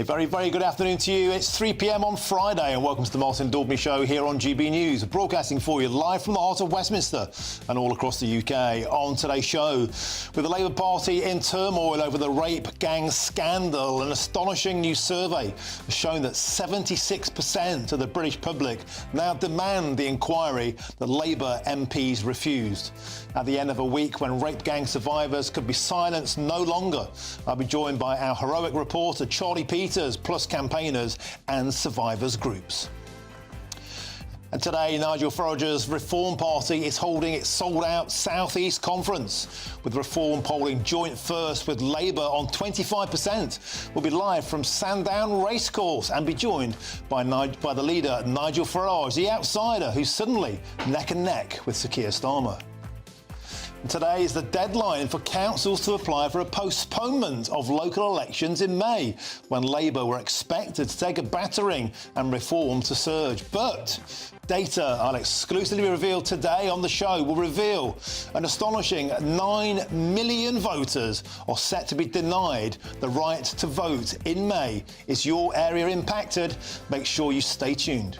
A very, very good afternoon to you. It's 3 p.m. on Friday and welcome to the Martin Daubney Show here on GB News, broadcasting for you live from the heart of Westminster and all across the UK. On today's show, with the Labour Party in turmoil over the rape gang scandal, an astonishing new survey has shown that 76% of the British public now demand the inquiry that Labour MPs refused. At the end of a week when rape gang survivors could be silenced no longer, I'll be joined by our heroic reporter Charlie Peters, plus campaigners and survivors groups. And today, Nigel Farage's Reform Party is holding its sold-out South East Conference, with Reform polling joint first with Labour on 25%. We'll be live from Sandown Racecourse and be joined by the leader, Nigel Farage, the outsider who's suddenly neck and neck with Sir Keir Starmer. Today is the deadline for councils to apply for a postponement of local elections in May, when Labour were expected to take a battering and Reform to surge. But data I'll exclusively reveal today on the show will reveal an astonishing 9 million voters are set to be denied the right to vote in May. Is your area impacted? Make sure you stay tuned.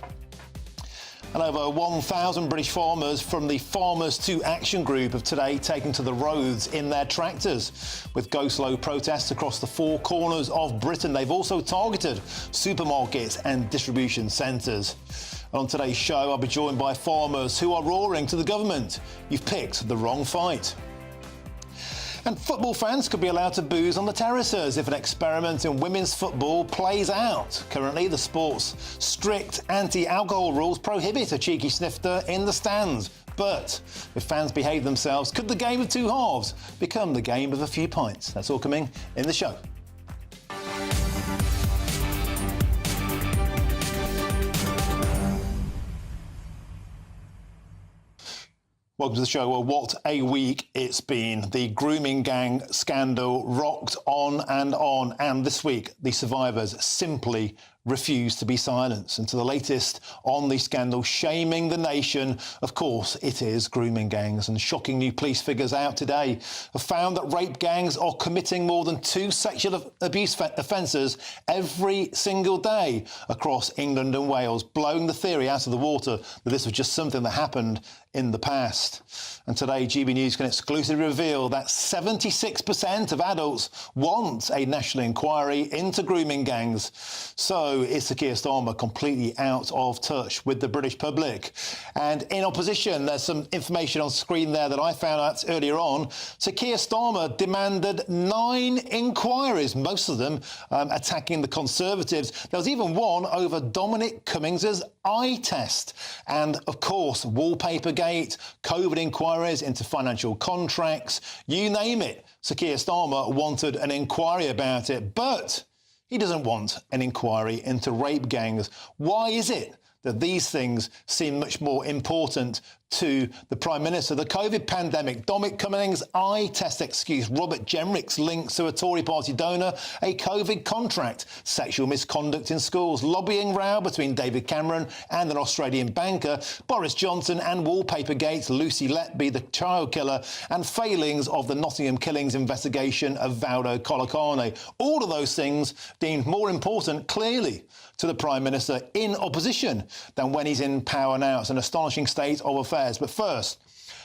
And over 1,000 British farmers from the Farmers to Action group have today taken to the roads in their tractors. With go-slow protests across the four corners of Britain, they've also targeted supermarkets and distribution centres. On today's show, I'll be joined by farmers who are roaring to the government, "You've picked the wrong fight." And football fans could be allowed to booze on the terraces if an experiment in women's football plays out. Currently, the sport's strict anti-alcohol rules prohibit a cheeky snifter in the stands. But if fans behave themselves, could the game of two halves become the game of a few pints? That's all coming in the show. Welcome to the show. Well, what a week it's been. The grooming gang scandal rocked on, and this week the survivors simply refused to be silenced. And to the latest on the scandal shaming the nation, of course, it is grooming gangs. And shocking new police figures out today have found that rape gangs are committing more than 2 sexual abuse offences every single day across England and Wales, blowing the theory out of the water that this was just something that happened in the past. And today, GB News can exclusively reveal that 76% of adults want a national inquiry into grooming gangs. So is Sir Keir Starmer completely out of touch with the British public? And in opposition, there's some information on screen there that I found out earlier on. Sir Keir Starmer demanded 9 inquiries, most of them attacking the Conservatives. There was even one over Dominic Cummings's eye test. And of course, Wallpaper Gate, COVID inquiries into financial contracts, you name it. Sir Keir Starmer wanted an inquiry about it, but he doesn't want an inquiry into rape gangs. Why is it that these things seem much more important to the Prime Minister? The COVID pandemic, Dominic Cummings' eye test excuse, Robert Jenrick's links to a Tory party donor, a COVID contract, sexual misconduct in schools, lobbying row between David Cameron and an Australian banker, Boris Johnson and Wallpaper Gate, Lucy Letby, the child killer, and failings of the Nottingham killings investigation of Valdo Colocane. All of those things deemed more important, clearly, to the Prime Minister in opposition than when he's in power now. It's an astonishing state of affairs. But first,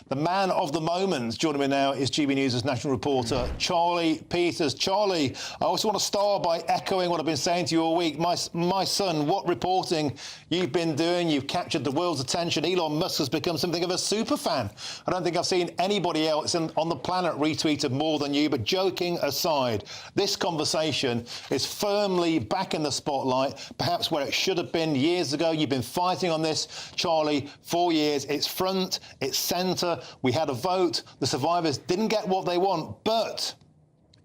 the man of the moment joining me now is GB News' national reporter, Charlie Peters. Charlie, I also want to start by echoing what I've been saying to you all week. My son, what reporting you've been doing. You've captured the world's attention. Elon Musk has become something of a super fan. I don't think I've seen anybody else on the planet retweeted more than you. But joking aside, this conversation is firmly back in the spotlight, perhaps where it should have been years ago. You've been fighting on this, Charlie, for years. It's front, it's centre. We had a vote. The survivors didn't get what they want, but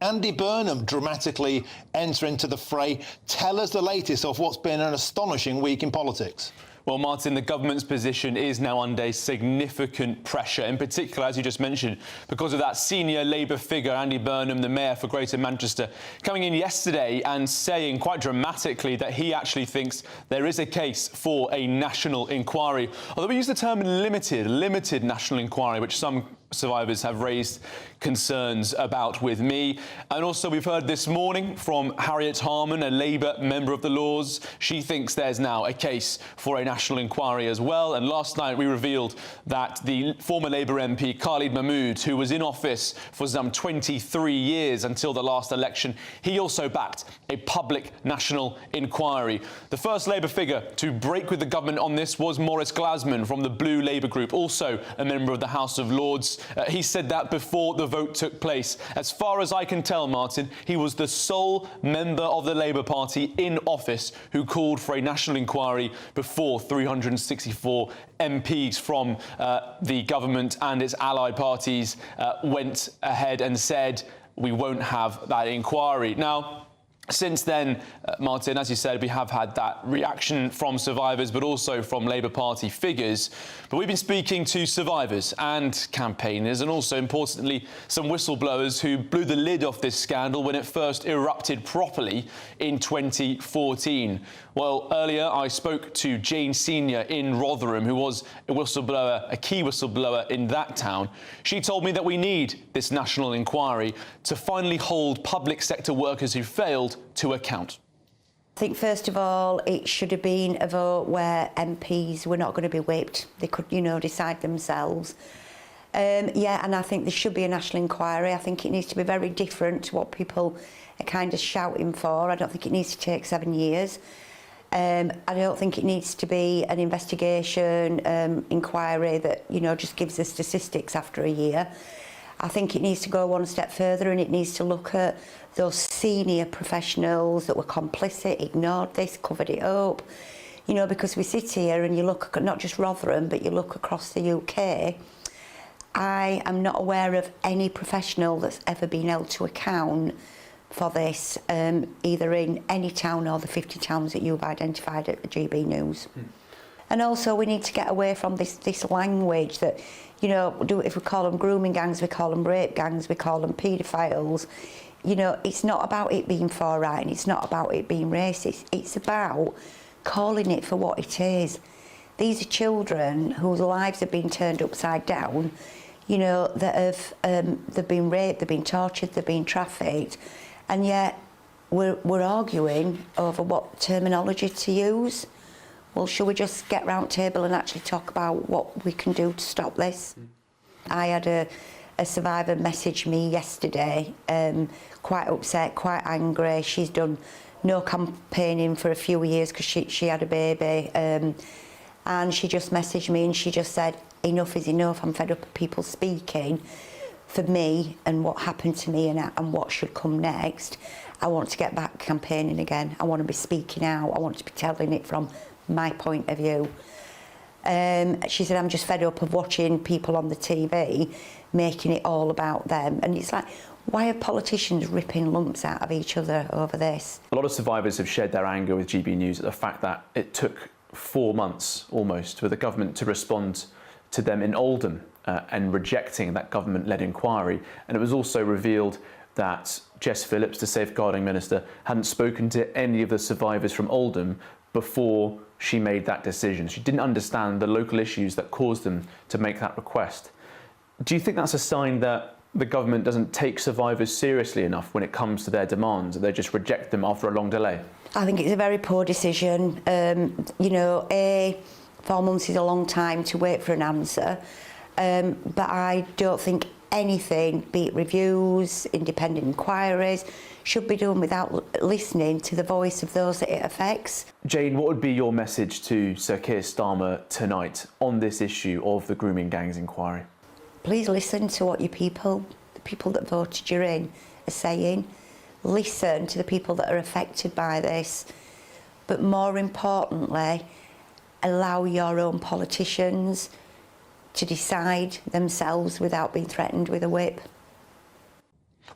Andy Burnham dramatically enter into the fray. Tell us the latest of what's been an astonishing week in politics. Well, Martin, the government's position is now under significant pressure, in particular, as you just mentioned, because of that senior Labour figure, Andy Burnham, the mayor for Greater Manchester, coming in yesterday and saying quite dramatically that he actually thinks there is a case for a national inquiry. Although we use the term limited national inquiry, which some survivors have raised concerns about with me. And also we've heard this morning from Harriet Harman, a Labour member of the Lords. She thinks there's now a case for a national inquiry as well. And last night we revealed that the former Labour MP Khalid Mahmood, who was in office for some 23 years until the last election, he also backed a public national inquiry. The first Labour figure to break with the government on this was Maurice Glasman from the Blue Labour group, also a member of the House of Lords. He said that before the vote took place. As far as I can tell, Martin, he was the sole member of the Labour Party in office who called for a national inquiry before 364 MPs from the government and its allied parties went ahead and said we won't have that inquiry. Now, since then, Martin, as you said, we have had that reaction from survivors, but also from Labour Party figures. But we've been speaking to survivors and campaigners, and also, importantly, some whistleblowers who blew the lid off this scandal when it first erupted properly in 2014. Well, earlier I spoke to Jane Senior in Rotherham, who was a whistleblower, a key whistleblower in that town. She told me that we need this national inquiry to finally hold public sector workers who failed to account. I think, first of all, it should have been a vote where MPs were not going to be whipped. They could, decide themselves. Yeah, and I think there should be a national inquiry. I think it needs to be very different to what people are kind of shouting for. I don't think it needs to take 7 years. I don't think it needs to be an investigation, inquiry that, just gives us statistics after a year. I think it needs to go one step further, and it needs to look at those senior professionals that were complicit, ignored this, covered it up. Because we sit here and you look at not just Rotherham, but you look across the UK, I am not aware of any professional that's ever been held to account for this, either in any town or the 50 towns that you've identified at the GBNews. And also we need to get away from this language that, if we call them grooming gangs, we call them rape gangs, we call them paedophiles. It's not about it being far right, and it's not about it being racist. It's about calling it for what it is. These are children whose lives have been turned upside down, that have they've been raped, they've been tortured, they've been trafficked, and yet we're arguing over what terminology to use. Well, shall we just get round the table and actually talk about what we can do to stop this? I had a survivor message me yesterday, quite upset, quite angry. She's done no campaigning for a few years because she had a baby, and she just messaged me and she just said, enough is enough. I'm fed up of people speaking for me and what happened to me and what should come next. I want to get back campaigning again. I want to be speaking out. I want to be telling it from my point of view. She said, I'm just fed up of watching people on the TV making it all about them. And it's like, why are politicians ripping lumps out of each other over this? A lot of survivors have shared their anger with GBNews at the fact that it took 4 months almost for the government to respond to them in Oldham and rejecting that government-led inquiry. And it was also revealed that Jess Phillips, the safeguarding minister, hadn't spoken to any of the survivors from Oldham before she made that decision. She didn't understand the local issues that caused them to make that request. Do you think that's a sign that the government doesn't take survivors seriously enough when it comes to their demands, that they just reject them after a long delay? I think it's a very poor decision. 4 months is a long time to wait for an answer, but I don't think anything, be it reviews, independent inquiries, should be done without listening to the voice of those that it affects. Jane, what would be your message to Sir Keir Starmer tonight on this issue of the grooming gangs inquiry? Please listen to what your people, the people that voted you in, are saying. Listen to the people that are affected by this. But more importantly, allow your own politicians to decide themselves without being threatened with a whip.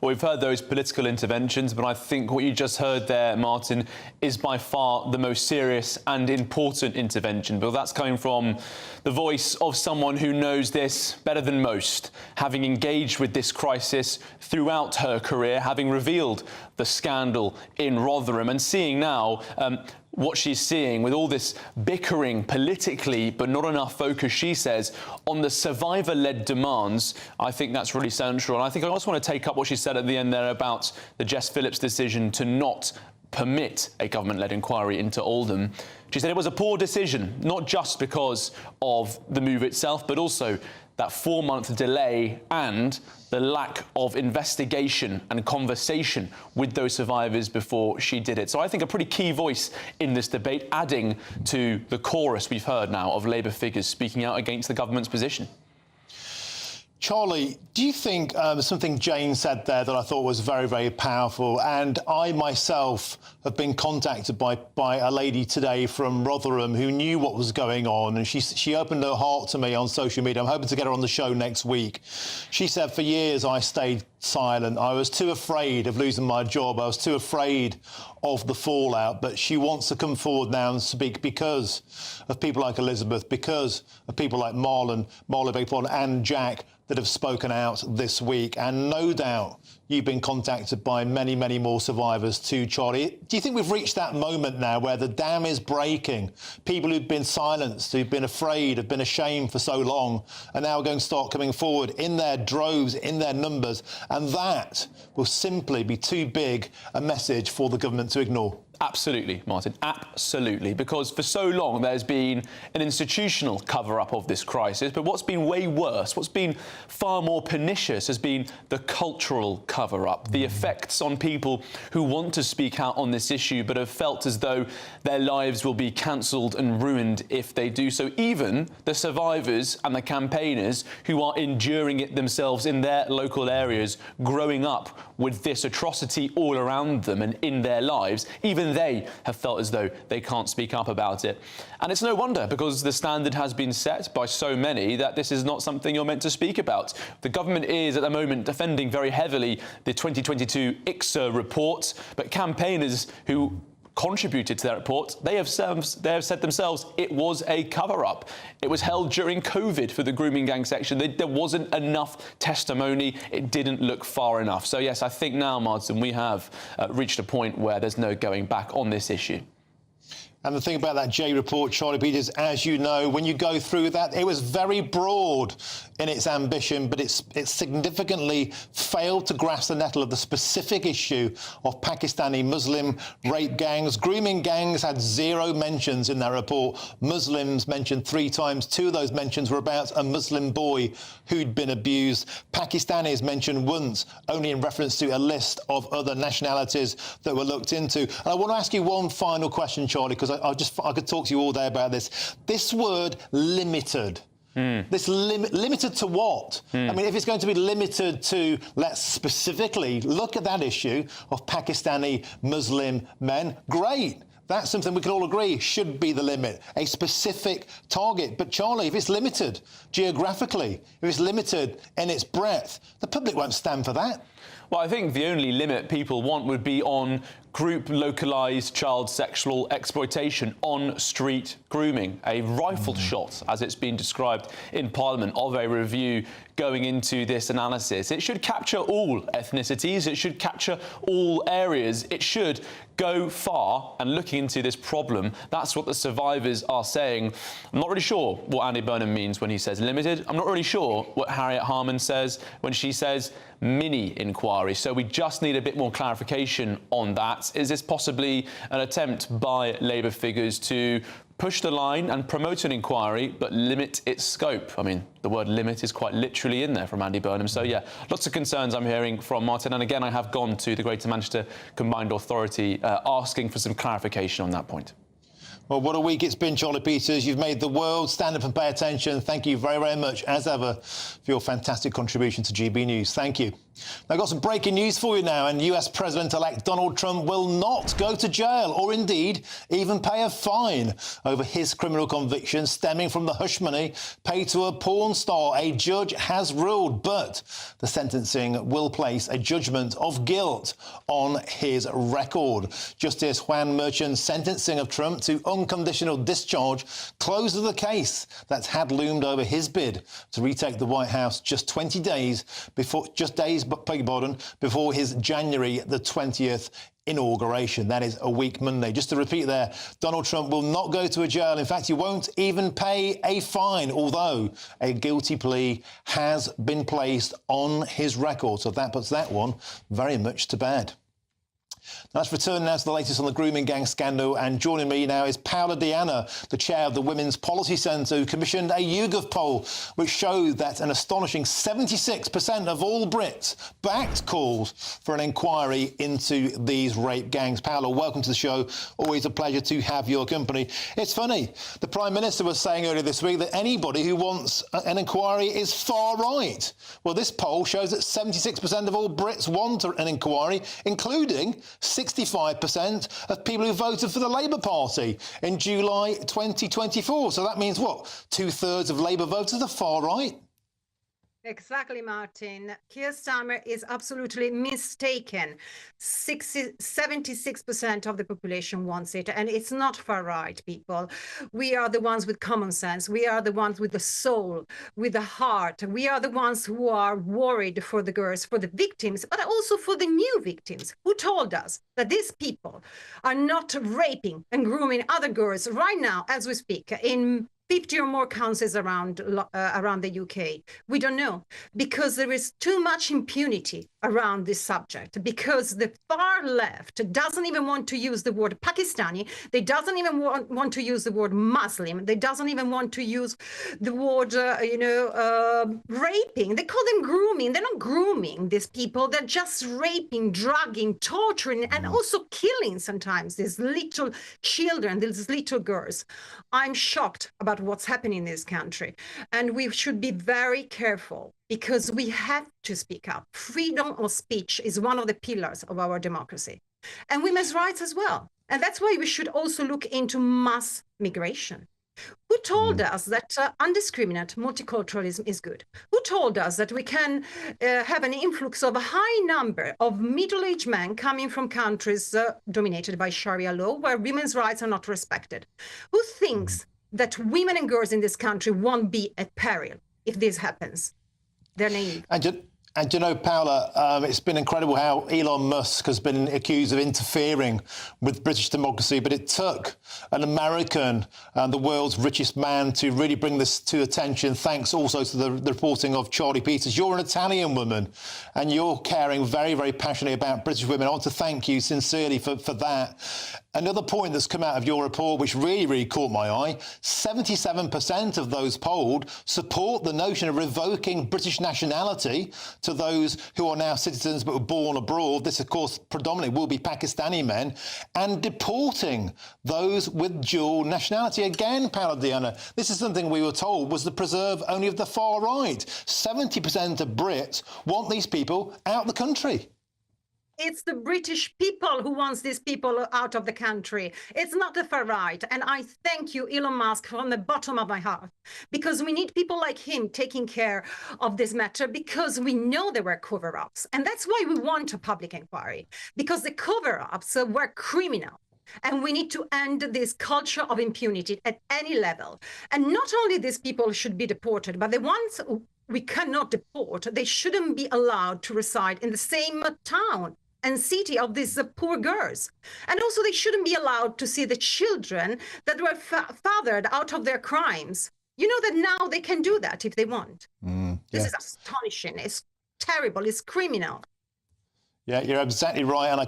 Well, we've heard those political interventions, but I think what you just heard there, Martin, is by far the most serious and important intervention. But that's coming from the voice of someone who knows this better than most, having engaged with this crisis throughout her career, having revealed the scandal in Rotherham and seeing now what she's seeing with all this bickering politically, but not enough focus, she says, on the survivor-led demands. I think that's really central. And I think I also want to take up what she said at the end there about the Jess Phillips decision to not permit a government-led inquiry into Oldham. She said it was a poor decision, not just because of the move itself, but also that 4-month delay and the lack of investigation and conversation with those survivors before she did it. So I think a pretty key voice in this debate, adding to the chorus we've heard now of Labour figures speaking out against the government's position. Charlie, do you think something Jane said there that I thought was very, very powerful? And I myself have been contacted by a lady today from Rotherham who knew what was going on, and she opened her heart to me on social media. I'm hoping to get her on the show next week. She said, for years I stayed silent. I was too afraid of losing my job. I was too afraid of the fallout. But she wants to come forward now and speak because of people like Elizabeth, because of people like Marlon, and Jack, that have spoken out this week. And no doubt you've been contacted by many, many more survivors too, Charlie. Do you think we've reached that moment now where the dam is breaking? People who've been silenced, who've been afraid, have been ashamed for so long, are now going to start coming forward in their droves, in their numbers, and that will simply be too big a message for the government to ignore? Absolutely, Martin, absolutely. Because for so long there's been an institutional cover-up of this crisis, but what's been way worse, what's been far more pernicious has been the cultural cover-up, the effects on people who want to speak out on this issue but have felt as though their lives will be cancelled and ruined if they do so. Even the survivors and the campaigners who are enduring it themselves in their local areas, growing up with this atrocity all around them and in their lives, even they have felt as though they can't speak up about it. And it's no wonder, because the standard has been set by so many that this is not something you're meant to speak about. The government is at the moment defending very heavily the 2022 ICSA report, but campaigners who contributed to that report, they have said themselves it was a cover-up. It was held during COVID for the grooming gang section. There wasn't enough testimony. It didn't look far enough. So yes, I think now, Martin, we have reached a point where there's no going back on this issue. And the thing about that J report, Charlie Peters, as you know, when you go through that, it was very broad in its ambition, but it significantly failed to grasp the nettle of the specific issue of Pakistani Muslim rape gangs. Grooming gangs had 0 mentions in that report. Muslims mentioned 3 times. 2 of those mentions were about a Muslim boy who'd been abused. Pakistanis mentioned once, only in reference to a list of other nationalities that were looked into. And I want to ask you one final question, Charlie, because I could talk to you all day about this. This word limited. This limited to what? I mean, if it's going to be limited to, let's specifically look at that issue of Pakistani Muslim men, great. That's something we can all agree should be the limit, a specific target. But, Charlie, if it's limited geographically, if it's limited in its breadth, the public won't stand for that. Well, I think the only limit people want would be on group localised child sexual exploitation, on street grooming, a rifle shot, as it's been described in Parliament, of a review going into this analysis. It should capture all ethnicities, it should capture all areas, it should go far and looking into this problem. That's what the survivors are saying. I'm not really sure what Andy Burnham means when he says limited. I'm not really sure what Harriet Harman says when she says mini inquiry. So we just need a bit more clarification on that. Is this possibly an attempt by Labour figures to push the line and promote an inquiry, but limit its scope? I mean, the word limit is quite literally in there from Andy Burnham. So, yeah, lots of concerns I'm hearing from Martin. And again, I have gone to the Greater Manchester Combined Authority asking for some clarification on that point. Well, what a week it's been, Charlie Peters. You've made the world stand up and pay attention. Thank you very, very much, as ever, for your fantastic contribution to GB News. Thank you. Now, I've got some breaking news for you now, and US President-elect Donald Trump will not go to jail or, indeed, even pay a fine over his criminal conviction stemming from the hush money paid to a porn star. A judge has ruled, but the sentencing will place a judgment of guilt on his record. Justice Juan Merchan's sentencing of Trump to unconditional discharge closes the case that had loomed over his bid to retake the White House just 20 days before, before his January the 20th inauguration. That is a week Monday. Just to repeat there, Donald Trump will not go to a jail. In fact, he won't even pay a fine, although a guilty plea has been placed on his record. So that puts that one very much to bed. Now, let's return now to the latest on the grooming gang scandal, and joining me now is Paola Diana, the chair of the Women's Policy Centre, who commissioned a YouGov poll which showed that an astonishing 76% of all Brits backed calls for an inquiry into these rape gangs. Paola, welcome to the show. Always a pleasure to have your company. It's funny, the Prime Minister was saying earlier this week that anybody who wants an inquiry is far right. Well, this poll shows that 76% of all Brits want an inquiry, including 65% of people who voted for the Labour Party in July 2024. So that means what? 2/3 of Labour voters are far right? Exactly, Martin. Keir Starmer is absolutely mistaken. 76% of the population wants it, and it's not far right, people. We are the ones with common sense. We are the ones with the soul, with the heart. We are the ones who are worried for the girls, for the victims, but also for the new victims who told us that these people are not raping and grooming other girls right now, as we speak, in 50 or more councils around the UK. We don't know, because there is too much impunity around this subject, because the far left doesn't even want to use the word Pakistani. They doesn't even want to use the word Muslim. They doesn't even want to use the word, raping. They call them grooming. They're not grooming these people. They're just raping, drugging, torturing, and also killing sometimes these little children, these little girls. I'm shocked about what's happening in this country, and we should be very careful, because we have to speak up. Freedom of speech is one of the pillars of our democracy, and women's rights as well. And that's why we should also look into mass migration. Who told us that undiscriminate multiculturalism is good? Who told us that we can have an influx of a high number of middle-aged men coming from countries dominated by Sharia law, where women's rights are not respected? Who thinks that women and girls in this country won't be at peril if this happens? They're naive. And you know, Paola, it's been incredible how Elon Musk has been accused of interfering with British democracy, but it took an American, the world's richest man, to really bring this to attention, thanks also to the reporting of Charlie Peters. You're an Italian woman, and you're caring very, very passionately about British women. I want to thank you sincerely for that. Another point that's come out of your report, which really, really caught my eye, 77% of those polled support the notion of revoking British nationality to those who are now citizens but were born abroad. This, of course, predominantly will be Pakistani men, and deporting those with dual nationality. Again, Paola Diana, this is something we were told was the preserve only of the far right. 70% of Brits want these people out of the country. It's the British people who wants these people out of the country. It's not the far right. And I thank you, Elon Musk, from the bottom of my heart, because we need people like him taking care of this matter, because we know there were cover-ups. And that's why we want a public inquiry, because the cover-ups were criminal. And we need to end this culture of impunity at any level. And not only these people should be deported, but the ones we cannot deport, they shouldn't be allowed to reside in the same town and city of these poor girls. And also they shouldn't be allowed to see the children that were fathered out of their crimes. You know that now they can do that if they want. This is astonishing. It's terrible. It's criminal. Yeah, you're exactly right, and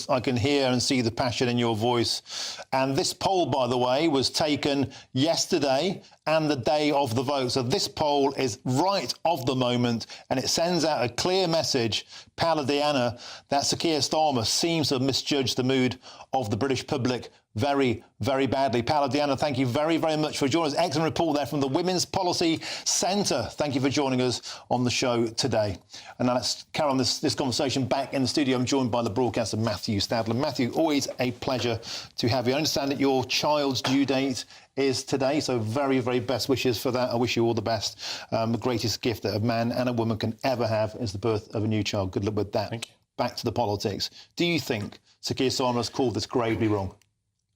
I can hear and see the passion in your voice. And this poll, by the way, was taken yesterday and the day of the vote. So this poll is right of the moment, and it sends out a clear message, Paola Diana, that Sir Keir Starmer seems to have misjudged the mood of the British public very, very badly. Paola Diana, thank you very, very much for joining us. Excellent report there from the Women's Policy Centre. Thank you for joining us on the show today. And now let's carry on this conversation back in the studio. I'm joined by the broadcaster, Matthew Stadler. Matthew, always a pleasure to have you. I understand that your child's due date is today, so very, very best wishes for that. I wish you all the best. The greatest gift that a man and a woman can ever have is the birth of a new child. Good luck with that. Thank you. Back to the politics. Do you think Sir Keir Starmer has called this gravely wrong?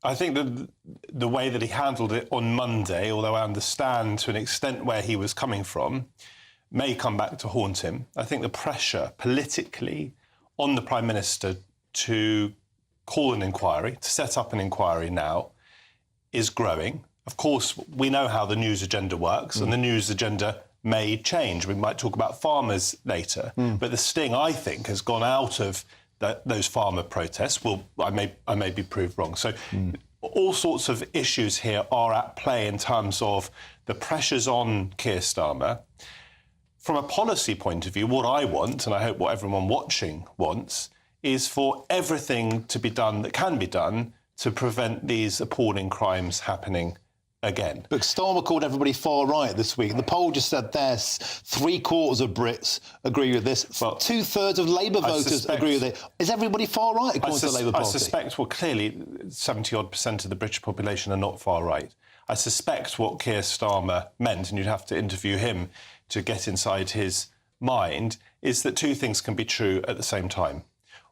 I think that the way that he handled it on Monday, although I understand to an extent where he was coming from, may come back to haunt him. I think the pressure politically on the Prime Minister to call an inquiry, to set up an inquiry now, is growing. Of course, we know how the news agenda works, and the news agenda may change. We might talk about farmers later, but the sting, I think, has gone out of those farmer protests. Well, I may be proved wrong. So all sorts of issues here are at play in terms of the pressures on Keir Starmer. From a policy point of view, what I want, and I hope what everyone watching wants, is for everything to be done that can be done to prevent these appalling crimes happening again. But Starmer called everybody far right this week. The poll just said this: 3/4 of Brits agree with this. Well, 2/3 of Labour voters agree with it. Is everybody far right according to the Labour Party? I suspect, well, clearly 70-odd% of the British population are not far right. I suspect what Keir Starmer meant, and you'd have to interview him to get inside his mind, is that two things can be true at the same time.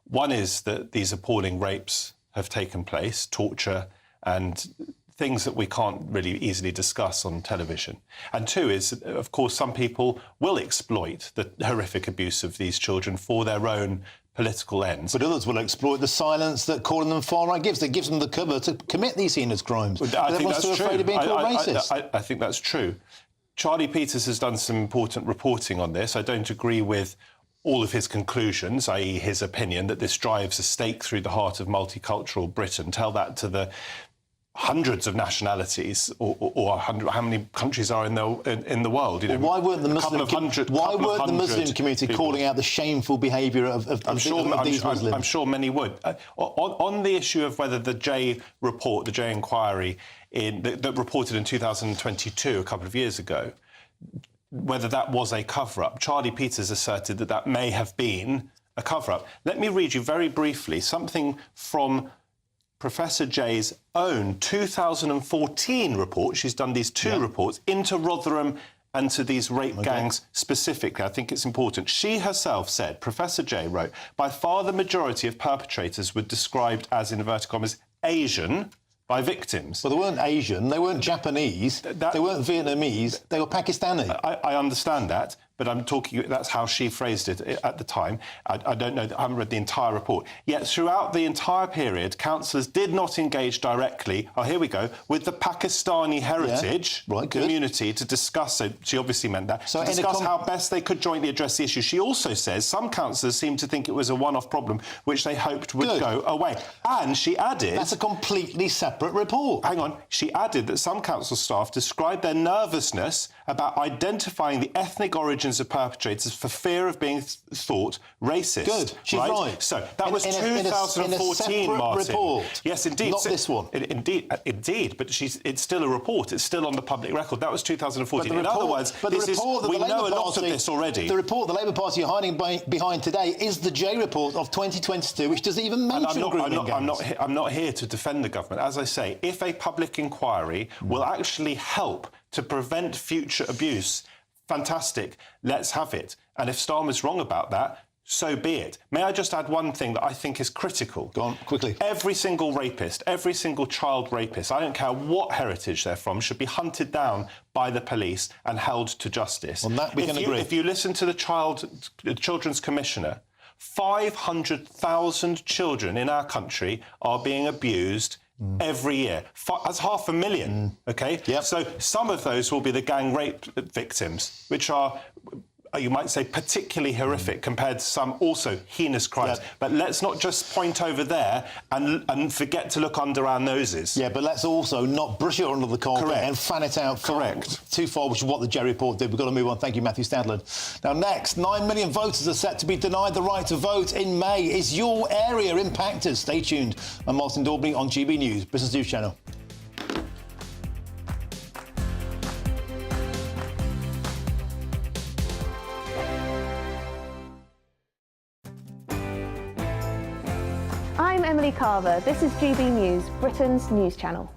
One is that these appalling rapes have taken place, torture and things that we can't really easily discuss on television. And two is, of course, some people will exploit the horrific abuse of these children for their own political ends. But others will exploit the silence that calling them far right gives. That gives them the cover to commit these heinous crimes. I think that's too true. afraid of being called racist. I think that's true. Charlie Peters has done some important reporting on this. I don't agree with all of his conclusions, i.e. his opinion that this drives a stake through the heart of multicultural Britain. Tell that to the hundreds of nationalities, or how many countries are in the world? You know, why weren't the Muslim community people calling out the shameful behaviour of these Muslims? I'm sure many would. On the issue of whether the J report, the J inquiry that reported in 2022, a couple of years ago, whether that was a cover-up, Charlie Peters asserted that that may have been a cover-up. Let me read you very briefly something from Professor Jay's own 2014 report. She's done these two reports into Rotherham and to these rape gangs specifically. I think it's important. She herself said, Professor Jay wrote, by far the majority of perpetrators were described as, in inverted commas, Asian by victims. Well, they weren't Asian, they weren't Japanese, they weren't Vietnamese, they were Pakistani. I understand that, but I'm talking, that's how she phrased it at the time. I don't know, I haven't read the entire report. Yet throughout the entire period, counsellors did not engage directly, here we go, with the Pakistani heritage community to discuss, so she obviously meant that, to discuss how best they could jointly address the issue. She also says some counsellors seemed to think it was a one-off problem, which they hoped would go away. And she added... That's a completely separate report. Hang on. She added that some council staff described their nervousness about identifying the ethnic origins of perpetrators for fear of being thought racist. Good. She's right. So that was 2014, Martin. Report. Yes, indeed. Not this one. Indeed. But it's still a report. It's still on the public record. That was 2014. In other words, we know a lot of this already. The report the Labour Party are hiding behind today is the J report of 2022, which doesn't even mention grooming gangs. I'm not here to defend the government. As I say, if a public inquiry will actually help to prevent future abuse, fantastic, let's have it. And if Starmer's wrong about that, so be it. May I just add one thing that I think is critical? Go on, quickly. Every single rapist, every single child rapist, I don't care what heritage they're from, should be hunted down by the police and held to justice. On that we can agree. If you listen to the Children's Commissioner, 500,000 children in our country are being abused every year. That's 500,000, OK? Yep. So some of those will be the gang rape victims, which are, you might say, particularly horrific compared to some also heinous crimes. Yep. But let's not just point over there and forget to look under our noses. Yeah, but let's also not brush it under the carpet and fan it out too far, which is what the J report did. We've got to move on. Thank you, Matthew Stadler. Now, next, 9 million voters are set to be denied the right to vote in May. Is your area impacted? Stay tuned. I'm Martin Daubney on GB News, Business News Channel. I'm Emily Carver. This is GB News, Britain's news channel.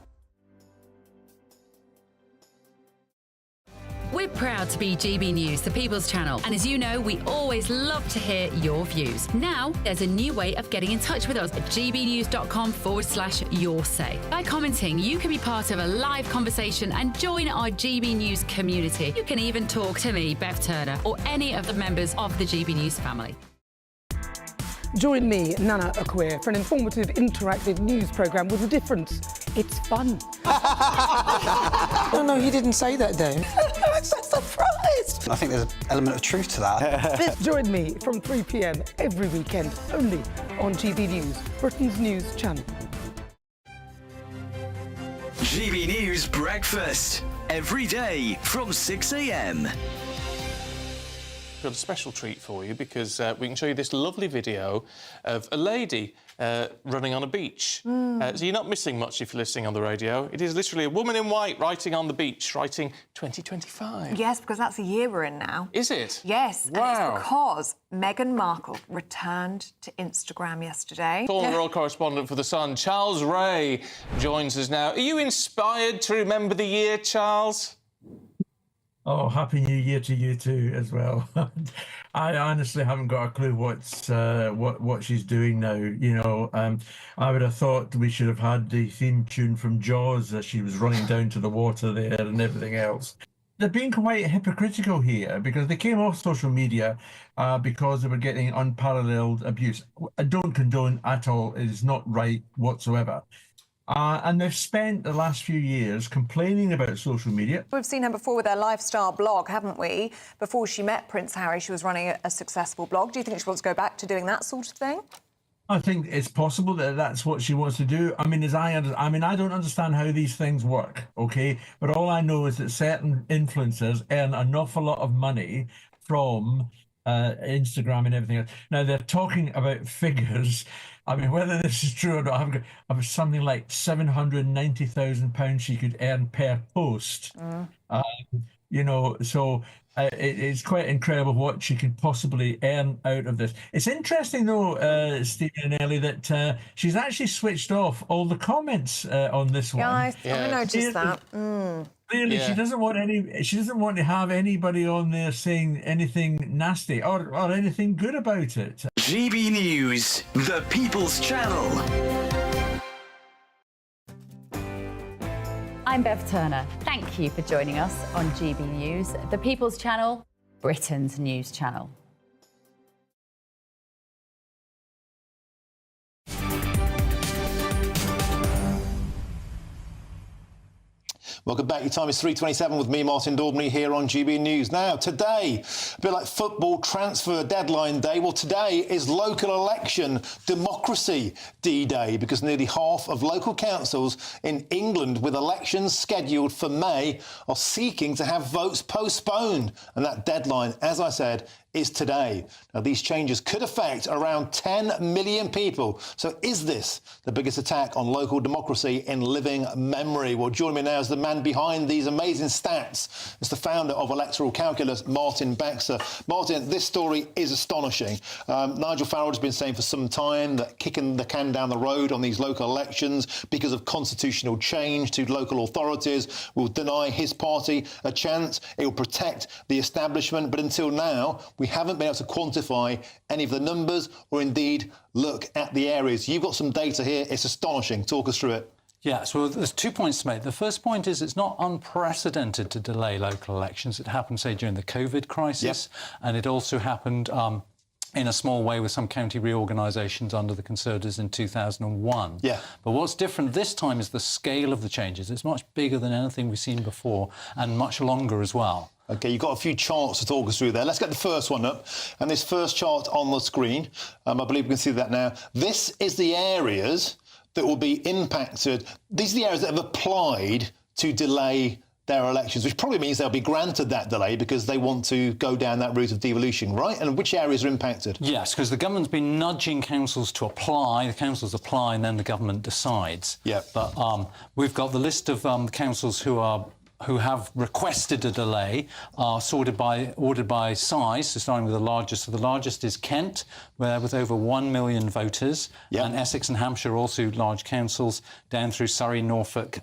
We're proud to be GB News, the People's Channel. And as you know, we always love to hear your views. Now, there's a new way of getting in touch with us at gbnews.com/your say. By commenting, you can be part of a live conversation and join our GB News community. You can even talk to me, Bev Turner, or any of the members of the GB News family. Join me, Nana Akwe, for an informative, interactive news programme with a difference. It's fun. No, he didn't say that, Dave. I'm so surprised. I think there's an element of truth to that. Join me from 3 p.m. every weekend, only on GB News, Britain's news channel. GB News Breakfast, every day from 6 a.m. Got a special treat for you because we can show you this lovely video of a lady running on a beach. So you're not missing much if you're listening on the radio. It is literally a woman in white writing on the beach, writing 2025. Yes, because that's the year we're in now. Is it? Yes, Wow. and it's because Meghan Markle returned to Instagram yesterday. Former royal correspondent for The Sun, Charles Ray, joins us now. Are you inspired to remember the year, Charles? Oh, Happy New Year to you too as well. I honestly haven't got a clue what she's doing now. You know, I would have thought we should have had the theme tune from Jaws as she was running down to the water there and everything else. They're being quite hypocritical here because they came off social media because they were getting unparalleled abuse. I don't condone at all. It is not right whatsoever. And they've spent the last few years complaining about social media. We've seen her before with her lifestyle blog, haven't we? Before she met Prince Harry, she was running a successful blog. Do you think she wants to go back to doing that sort of thing? I think it's possible that that's what she wants to do. I mean, I don't understand how these things work, okay? But all I know is that certain influencers earn an awful lot of money from Instagram and everything else. Now, they're talking about figures. I mean, whether this is true or not, I've something like £790,000 she could earn per post. You know, so it's quite incredible what she can possibly earn out of this. It's interesting, though, Stephen and Ellie, that she's actually switched off all the comments on this one. Yeah, I noticed that. Clearly, she doesn't want to have anybody on there saying anything nasty or anything good about it. GB News, the People's Channel. I'm Bev Turner. Thank you for joining us on GB News, the People's Channel, Britain's news channel. Welcome back. Your time is 3:27 with me, Martin Daubney, here on GB News. Now, today, a bit like football transfer deadline day, well, today is local election democracy D-Day because nearly half of local councils in England with elections scheduled for May are seeking to have votes postponed. And that deadline, as I said, is today. Now, these changes could affect around 10 million people. So is this the biggest attack on local democracy in living memory? Well, joining me now is the man behind these amazing stats. It's the founder of Electoral Calculus, Martin Baxter. Martin, this story is astonishing. Nigel Farage has been saying for some time that kicking the can down the road on these local elections because of constitutional change to local authorities will deny his party a chance. It will protect the establishment. But until now, we haven't been able to quantify any of the numbers or indeed look at the areas. You've got some data here. It's astonishing. Talk us through it. Yeah, so there's 2 points to make. The first point is it's not unprecedented to delay local elections. It happened, say, during the COVID crisis, and it also happened in a small way with some county reorganisations under the Conservatives in 2001. Yeah. But what's different this time is the scale of the changes. It's much bigger than anything we've seen before and much longer as well. OK, you've got a few charts to talk us through there. Let's get the first one up. And this first chart on the screen, I believe we can see that now. This is the areas that will be impacted. These are the areas that have applied to delay their elections, which probably means they'll be granted that delay because they want to go down that route of devolution, right? And which areas are impacted? Yes, because the government's been nudging councils to apply. The councils apply and then the government decides. Yeah. But we've got the list of councils who have requested a delay are ordered by size, so starting with the largest. So the largest is Kent, with over 1 million voters, and Essex and Hampshire are also large councils, down through Surrey, Norfolk,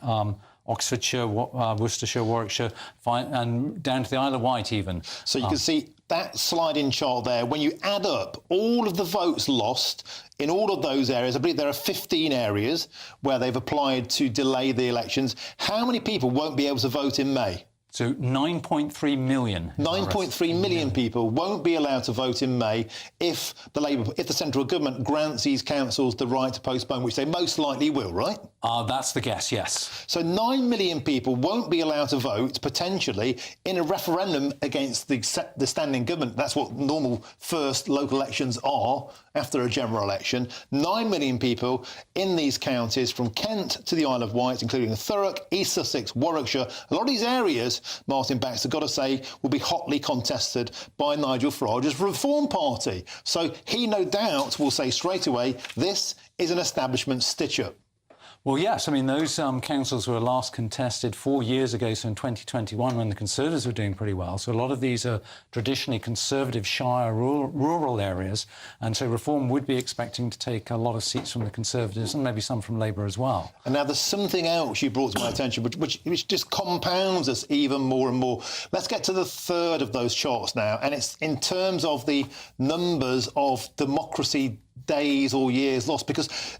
Oxfordshire, Worcestershire, Warwickshire, and down to the Isle of Wight even. So you can see that sliding chart there. When you add up all of the votes lost in all of those areas, I believe there are 15 areas where they've applied to delay the elections. How many people won't be able to vote in May? So 9.3 million. 9.3 million people won't be allowed to vote in May if the central government grants these councils the right to postpone, which they most likely will, right? That's the guess, yes. So 9 million people won't be allowed to vote, potentially, in a referendum against the standing government. That's what normal first local elections are after a general election. 9 million people in these counties from Kent to the Isle of Wight, including Thurrock, East Sussex, Warwickshire. A lot of these areas, Martin Baxter, got to say, will be hotly contested by Nigel Farage's Reform Party. So he no doubt will say straight away, this is an establishment stitch-up. Well, yes. I mean, those councils were last contested 4 years ago, so in 2021, when the Conservatives were doing pretty well. So a lot of these are traditionally Conservative shire rural areas, and so Reform would be expecting to take a lot of seats from the Conservatives and maybe some from Labour as well. And now there's something else you brought to my attention, which just compounds us even more and more. Let's get to the third of those charts now, and it's in terms of the numbers of democracy days or years lost, because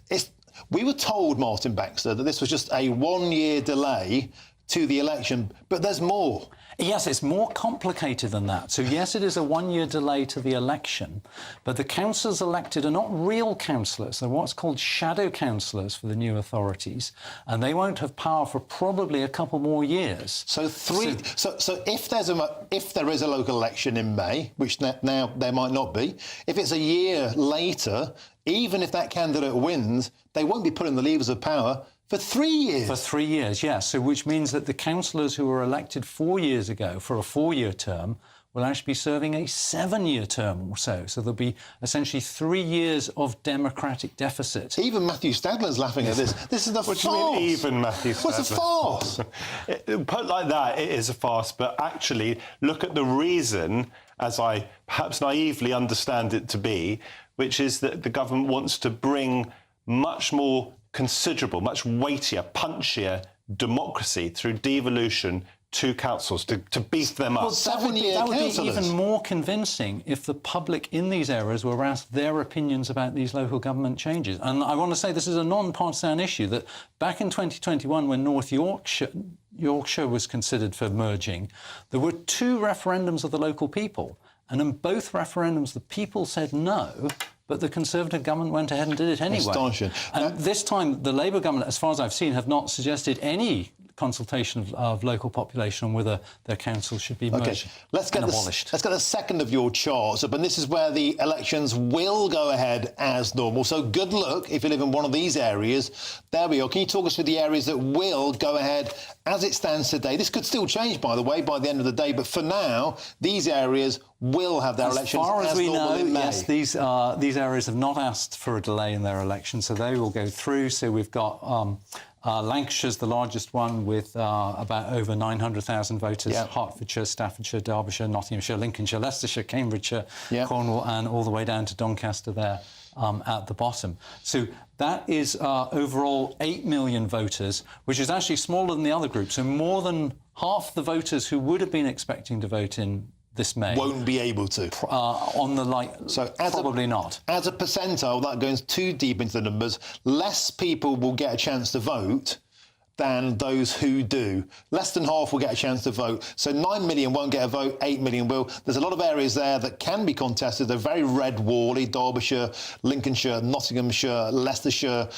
we were told, Martin Baxter, that this was just a 1 year delay to the election, but there's more. Yes, it's more complicated than that. So, yes, it is a 1 year delay to the election, but the councillors elected are not real councillors. They're what's called shadow councillors for the new authorities, and they won't have power for probably a couple more years. So if there is a local election in May, which now there might not be, if it's a year later, even if that candidate wins, they won't be putting the levers of power for 3 years. For 3 years, yes. So which means that the councillors who were elected 4 years ago for a 4-year term will actually be serving a 7-year term or so. So there'll be essentially 3 years of democratic deficit. Even Matthew Stadler's laughing at this. This is a farce. What do you mean, even Matthew Stadler? What's a farce? Put like that, it is a farce. But actually, look at the reason, as I perhaps naively understand it to be, which is that the government wants to bring much more considerable, much weightier, punchier democracy through devolution to councils to beef them up. Well, that would be even more convincing if the public in these areas were asked their opinions about these local government changes. And I want to say this is a non-partisan issue, that back in 2021, when North Yorkshire was considered for merging, there were 2 referendums of the local people. And in both referendums, the people said no, but the Conservative government went ahead and did it anyway. Astonishing. And this time, the Labour government, as far as I've seen, have not suggested any consultation of local population on whether their council should be merged and abolished. Let's get the second of your charts up, and this is where the elections will go ahead as normal. So good luck if you live in one of these areas. There we are. Can you talk us through the areas that will go ahead as it stands today? This could still change, by the way, by the end of the day, but for now, these areas will have their elections as far as we know, in May. yes, these areas have not asked for a delay in their election, so they will go through. So we've got Lancashire's the largest one with about over 900,000 voters. Yep. Hertfordshire, Staffordshire, Derbyshire, Nottinghamshire, Lincolnshire, Leicestershire, Cambridgeshire, yep. Cornwall, and all the way down to Doncaster there at the bottom. So that is overall 8 million voters, which is actually smaller than the other groups. So more than half the voters who would have been expecting to vote in this May won't be able to. Probably not. As a percentile, without going too deep into the numbers, less people will get a chance to vote than those who do. Less than half will get a chance to vote. So 9 million won't get a vote, 8 million will. There's a lot of areas there that can be contested. They're very red wally: Derbyshire, Lincolnshire, Nottinghamshire, Leicestershire,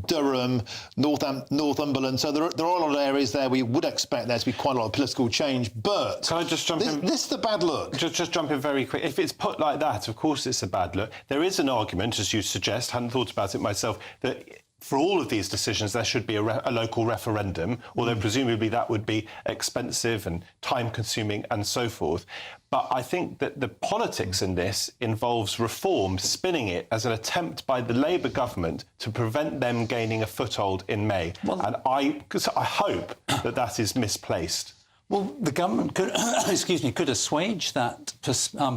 Durham, Northumberland. So there are a lot of areas there we would expect there to be quite a lot of political change. But can I just jump in? This is the bad look. Just jump in very quick. If it's put like that, of course it's a bad look. There is an argument, as you suggest, hadn't thought about it myself, that for all of these decisions, there should be a local referendum, although presumably that would be expensive and time-consuming and so forth. But I think that the politics in this involves Reform spinning it as an attempt by the Labour government to prevent them gaining a foothold in May. And I hope that is misplaced. Well, the government could, could assuage that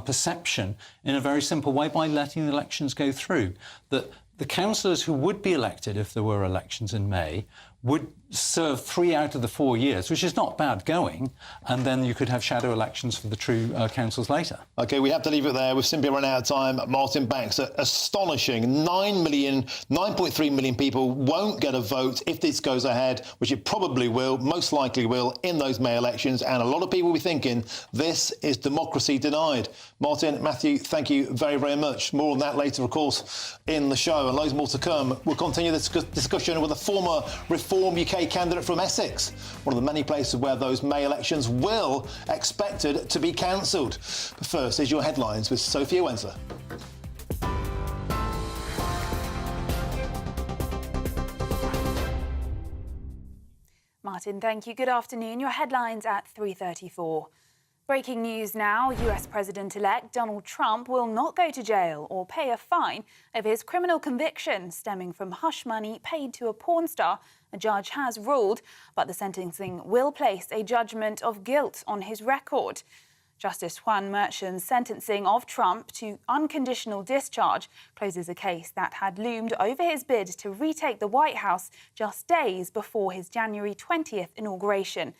perception in a very simple way by letting the elections go through. That the councillors who would be elected if there were elections in May would serve 3 out of the 4 years, which is not bad going, and then you could have shadow elections for the true councils later. OK, we have to leave it there. We've simply run out of time. Martin Banks, astonishing. 9.3 million people won't get a vote if this goes ahead, which it probably will, most likely will, in those May elections. And a lot of people will be thinking this is democracy denied. Martin, Matthew, thank you very, very much. More on that later, of course, in the show, and loads more to come. We'll continue this discussion with a former Reform UK candidate from Essex, one of the many places where those May elections will expected to be cancelled. But first, here's your headlines with Sophia Wensler. Martin, thank you. Good afternoon. Your headlines at 3:34. Breaking news now. US President-elect Donald Trump will not go to jail or pay a fine over his criminal conviction stemming from hush money paid to a porn star, a judge has ruled, but the sentencing will place a judgment of guilt on his record. Justice Juan Merchan's sentencing of Trump to unconditional discharge closes a case that had loomed over his bid to retake the White House just days before his January 20th inauguration.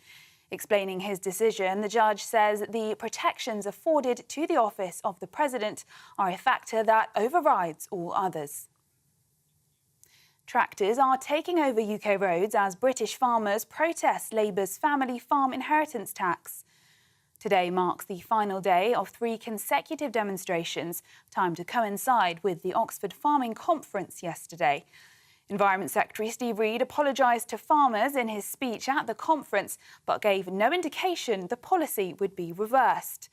Explaining his decision, the judge says the protections afforded to the office of the president are a factor that overrides all others. Tractors are taking over UK roads as British farmers protest Labour's family farm inheritance tax. Today marks the final day of 3 consecutive demonstrations, timed to coincide with the Oxford Farming Conference yesterday. Environment Secretary Steve Reed apologised to farmers in his speech at the conference, but gave no indication the policy would be reversed.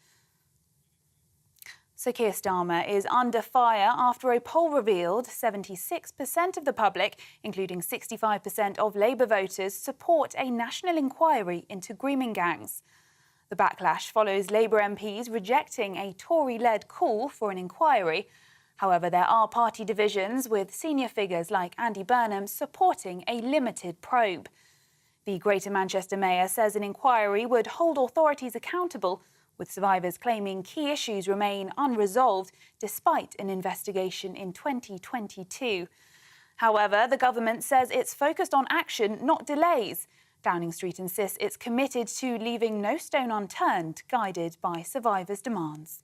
Sir Keir Starmer is under fire after a poll revealed 76% of the public, including 65% of Labour voters, support a national inquiry into grooming gangs. The backlash follows Labour MPs rejecting a Tory-led call for an inquiry. However, there are party divisions, with senior figures like Andy Burnham supporting a limited probe. The Greater Manchester Mayor says an inquiry would hold authorities accountable, with survivors claiming key issues remain unresolved despite an investigation in 2022. However, the government says it's focused on action, not delays. Downing Street insists it's committed to leaving no stone unturned, guided by survivors' demands.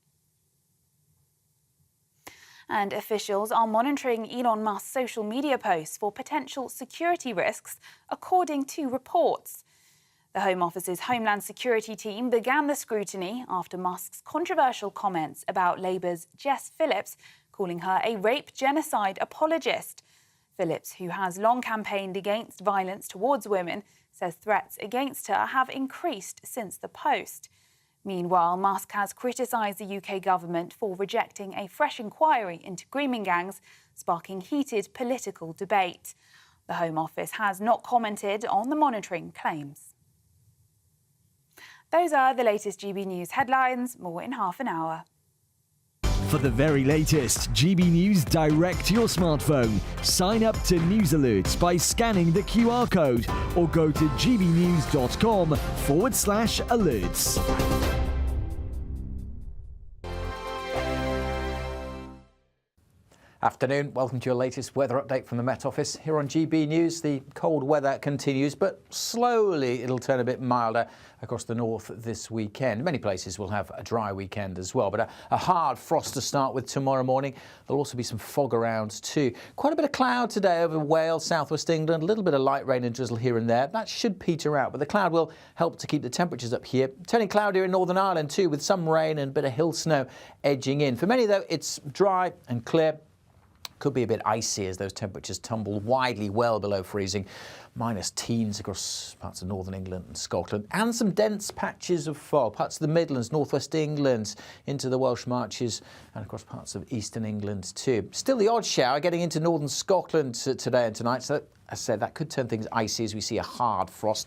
And officials are monitoring Elon Musk's social media posts for potential security risks, according to reports. The Home Office's Homeland Security team began the scrutiny after Musk's controversial comments about Labour's Jess Phillips, calling her a rape genocide apologist. Phillips, who has long campaigned against violence towards women, says threats against her have increased since the post. Meanwhile, Musk has criticised the UK government for rejecting a fresh inquiry into grooming gangs, sparking heated political debate. The Home Office has not commented on the monitoring claims. Those are the latest GB News headlines. More in half an hour. For the very latest GB News direct to your smartphone, sign up to News Alerts by scanning the QR code or go to gbnews.com/alerts. Afternoon, welcome to your latest weather update from the Met Office. Here on GB News, the cold weather continues, but slowly it'll turn a bit milder across the north this weekend. Many places will have a dry weekend as well, but a hard frost to start with tomorrow morning. There'll also be some fog around too. Quite a bit of cloud today over Wales, southwest England, a little bit of light rain and drizzle here and there. That should peter out, but the cloud will help to keep the temperatures up here. Turning cloudier in Northern Ireland too, with some rain and a bit of hill snow edging in. For many though, it's dry and clear. Could be a bit icy as those temperatures tumble widely well below freezing. Minus teens across parts of northern England and Scotland. And some dense patches of fog. Parts of the Midlands, northwest England, into the Welsh Marches and across parts of eastern England too. Still the odd shower getting into northern Scotland today and tonight. So, as I said, that could turn things icy as we see a hard frost.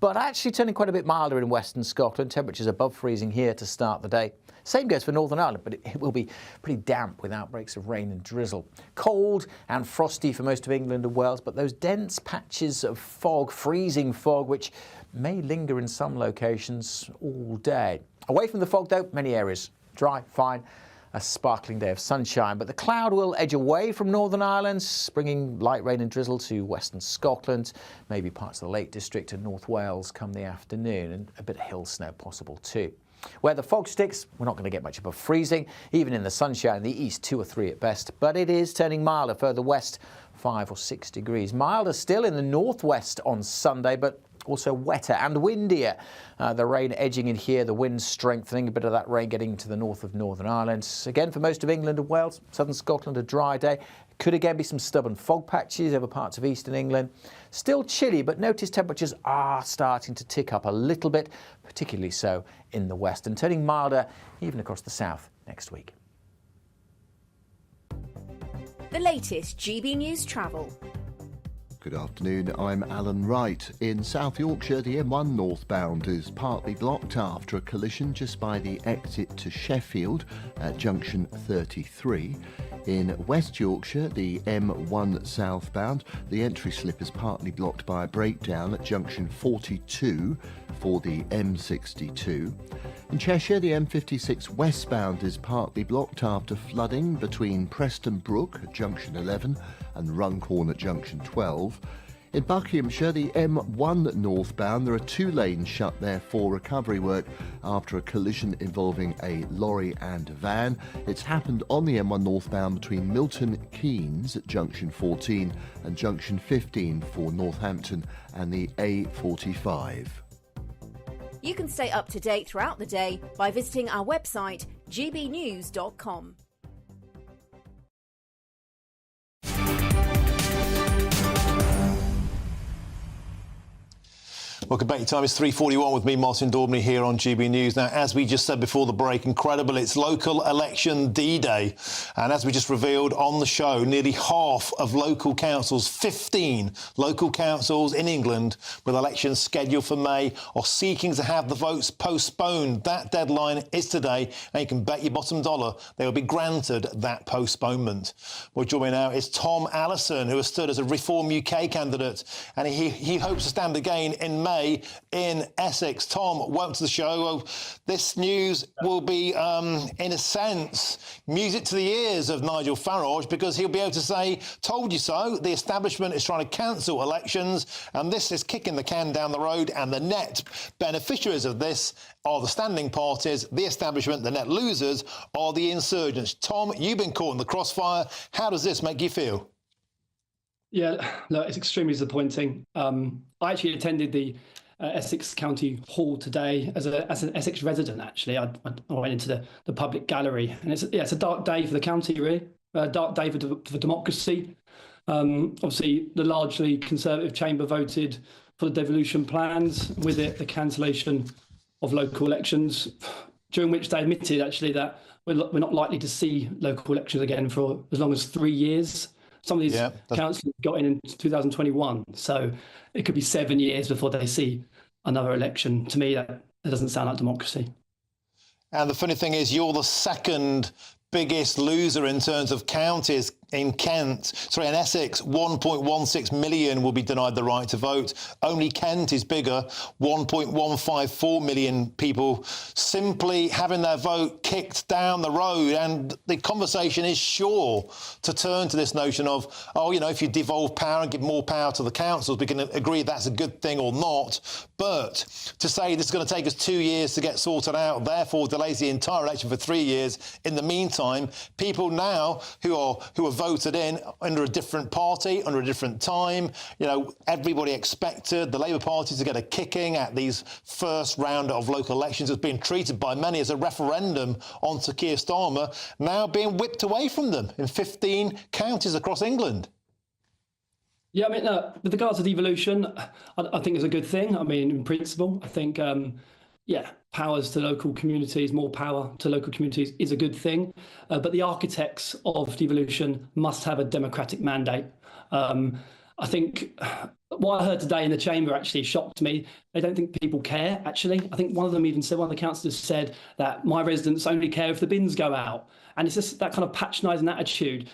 But actually turning quite a bit milder in western Scotland. Temperatures above freezing here to start the day. Same goes for Northern Ireland, but it will be pretty damp with outbreaks of rain and drizzle. Cold and frosty for most of England and Wales, but those dense patches of fog, freezing fog, which may linger in some locations all day. Away from the fog, though, many areas dry, fine, a sparkling day of sunshine, but the cloud will edge away from Northern Ireland, bringing light rain and drizzle to western Scotland, maybe parts of the Lake District and North Wales come the afternoon, and a bit of hill snow possible too. Where the fog sticks, we're not going to get much above freezing, even in the sunshine in the east, 2 or 3 at best, but it is turning milder further west, 5 or 6 degrees. Milder still in the northwest on Sunday, but also wetter and windier. The rain edging in here, the wind strengthening, a bit of that rain getting to the north of Northern Ireland. Again, for most of England and Wales, southern Scotland, a dry day. Could again be some stubborn fog patches over parts of eastern England. Still chilly, but notice temperatures are starting to tick up a little bit, particularly so in the west, and turning milder even across the south next week. The latest GB News travel. Good afternoon, I'm Alan Wright. In South Yorkshire, the M1 northbound is partly blocked after a collision just by the exit to Sheffield at junction 33. In West Yorkshire, the M1 southbound, the entry slip is partly blocked by a breakdown at junction 42 for the M62. In Cheshire, the M56 westbound is partly blocked after flooding between Preston Brook at junction 11 and Runcorn at junction 12. In Buckinghamshire, the M1 northbound, there are 2 lanes shut there for recovery work after a collision involving a lorry and a van. It's happened on the M1 northbound between Milton Keynes at junction 14 and junction 15 for Northampton and the A45. You can stay up to date throughout the day by visiting our website, gbnews.com. Welcome back. Your time is 3:41 with me, Martin Daubney, here on GB News. Now, as we just said before the break, incredible, it's local election D-Day. And as we just revealed on the show, nearly half of local councils, 15 local councils in England with elections scheduled for May, are seeking to have the votes postponed. That deadline is today, and you can bet your bottom dollar they will be granted that postponement. Well, joining me now is Tom Allison, who has stood as a Reform UK candidate, and he hopes to stand again in May in Essex. Tom, welcome to the show. This news will be, in a sense, music to the ears of Nigel Farage, because he'll be able to say, told you so, the establishment is trying to cancel elections, and this is kicking the can down the road, and the net beneficiaries of this are the standing parties, the establishment, the net losers are the insurgents. Tom, you've been caught in the crossfire. How does this make you feel? Yeah, look, it's extremely disappointing. I actually attended the Essex County Hall today as an Essex resident, actually. I went into the public gallery, and it's a dark day for the county, really. A dark day for democracy. Obviously, the largely Conservative chamber voted for the devolution plans, with it the cancellation of local elections, during which they admitted, actually, that we're not likely to see local elections again for as long as 3 years. Some of these councillors got in 2021, so it could be 7 years before they see another election. To me, that doesn't sound like democracy. And the funny thing is, you're the second biggest loser in terms of counties. In Essex, 1.16 million will be denied the right to vote. Only Kent is bigger, 1.154 million people simply having their vote kicked down the road. And the conversation is sure to turn to this notion of, if you devolve power and give more power to the councils, we can agree that's a good thing or not. But to say this is going to take us 2 years to get sorted out, therefore delays the entire election for 3 years. In the meantime, people now who are voted in under a different party, under a different time. Everybody expected the Labour Party to get a kicking at these first round of local elections. It's been treated by many as a referendum on Sir Keir Starmer, now being whipped away from them in 15 counties across England. Yeah, with regards to devolution, I think it's a good thing. In principle, I think, powers to local communities, more power to local communities is a good thing. But the architects of devolution must have a democratic mandate. I think what I heard today in the chamber actually shocked me. They don't think people care, actually. I think one of them even said, one of the councillors said that my residents only care if the bins go out. And it's just that kind of patronising attitude,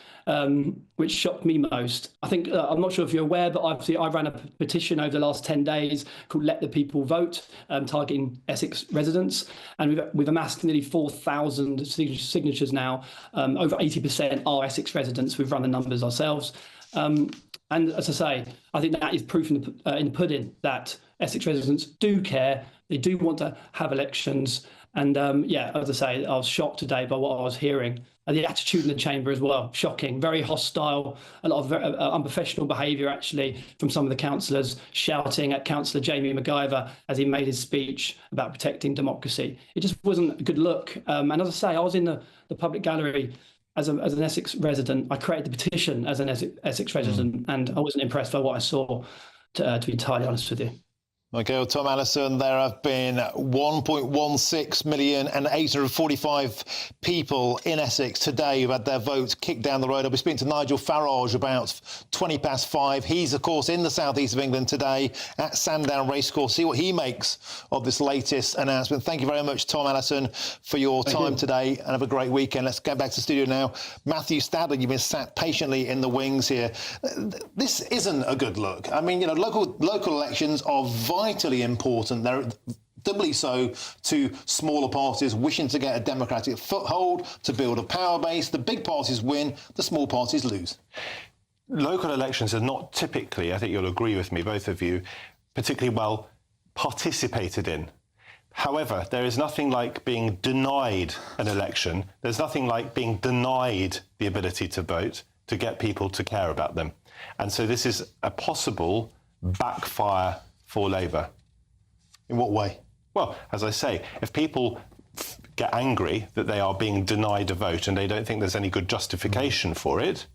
which shocked me most. I think, I'm not sure if you're aware, but I ran a petition over the last 10 days called Let the People Vote, targeting Essex residents. And we've amassed nearly 4,000 signatures now. Over 80% are Essex residents. We've run the numbers ourselves. And as I say, I think that is proof in the pudding that Essex residents do care. They do want to have elections. And yeah, as I say, I was shocked today by what I was hearing. And the attitude in the chamber as well, shocking, very hostile, a lot of unprofessional behaviour actually from some of the councillors, shouting at Councillor Jamie McIver as he made his speech about protecting democracy. It just wasn't a good look. And as I say, I was in the public gallery as an Essex resident. I created the petition as an Essex resident, and I wasn't impressed by what I saw, to be entirely honest with you. OK, well, Tom Allison, there have been 1.16 million and 845 people in Essex today who've had their votes kicked down the road. I'll be speaking to Nigel Farage about 5:20. He's, of course, in the southeast of England today at Sandown Racecourse. See what he makes of this latest announcement. Thank you very much, Tom Allison, for your time today, and have a great weekend. Let's get back to the studio now. Matthew Stadler, you've been sat patiently in the wings here. This isn't a good look. I mean, you know, local elections are vitally important. They're doubly so to smaller parties wishing to get a democratic foothold, to build a power base. The big parties win, the small parties lose. Local elections are not typically, I think you'll agree with me, both of you, particularly well participated in. However, there is nothing like being denied an election. There's nothing like being denied the ability to vote, to get people to care about them. And so this is a possible backfire for Labour. In what way? Well, as I say, if people get angry that they are being denied a vote and they don't think there's any good justification for it,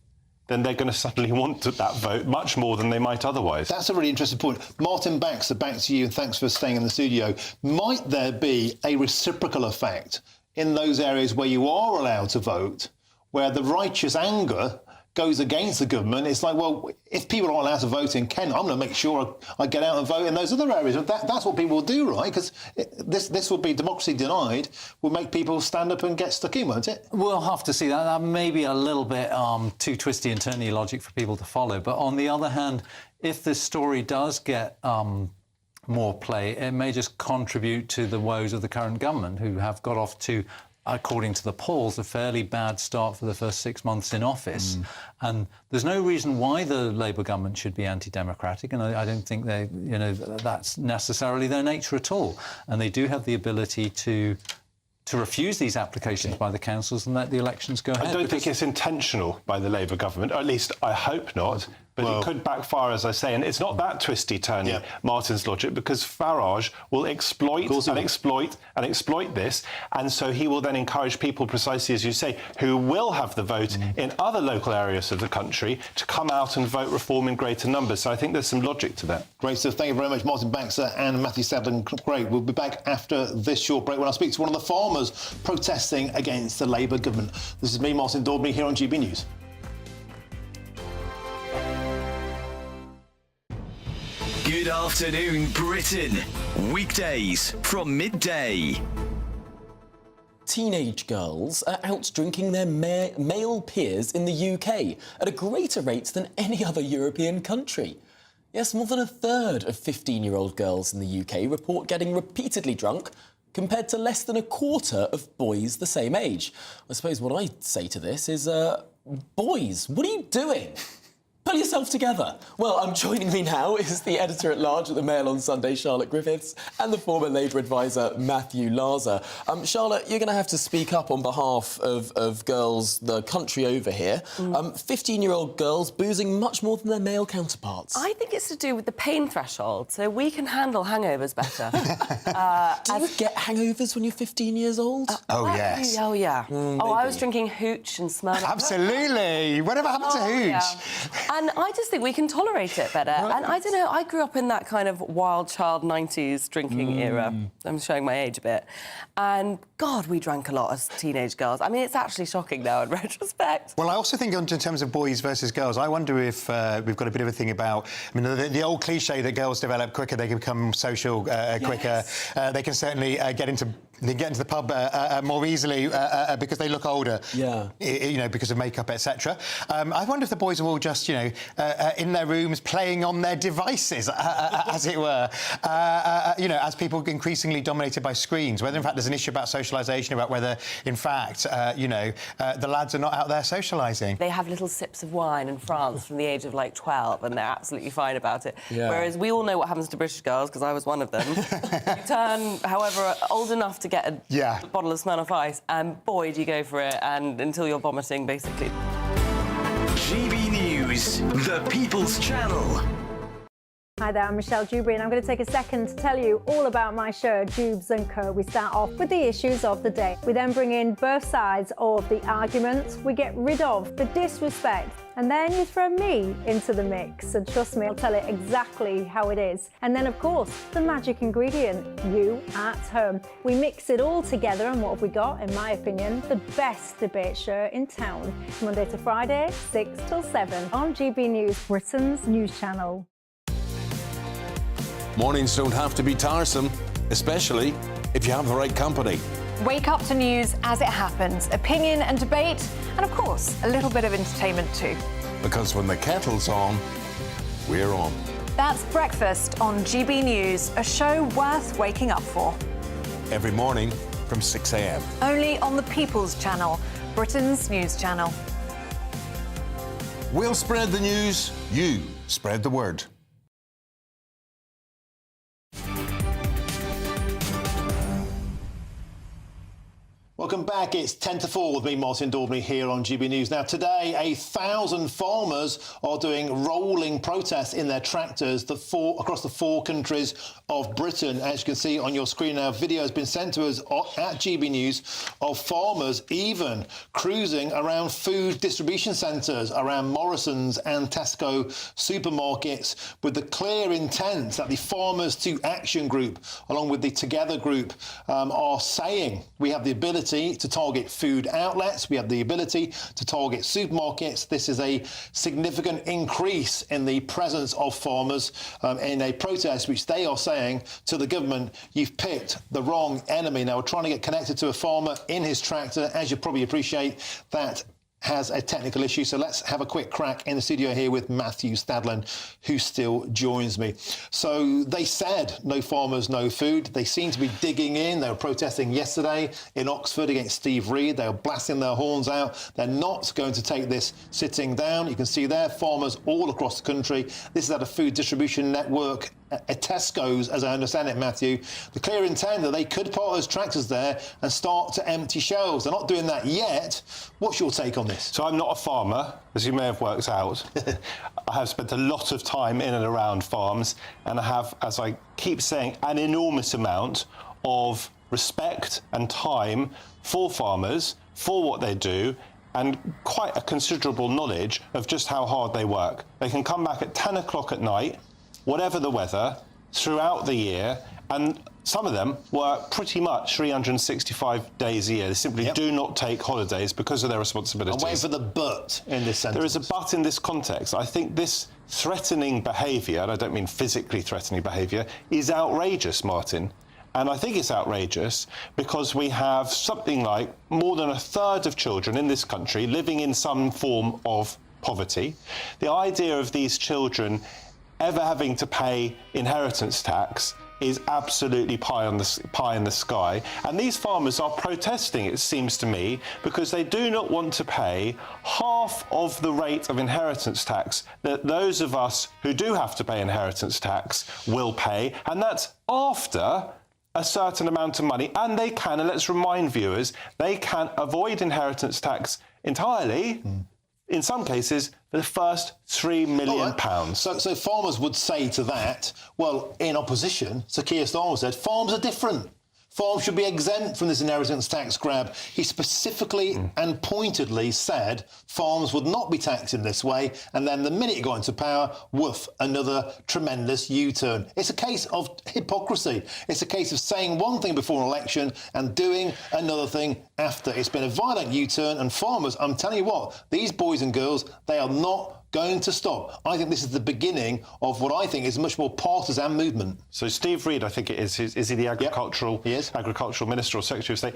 then they're going to suddenly want that vote much more than they might otherwise. That's a really interesting point. Martin Baxter, back to you, and thanks for staying in the studio. Might there be a reciprocal effect in those areas where you are allowed to vote, where the righteous anger goes against the government? It's like, well, if people aren't allowed to vote in Kent, I'm going to make sure I get out and vote in those other areas. That's what people will do, right? Because this will be democracy denied, will make people stand up and get stuck in, won't it? We'll have to see that. That may be a little bit too twisty and turny logic for people to follow. But on the other hand, if this story does get more play, it may just contribute to the woes of the current government, who have got off to, according to the polls, a fairly bad start for the first 6 months in office. And there's no reason why the Labour government should be anti-democratic, and I don't think that's necessarily their nature at all. And they do have the ability to refuse these applications by the councils and let the elections go ahead. I don't think it's intentional by the Labour government, or at least I hope not. But it could backfire, as I say, and it's not that twisty-turny, Martin's logic, because Farage will exploit and exploit this, and so he will then encourage people, precisely as you say, who will have the vote in other local areas of the country to come out and vote reform in greater numbers. So I think there's some logic to that. Great stuff. Thank you very much, Martin Baxter and Matthew Stadler. Great. We'll be back after this short break when I speak to one of the farmers protesting against the Labour government. This is me, Martin Daubney, here on GB News. Good afternoon, Britain. Weekdays from midday. Teenage girls are out drinking their male peers in the UK at a greater rate than any other European country. Yes, more than a third of 15-year-old girls in the UK report getting repeatedly drunk, compared to less than a quarter of boys the same age. I suppose what I'd say to this is, boys, what are you doing? Pull yourself together. Well, joining me now is the editor-at-large at the Mail on Sunday, Charlotte Griffiths, and the former Labour advisor, Matthew Larser. Charlotte, you're going to have to speak up on behalf of girls the country over here. 15-year-old girls boozing much more than their male counterparts. I think it's to do with the pain threshold, so we can handle hangovers better. Do you get hangovers when you're 15 years old? Yes. Oh, yeah. I was drinking hooch and Smirnoff. Absolutely. Whatever happened to hooch? Yeah. And I just think we can tolerate it better. Right. And I don't know, I grew up in that kind of wild child 90s drinking era. I'm showing my age a bit. And, God, we drank a lot as teenage girls. I mean, it's actually shocking now in retrospect. Well, I also think in terms of boys versus girls, I wonder if we've got a bit of a thing about... I mean, the old cliche that girls develop quicker, they can become social quicker. They can certainly get into the pub more easily because they look older. Yeah. You know, because of makeup, etc. I wonder if the boys are all just, you know, in their rooms playing on their devices, as it were. You know, as people increasingly dominated by screens. Whether in fact there's an issue about socialisation, about whether in fact, you know, the lads are not out there socialising. They have little sips of wine in France from the age of like 12, and they're absolutely fine about it. Yeah. Whereas we all know what happens to British girls, because I was one of them. You turn, however, old enough to get a bottle of Smirnoff Ice, and boy, do you go for it, and until you're vomiting, basically. GB News, the People's Channel. Hi there, I'm Michelle Dewberry, and I'm going to take a second to tell you all about my show, Dubes & Co. We start off with the issues of the day. We then bring in both sides of the arguments. We get rid of the disrespect. And then you throw me into the mix. And trust me, I'll tell it exactly how it is. And then, of course, the magic ingredient, you at home. We mix it all together, and what have we got? In my opinion, the best debate show in town. Monday to Friday, 6 till 7 on GB News, Britain's news channel. Mornings don't have to be tiresome, especially if you have the right company. Wake up to news as it happens, opinion and debate, and of course, a little bit of entertainment too. Because when the kettle's on, we're on. That's Breakfast on GB News, a show worth waking up for. Every morning from 6 a.m. Only on the People's Channel, Britain's news channel. We'll spread the news, you spread the word. Welcome back. It's 10 to 4 with me, Martin Daubney, here on GB News. Now, today, 1,000 farmers are doing rolling protests in their tractors across the 4 countries of Britain. As you can see on your screen now, video has been sent to us at GB News of farmers even cruising around food distribution centres, around Morrison's and Tesco supermarkets, with the clear intent that the Farmers to Action group, along with the Together group, are saying we have the ability to target food outlets, we have the ability to target supermarkets. This is a significant increase in the presence of farmers in a protest which they are saying to the government, you've picked the wrong enemy. Now, we're trying to get connected to a farmer in his tractor. As you probably appreciate, that has a technical issue. So let's have a quick crack in the studio here with Matthew Stadland, who still joins me. So they said no farmers, no food. They seem to be digging in. They were protesting yesterday in Oxford against Steve Reed. They were blasting their horns out. They're not going to take this sitting down. You can see there farmers all across the country. This is at a food distribution network at Tesco's, as I understand it, Matthew. The clear intent that they could park those tractors there and start to empty shelves. They're not doing that yet. What's your take on this? So I'm not a farmer, as you may have worked out. I have spent a lot of time in and around farms, and I have, as I keep saying, an enormous amount of respect and time for farmers, for what they do, and quite a considerable knowledge of just how hard they work. They can come back at 10 o'clock at night, whatever the weather, throughout the year, and some of them work pretty much 365 days a year. They simply do not take holidays because of their responsibilities. I'm waiting for the but in this sentence. There is a but in this context. I think this threatening behaviour, and I don't mean physically threatening behaviour, is outrageous, Martin. And I think it's outrageous because we have something like more than a third of children in this country living in some form of poverty. The idea of these children ever having to pay inheritance tax is absolutely pie in the sky. And these farmers are protesting, it seems to me, because they do not want to pay half of the rate of inheritance tax that those of us who do have to pay inheritance tax will pay. And that's after a certain amount of money. And they can, and let's remind viewers, they can avoid inheritance tax entirely. In some cases, for the first £3 million. So farmers would say to that, well, in opposition, Sir Keir Starmer said, farms are different. Farms should be exempt from this inheritance tax grab. He specifically and pointedly said farms would not be taxed in this way, and then the minute he got into power, woof, another tremendous U-turn. It's a case of hypocrisy. It's a case of saying one thing before an election and doing another thing after. It's been a violent U-turn, and farmers, I'm telling you what, these boys and girls, they are not going to stop. I think this is the beginning of what I think is a much more partisan movement. So Steve Reid, I think it is he the agricultural agricultural minister or secretary of state?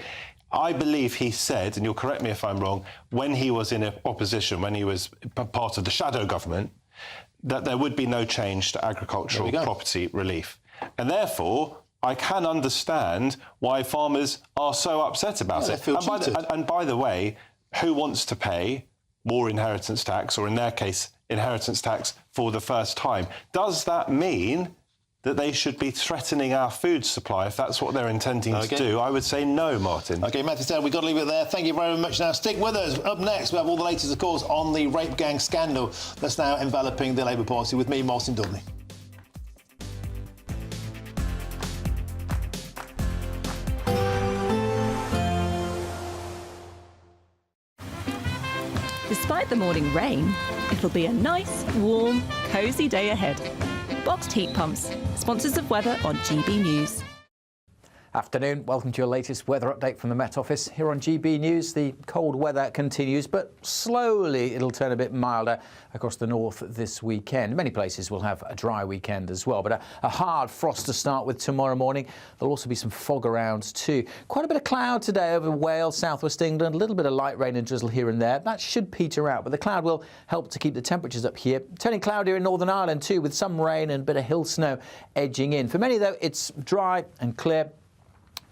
I believe he said, and you'll correct me if I'm wrong, when he was in opposition, when he was part of the shadow government, that there would be no change to agricultural property relief. And therefore, I can understand why farmers are so upset about it. And by the way, who wants to pay more inheritance tax, or in their case, inheritance tax for the first time? Does that mean that they should be threatening our food supply if that's what they're intending to do? I would say no, Martin. OK, Matthew, we've got to leave it there. Thank you very much. Now, stick with us. Up next, we have all the latest, of course, on the rape gang scandal that's now enveloping the Labour Party with me, Martin Daubney. Despite the morning rain, it'll be a nice, warm, cosy day ahead. Boxed heat pumps, sponsors of weather on GB News. Afternoon, welcome to your latest weather update from the Met Office. Here on GB News, the cold weather continues, but slowly it'll turn a bit milder across the north this weekend. Many places will have a dry weekend as well, but a hard frost to start with tomorrow morning. There'll also be some fog around too. Quite a bit of cloud today over Wales, southwest England, a little bit of light rain and drizzle here and there. That should peter out, but the cloud will help to keep the temperatures up here. Turning cloudier in Northern Ireland too, with some rain and a bit of hill snow edging in. For many, though, it's dry and clear.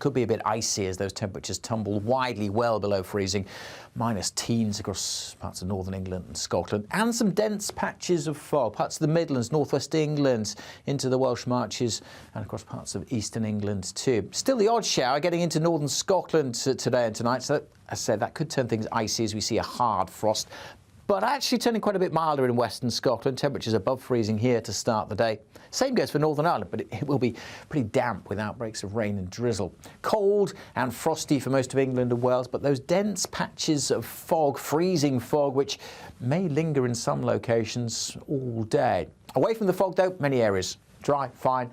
Could be a bit icy as those temperatures tumble widely well below freezing. Minus teens across parts of northern England and Scotland, and some dense patches of fog. Parts of the Midlands, northwest England, into the Welsh Marches, and across parts of eastern England too. Still the odd shower getting into northern Scotland today and tonight. So, as I said, that could turn things icy as we see a hard frost. But actually turning quite a bit milder in western Scotland. Temperatures above freezing here to start the day. Same goes for Northern Ireland, but it will be pretty damp with outbreaks of rain and drizzle. Cold and frosty for most of England and Wales, but those dense patches of fog, freezing fog, which may linger in some locations all day. Away from the fog, though, many areas dry, fine.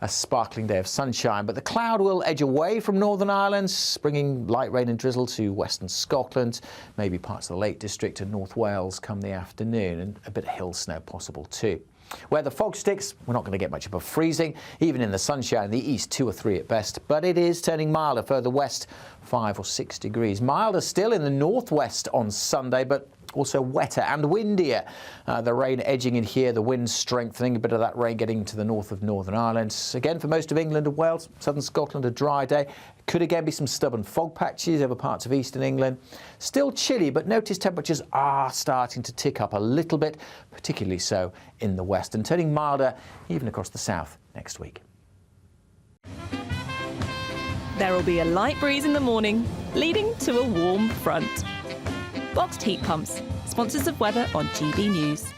A sparkling day of sunshine, but the cloud will edge away from Northern Ireland, bringing light rain and drizzle to western Scotland, maybe parts of the Lake District and North Wales come the afternoon, and a bit of hill snow possible too. Where the fog sticks, we're not going to get much above freezing, even in the sunshine in the east, 2 or 3 at best, but it is turning milder further west, 5 or 6 degrees. Milder still in the northwest on Sunday, but also wetter and windier. The rain edging in here, the wind strengthening, a bit of that rain getting to the north of Northern Ireland. Again, for most of England and Wales, southern Scotland, a dry day. Could again be some stubborn fog patches over parts of eastern England. Still chilly, but notice temperatures are starting to tick up a little bit, particularly so in the west, and turning milder even across the south next week. There will be a light breeze in the morning, leading to a warm front. Boxed heat pumps, sponsors of weather on GB News.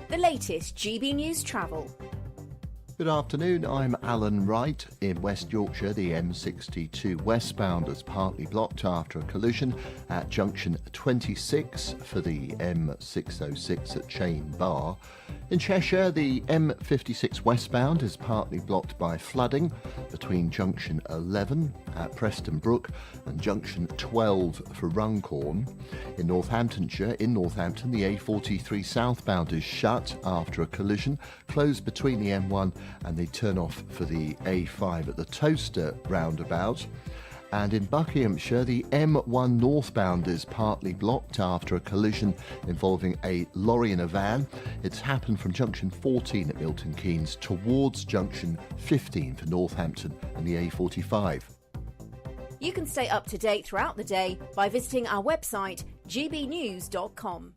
The latest GB News travel. Good afternoon, I'm Alan Wright. In West Yorkshire, the M62 westbound is partly blocked after a collision at junction 26 for the M606 at Chain Bar. In Cheshire, the M56 westbound is partly blocked by flooding between junction 11 at Preston Brook and junction 12 for Runcorn. In Northamptonshire, the A43 southbound is shut after a collision, closed between the M1 and the turn-off for the A5 at the Toaster roundabout. And in Buckinghamshire, the M1 northbound is partly blocked after a collision involving a lorry and a van. It's happened from junction 14 at Milton Keynes towards junction 15 for Northampton and the A45. You can stay up to date throughout the day by visiting our website, gbnews.com.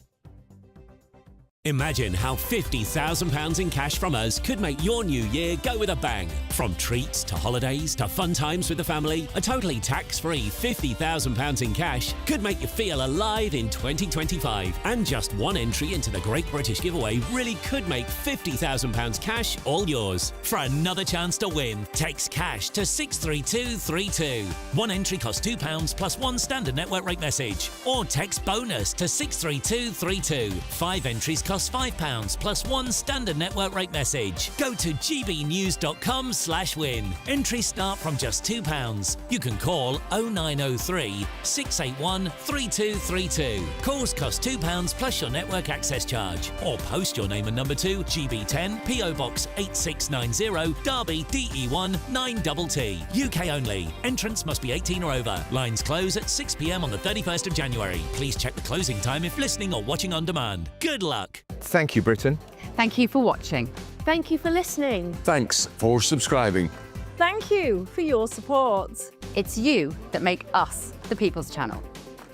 Imagine how £50,000 in cash from us could make your new year go with a bang. From treats to holidays to fun times with the family, a totally tax-free £50,000 in cash could make you feel alive in 2025. And just one entry into the Great British Giveaway really could make £50,000 cash all yours. For another chance to win, text cash to 63232. One entry costs £2 plus one standard network rate message. Or text bonus to 63232. 5 entries cost £5 plus one standard network rate message. Go to gbnews.com/win. Entries start from just £2. You can call 0903 681 3232. Calls cost £2 plus your network access charge. Or post your name and number to GB10 PO Box 8690 Derby DE1 9TT. UK only. Entrance must be 18 or over. Lines close at 6 p.m. on the 31st of January. Please check the closing time if listening or watching on demand. Good luck. Thank you, Britain. Thank you for watching. Thank you for listening. Thanks for subscribing. Thank you for your support. It's you that make us the People's Channel.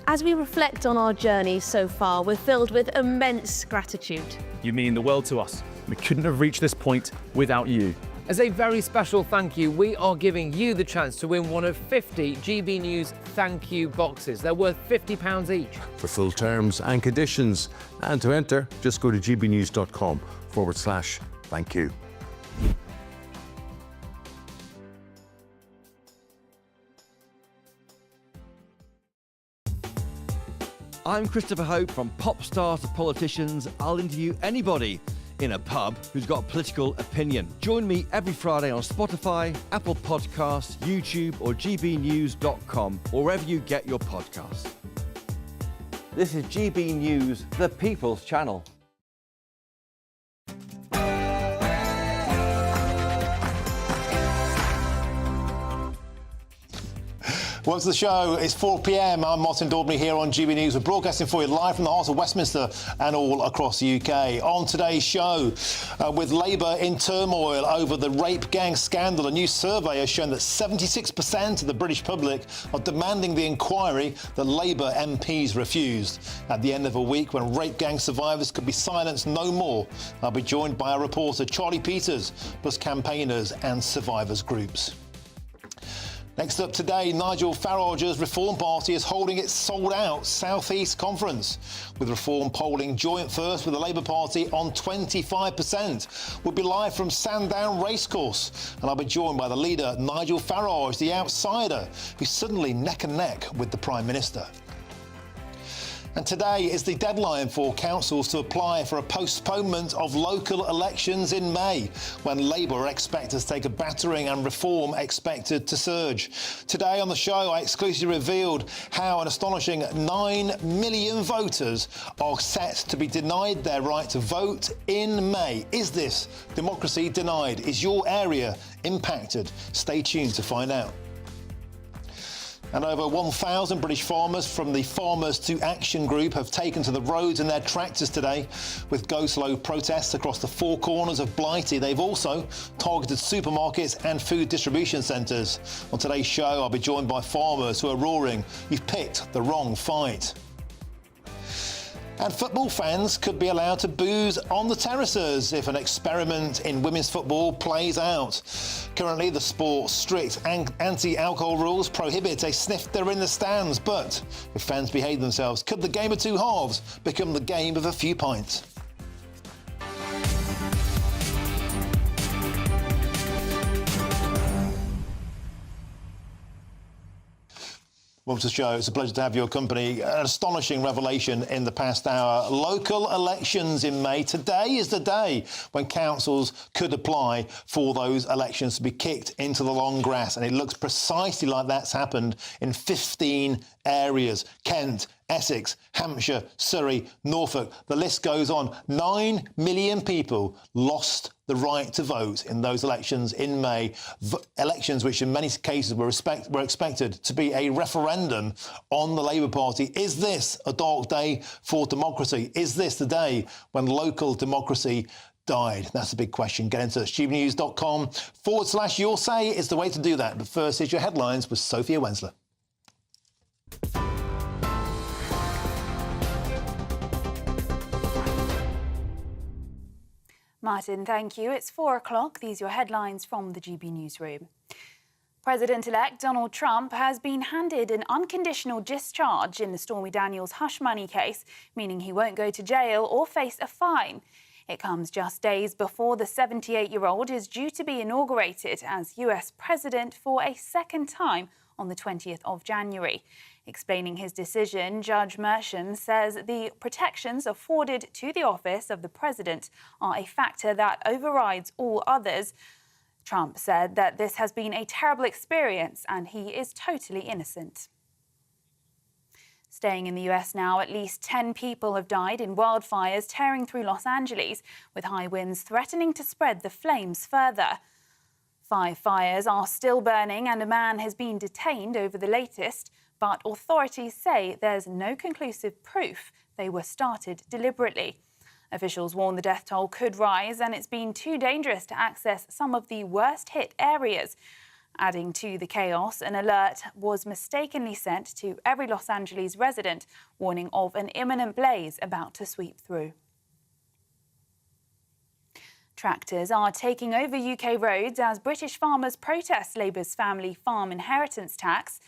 As we reflect on our journey so far, we're filled with immense gratitude. You mean the world to us. We couldn't have reached this point without you. As a very special thank you, we are giving you the chance to win one of 50 GB News thank you boxes. They're worth £50 each. For full terms and conditions, and to enter, just go to gbnews.com/thank you. I'm Christopher Hope. From pop stars to politicians, I'll interview anybody in a pub who's got a political opinion. Join me every Friday on Spotify, Apple Podcasts, YouTube or gbnews.com, or wherever you get your podcasts. This is GB News, the People's Channel. Welcome to the show. It's 4 p.m. I'm Martin Daubney here on GB News. We're broadcasting for you live from the heart of Westminster and all across the UK. On today's show, with Labour in turmoil over the rape gang scandal, a new survey has shown that 76% of the British public are demanding the inquiry that Labour MPs refused. At the end of a week when rape gang survivors could be silenced no more, I'll be joined by our reporter Charlie Peters, plus campaigners and survivors groups. Next up today, Nigel Farage's Reform Party is holding its sold-out South East Conference, with Reform polling joint first with the Labour Party on 25%. We'll be live from Sandown Racecourse, and I'll be joined by the leader, Nigel Farage, the outsider, who's suddenly neck and neck with the Prime Minister. And today is the deadline for councils to apply for a postponement of local elections in May, when Labour are expected to take a battering and Reform expected to surge. Today on the show, I exclusively revealed how an astonishing 9 million voters are set to be denied their right to vote in May. Is this democracy denied? Is your area impacted? Stay tuned to find out. And over 1,000 British farmers from the Farmers to Action group have taken to the roads in their tractors today with go-slow protests across the four corners of Blighty. They've also targeted supermarkets and food distribution centres. On today's show, I'll be joined by farmers who are roaring, "You've picked the wrong fight." And football fans could be allowed to booze on the terraces if an experiment in women's football plays out. Currently, the sport's strict anti-alcohol rules prohibit a snifter in the stands, but if fans behave themselves, could the game of two halves become the game of a few pints? Welcome to the show. It's a pleasure to have your company. An astonishing revelation in the past hour. Local elections in May. Today is the day when councils could apply for those elections to be kicked into the long grass. And it looks precisely like that's happened in 15 areas. Kent, Essex, Hampshire, Surrey, Norfolk. The list goes on. 9 million people lost the right to vote in those elections in May. Elections which in many cases were expected to be a referendum on the Labour Party. Is this a dark day for democracy? Is this the day when local democracy died? That's the big question. Get into gbnews.com/your say is the way to do that. But first, here's your headlines with Sophia Wensler. Martin, thank you. It's 4 o'clock. These are your headlines from the GB Newsroom. President-elect Donald Trump has been handed an unconditional discharge in the Stormy Daniels hush money case, meaning he won't go to jail or face a fine. It comes just days before the 78-year-old is due to be inaugurated as US president for a second time on the 20th of January. Explaining his decision, Judge Mershon says the protections afforded to the office of the president are a factor that overrides all others. Trump said that this has been a terrible experience and he is totally innocent. Staying in the US now, at least 10 people have died in wildfires tearing through Los Angeles, with high winds threatening to spread the flames further. 5 fires are still burning and a man has been detained over the latest, but authorities say there's no conclusive proof they were started deliberately. Officials warn the death toll could rise and it's been too dangerous to access some of the worst-hit areas. Adding to the chaos, an alert was mistakenly sent to every Los Angeles resident, warning of an imminent blaze about to sweep through. Tractors are taking over UK roads as British farmers protest Labour's family farm inheritance tax.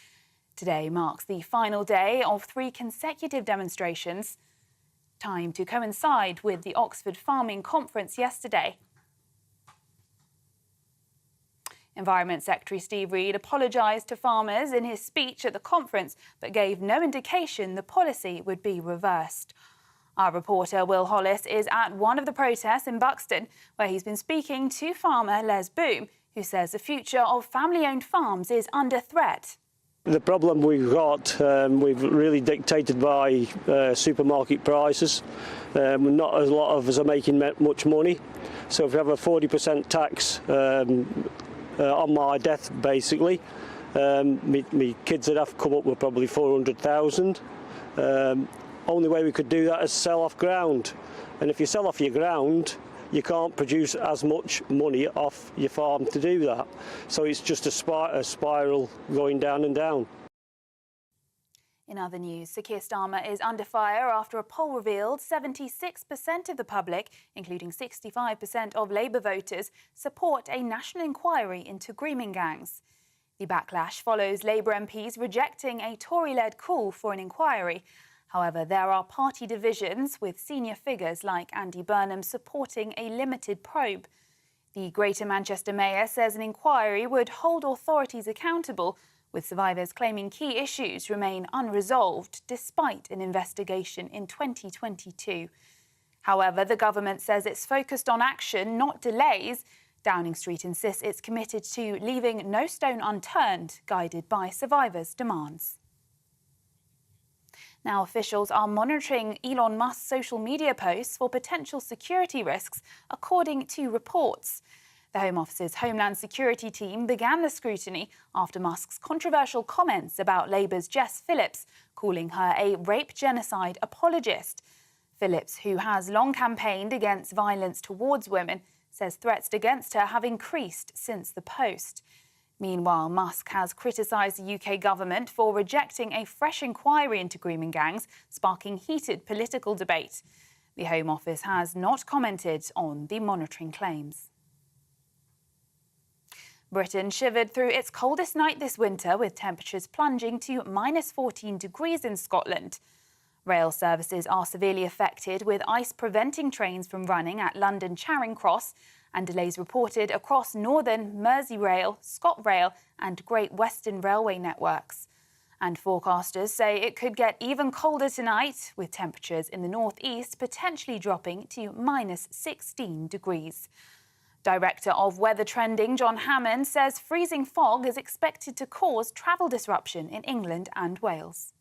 Today marks the final day of 3 consecutive demonstrations. Time to coincide with the Oxford Farming Conference yesterday. Environment Secretary Steve Reed apologised to farmers in his speech at the conference, but gave no indication the policy would be reversed. Our reporter Will Hollis is at one of the protests in Buxton, where he's been speaking to farmer Les Boom, who says the future of family-owned farms is under threat. The problem we've got, we've really dictated by supermarket prices. Not a lot of us are making much money. So if we have a 40% tax on my death, basically, me kids would have to come up with probably 400,000. Only way we could do that is sell off ground. And if you sell off your ground, you can't produce as much money off your farm to do that. So it's just a spiral going down and down. In other news, Sir Keir Starmer is under fire after a poll revealed 76% of the public, including 65% of Labour voters, support a national inquiry into grooming gangs. The backlash follows Labour MPs rejecting a Tory-led call for an inquiry. However, there are party divisions, with senior figures like Andy Burnham supporting a limited probe. The Greater Manchester Mayor says an inquiry would hold authorities accountable, with survivors claiming key issues remain unresolved despite an investigation in 2022. However, the government says it's focused on action, not delays. Downing Street insists it's committed to leaving no stone unturned, guided by survivors' demands. Now, officials are monitoring Elon Musk's social media posts for potential security risks, according to reports. The Home Office's Homeland Security team began the scrutiny after Musk's controversial comments about Labour's Jess Phillips, calling her a rape genocide apologist. Phillips, who has long campaigned against violence towards women, says threats against her have increased since the post. Meanwhile, Musk has criticised the UK government for rejecting a fresh inquiry into grooming gangs, sparking heated political debate. The Home Office has not commented on the monitoring claims. Britain shivered through its coldest night this winter, with temperatures plunging to -14 degrees in Scotland. Rail services are severely affected, with ice preventing trains from running at London Charing Cross, and delays reported across Northern, Merseyrail, ScotRail and Great Western Railway networks. And forecasters say it could get even colder tonight, with temperatures in the northeast potentially dropping to -16 degrees. Director of Weather Trending John Hammond says freezing fog is expected to cause travel disruption in England and Wales.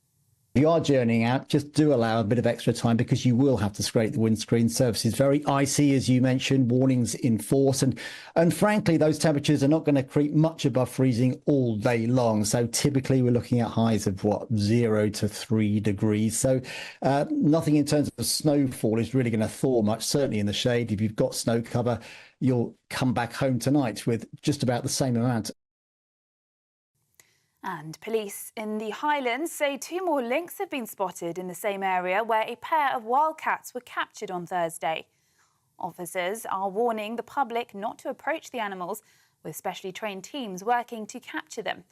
If you are journeying out, just do allow a bit of extra time because you will have to scrape the windscreen surfaces. Very icy, as you mentioned, warnings in force. And frankly, those temperatures are not going to creep much above freezing all day long. So typically we're looking at highs of, 0 to 3 degrees. So nothing in terms of snowfall is really going to thaw much, certainly in the shade. If you've got snow cover, you'll come back home tonight with just about the same amount. And police in the Highlands say 2 more lynx have been spotted in the same area where a pair of wildcats were captured on Thursday. Officers are warning the public not to approach the animals, with specially trained teams working to capture them.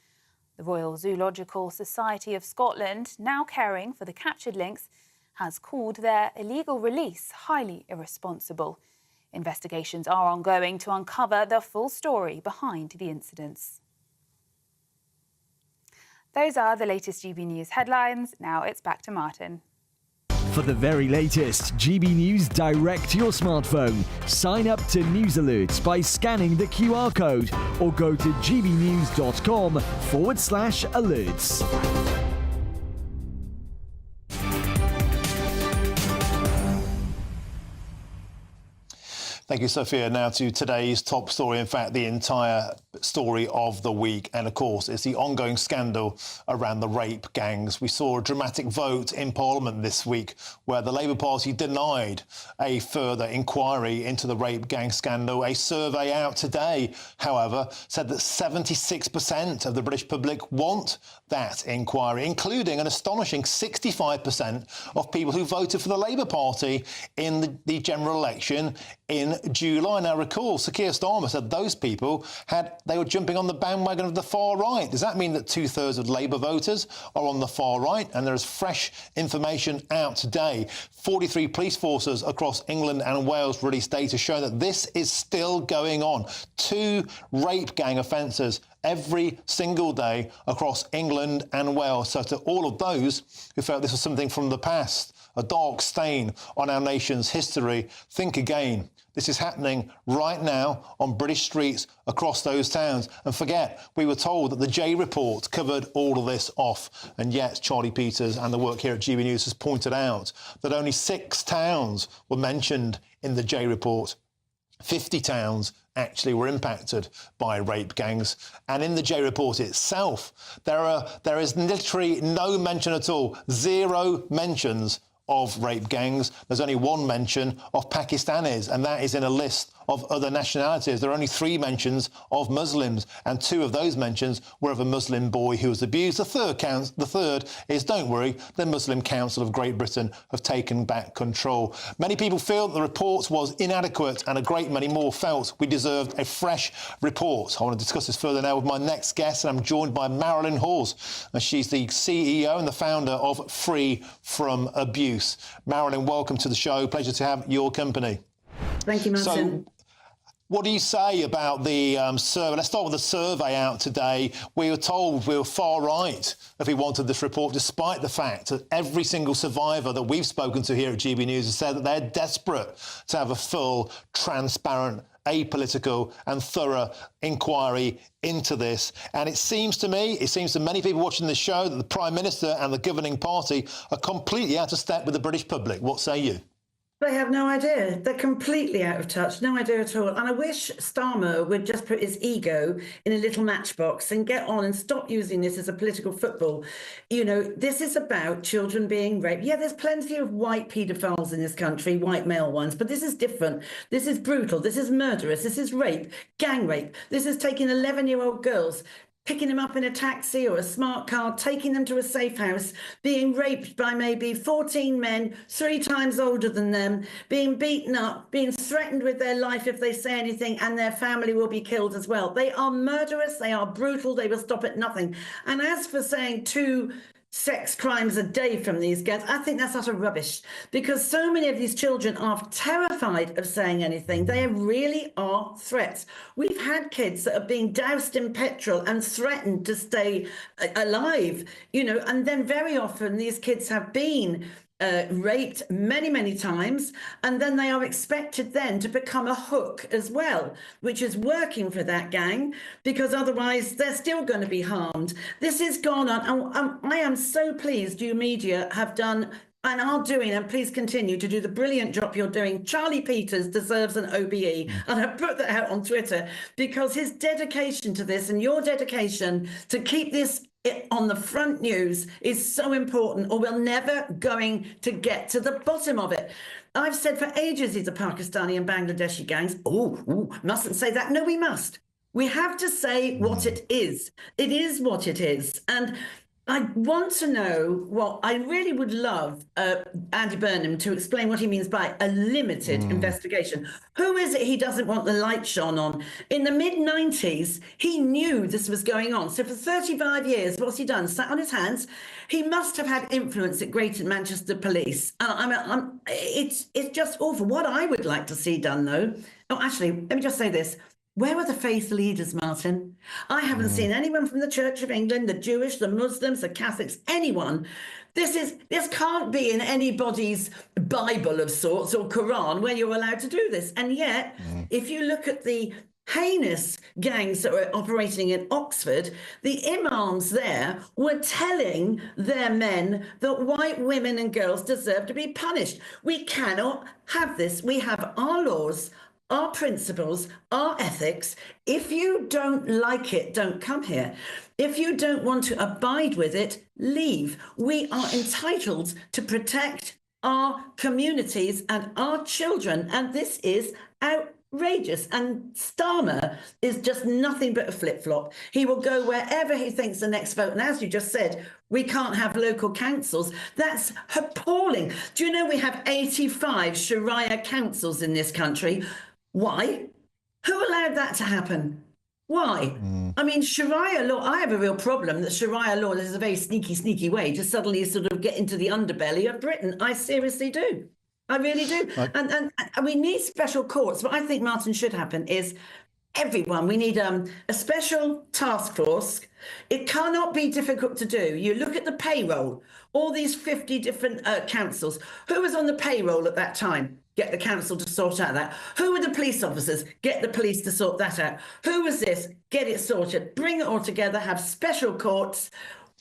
The Royal Zoological Society of Scotland, now caring for the captured lynx, has called their illegal release highly irresponsible. Investigations are ongoing to uncover the full story behind the incidents. Those are the latest GB News headlines. Now it's back to Martin. For the very latest GB News direct to your smartphone, sign up to News Alerts by scanning the QR code or go to gbnews.com/alerts. Thank you, Sophia. Now to today's top story. In fact, the entire story of the week. And of course, it's the ongoing scandal around the rape gangs. We saw a dramatic vote in Parliament this week where the Labour Party denied a further inquiry into the rape gang scandal. A survey out today, however, said that 76% of the British public want that inquiry, including an astonishing 65% of people who voted for the Labour Party in the general election in July. Now, recall, Sir Keir Starmer said those people they were jumping on the bandwagon of the far right. Does that mean that 2/3 of Labour voters are on the far right? And there is fresh information out today. 43 police forces across England and Wales released data showing that this is still going on. 2 rape gang offences every single day across England and Wales. So to all of those who felt this was something from the past, a dark stain on our nation's history, think again. This is happening right now on British streets across those towns. And forget, we were told that the J report covered all of this off. And yet, Charlie Peters and the work here at GB News has pointed out that only 6 towns were mentioned in the J report. 50 towns actually were impacted by rape gangs. And in the J report itself, there is literally no mention at all, 0 mentions of rape gangs. There's only 1 mention of Pakistanis, and that is in a list of other nationalities. There are only 3 mentions of Muslims, and 2 of those mentions were of a Muslim boy who was abused. The third is, don't worry, the Muslim Council of Great Britain have taken back control. Many people feel that the report was inadequate, and a great many more felt we deserved a fresh report. I want to discuss this further now with my next guest, and I'm joined by Marilyn Hawes, and she's the CEO and the founder of Free From Abuse. Marilyn, welcome to the show. Pleasure to have your company. Thank you, Martin. So, what do you say about the survey? Let's start with the survey out today. We were told we were far right if we wanted this report, despite the fact that every single survivor that we've spoken to here at GB News has said that they're desperate to have a full, transparent, apolitical and thorough inquiry into this. And it seems to many people watching this show that the Prime Minister and the governing party are completely out of step with the British public. What say you? They have no idea. They're completely out of touch, no idea at all. And I wish Starmer would just put his ego in a little matchbox and get on and stop using this as a political football. You know, this is about children being raped. Yeah, there's plenty of white paedophiles in this country, white male ones, but this is different. This is brutal. This is murderous. This is rape, gang rape. This is taking 11-year-old girls, picking them up in a taxi or a smart car, taking them to a safe house, being raped by maybe 14 men, 3 times older than them, being beaten up, being threatened with their life if they say anything, and their family will be killed as well. They are murderous, they are brutal, they will stop at nothing. And as for saying 2 sex crimes a day from these gangs, I think that's utter rubbish, because so many of these children are terrified of saying anything. They really are threats. We've had kids that are being doused in petrol and threatened to stay alive, you know, and then very often these kids have been raped many, many times, and then they are expected then to become a hook as well, which is working for that gang, because otherwise they're still going to be harmed. This has gone on, and I am so pleased you media have done and are doing, and please continue to do the brilliant job you're doing. Charlie Peters deserves an OBE, and I put that out on Twitter, because his dedication to this and your dedication to keep this on the front news is so important, or we're never going to get to the bottom of it. I've said for ages these are Pakistani and Bangladeshi gangs. Oh, mustn't say that. No, we must. We have to say what it is. It is what it is. And I want to know what I really would love Andy Burnham to explain what he means by a limited investigation. Who is it he doesn't want the light shone on? In the mid-90s, he knew this was going on. So for 35 years, what's he done? Sat on his hands. He must have had influence at Greater Manchester Police. It's just awful. What I would like to see done, though. Oh, actually, let me just say this. Where were the faith leaders, Martin? I haven't seen anyone from the Church of England, the Jewish, the Muslims, the Catholics, anyone. This can't be in anybody's Bible of sorts or Quran where you're allowed to do this. And yet, if you look at the heinous gangs that were operating in Oxford, the imams there were telling their men that white women and girls deserve to be punished. We cannot have this. We have our laws, our principles, our ethics. If you don't like it, don't come here. If you don't want to abide with it, leave. We are entitled to protect our communities and our children, and this is outrageous. And Starmer is just nothing but a flip-flop. He will go wherever he thinks the next vote. And as you just said, we can't have local councils. That's appalling. Do you know we have 85 Sharia councils in this country? Why? Who allowed that to happen? Why? I mean, Sharia law, I have a real problem that Sharia law is a very sneaky way to suddenly sort of get into the underbelly of Britain. I seriously do. I really do. And we need special courts. What I think, Martin, should happen is everyone. We need a special task force. It cannot be difficult to do. You look at the payroll, all these 50 different councils. Who was on the payroll at that time? Get the council to sort out that. Who were the police officers? Get the police to sort that out. Who was this? Get it sorted. Bring it all together. Have special courts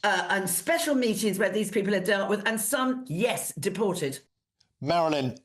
and special meetings where these people are dealt with, and some, yes, deported. Marilyn,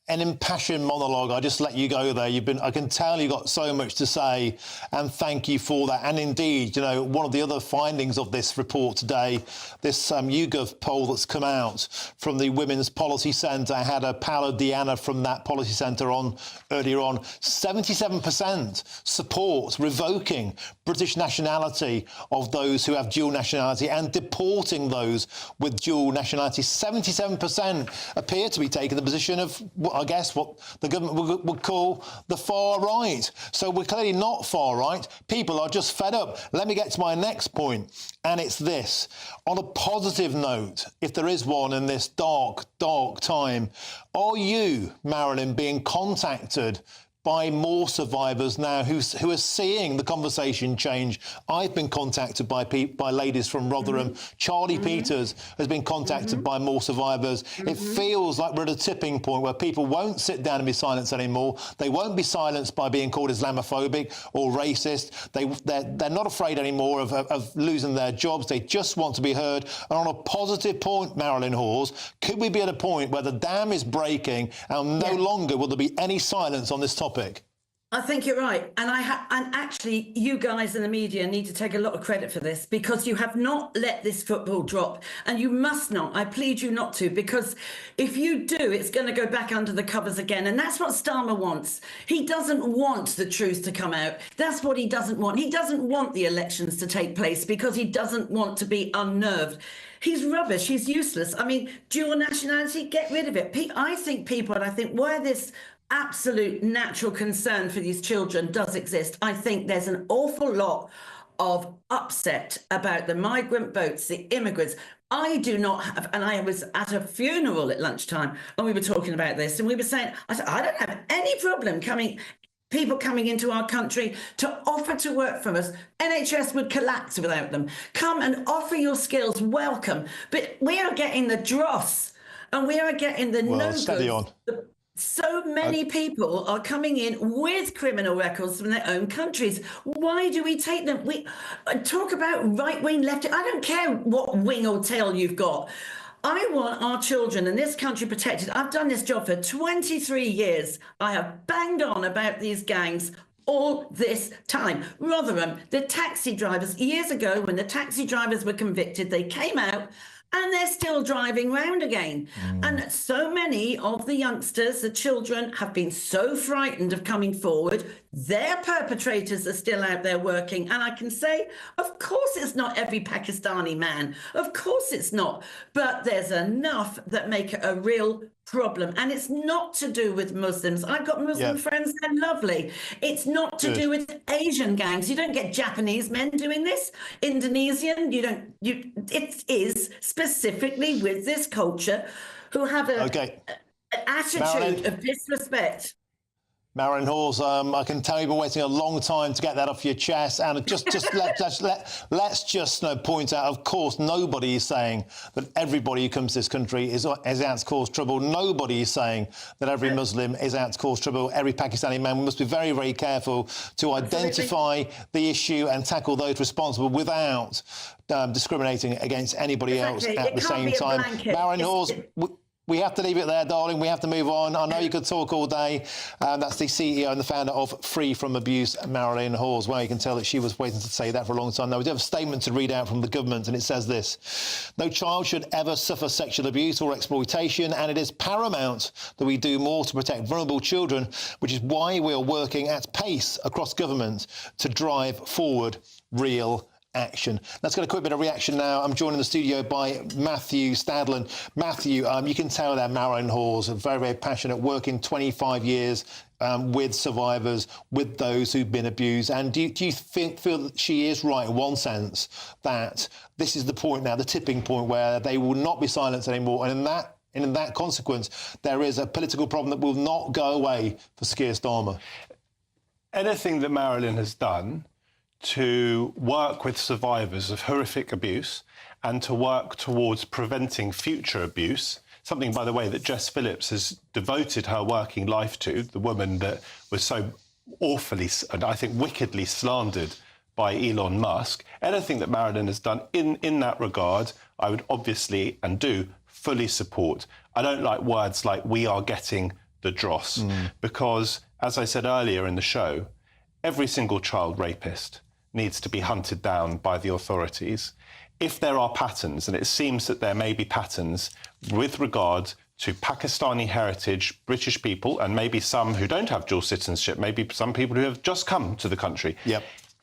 an impassioned monologue. I just let you go there. I can tell you've got so much to say, and thank you for that. And indeed, you know, one of the other findings of this report today, this YouGov poll that's come out from the Women's Policy Centre, I had a Paolo Diana from that policy centre on earlier on. 77% support revoking British nationality of those who have dual nationality and deporting those with dual nationality. 77% appear to be taking the position of, I guess, what the government would call the far right. So we're clearly not far right. People are just fed up. Let me get to my next point, and it's this. On a positive note, if there is one in this dark, dark time, are you, Marilyn, being contacted by more survivors now who are seeing the conversation change? I've been contacted by ladies from Rotherham. Charlie Peters has been contacted by more survivors. It feels like we're at a tipping point where people won't sit down and be silenced anymore. They won't be silenced by being called Islamophobic or racist. They're not afraid anymore of losing their jobs. They just want to be heard. And on a positive point, Marilyn Hawes, could we be at a point where the dam is breaking and no longer will there be any silence on this topic? I think you're right. And and actually, you guys in the media need to take a lot of credit for this, because you have not let this football drop. And you must not. I plead you not to, because if you do, it's going to go back under the covers again. And that's what Starmer wants. He doesn't want the truth to come out. That's what he doesn't want. He doesn't want the elections to take place because he doesn't want to be unnerved. He's rubbish. He's useless. I mean, dual nationality, get rid of it. I think where this absolute natural concern for these children does exist, I think there's an awful lot of upset about the migrant boats, the immigrants. I do not have, and I was at a funeral at lunchtime and we were talking about this, and we were saying, I said, I don't have any problem people coming into our country to offer to work for us. NHS would collapse without them. Come and offer your skills, welcome. But we are getting the dross, and we are getting the steady on. So many people are coming in with criminal records from their own countries. Why do we take them? We talk about right wing, left. I don't care what wing or tail you've got. I want our children in this country protected. I've done this job for 23 years. I have banged on about these gangs all this time. Rotherham, the taxi drivers, years ago when the taxi drivers were convicted, they came out and they're still driving round again. And so many of the youngsters, the children, have been so frightened of coming forward. Their perpetrators are still out there working. And I can say, of course it's not every Pakistani man. Of course it's not. But there's enough that make it a real problem. And it's not to do with Muslims. I've got Muslim friends, they're lovely. It's not to do with Asian gangs. You don't get Japanese men doing this, Indonesian, it is specifically with this culture who have an attitude of disrespect. Marilyn Hawes, I can tell you've been waiting a long time to get that off your chest, and let's just point out, of course, nobody is saying that everybody who comes to this country is out to cause trouble. Nobody is saying that every Muslim is out to cause trouble. Every Pakistani man. We must be very, very careful to identify the issue and tackle those responsible without discriminating against anybody else at the same time. Marilyn Hawes. We have to leave it there, darling. We have to move on. I know you could talk all day. That's the CEO and the founder of Free From Abuse, Marilyn Hawes. Well, you can tell that she was waiting to say that for a long time. Now, we do have a statement to read out from the government, and it says this: no child should ever suffer sexual abuse or exploitation, and it is paramount that we do more to protect vulnerable children, which is why we are working at pace across government to drive forward real action. Let's get a quick bit of reaction now. I'm joined in the studio by Matthew Stadlen. Matthew, you can tell that Marilyn Hawes are very, very passionate, working 25 years with survivors, with those who've been abused. And do you feel that she is right in one sense, that this is the point now, the tipping point where they will not be silenced anymore, and in that consequence, there is a political problem that will not go away for Keir Starmer? Anything that Marilyn has done to work with survivors of horrific abuse and to work towards preventing future abuse, something, by the way, that Jess Phillips has devoted her working life to, the woman that was so awfully, and I think wickedly slandered by Elon Musk. Anything that Marilyn has done in that regard, I would obviously and do fully support. I don't like words like "we are getting the dross," because, as I said earlier in the show, every single child rapist needs to be hunted down by the authorities. If there are patterns, and it seems that there may be patterns with regard to Pakistani heritage British people, and maybe some who don't have dual citizenship, maybe some people who have just come to the country.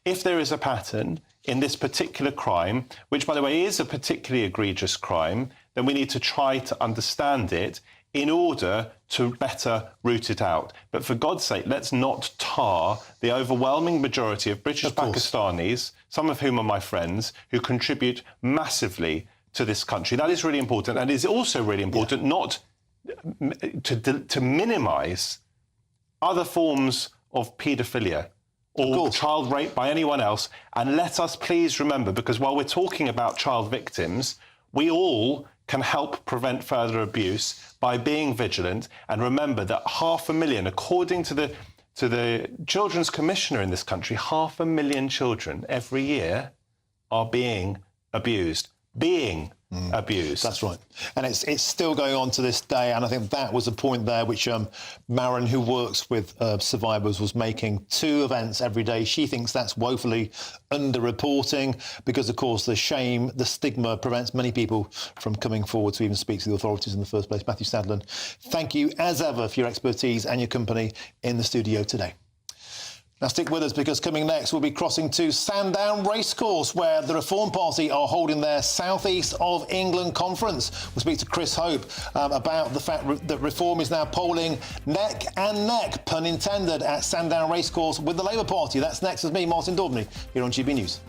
If there is a pattern in this particular crime, which, by the way, is a particularly egregious crime, then we need to try to understand it in order to better root it out. But for God's sake, let's not tar the overwhelming majority of British Pakistanis, some of whom are my friends, who contribute massively to this country. That is really important. And it is also really important not to minimise other forms of paedophilia or child rape by anyone else. And let us please remember, because while we're talking about child victims, we all can help prevent further abuse by being vigilant. And remember that 500,000, according to the Children's Commissioner in this country, 500,000 children every year are being abused. Abused. That's right. And it's still going on to this day. And I think that was a point there which Marilyn, who works with survivors, was making. 2 events every day. She thinks that's woefully underreporting because, of course, the shame, the stigma prevents many people from coming forward to even speak to the authorities in the first place. Matthew Stadlen, thank you as ever for your expertise and your company in the studio today. Now stick with us, because coming next we'll be crossing to Sandown Racecourse, where the Reform Party are holding their South East of England conference. We'll speak to Chris Hope about the fact that Reform is now polling neck and neck, pun intended, at Sandown Racecourse with the Labour Party. That's next with me, Martin Daubney, here on GB News.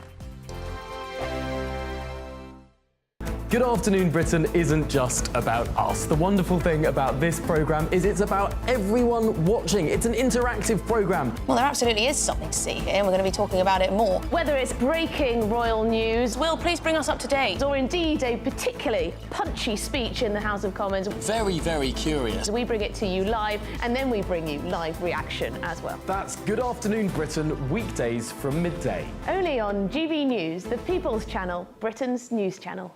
Good Afternoon Britain isn't just about us. The wonderful thing about this programme is it's about everyone watching. It's an interactive programme. Well, there absolutely is something to see here, and we're going to be talking about it more. Whether it's breaking royal news, Will, please bring us up to date, or indeed a particularly punchy speech in the House of Commons. Very, very curious. We bring it to you live, and then we bring you live reaction as well. That's Good Afternoon Britain, weekdays from midday. Only on GB News, the People's Channel, Britain's news channel.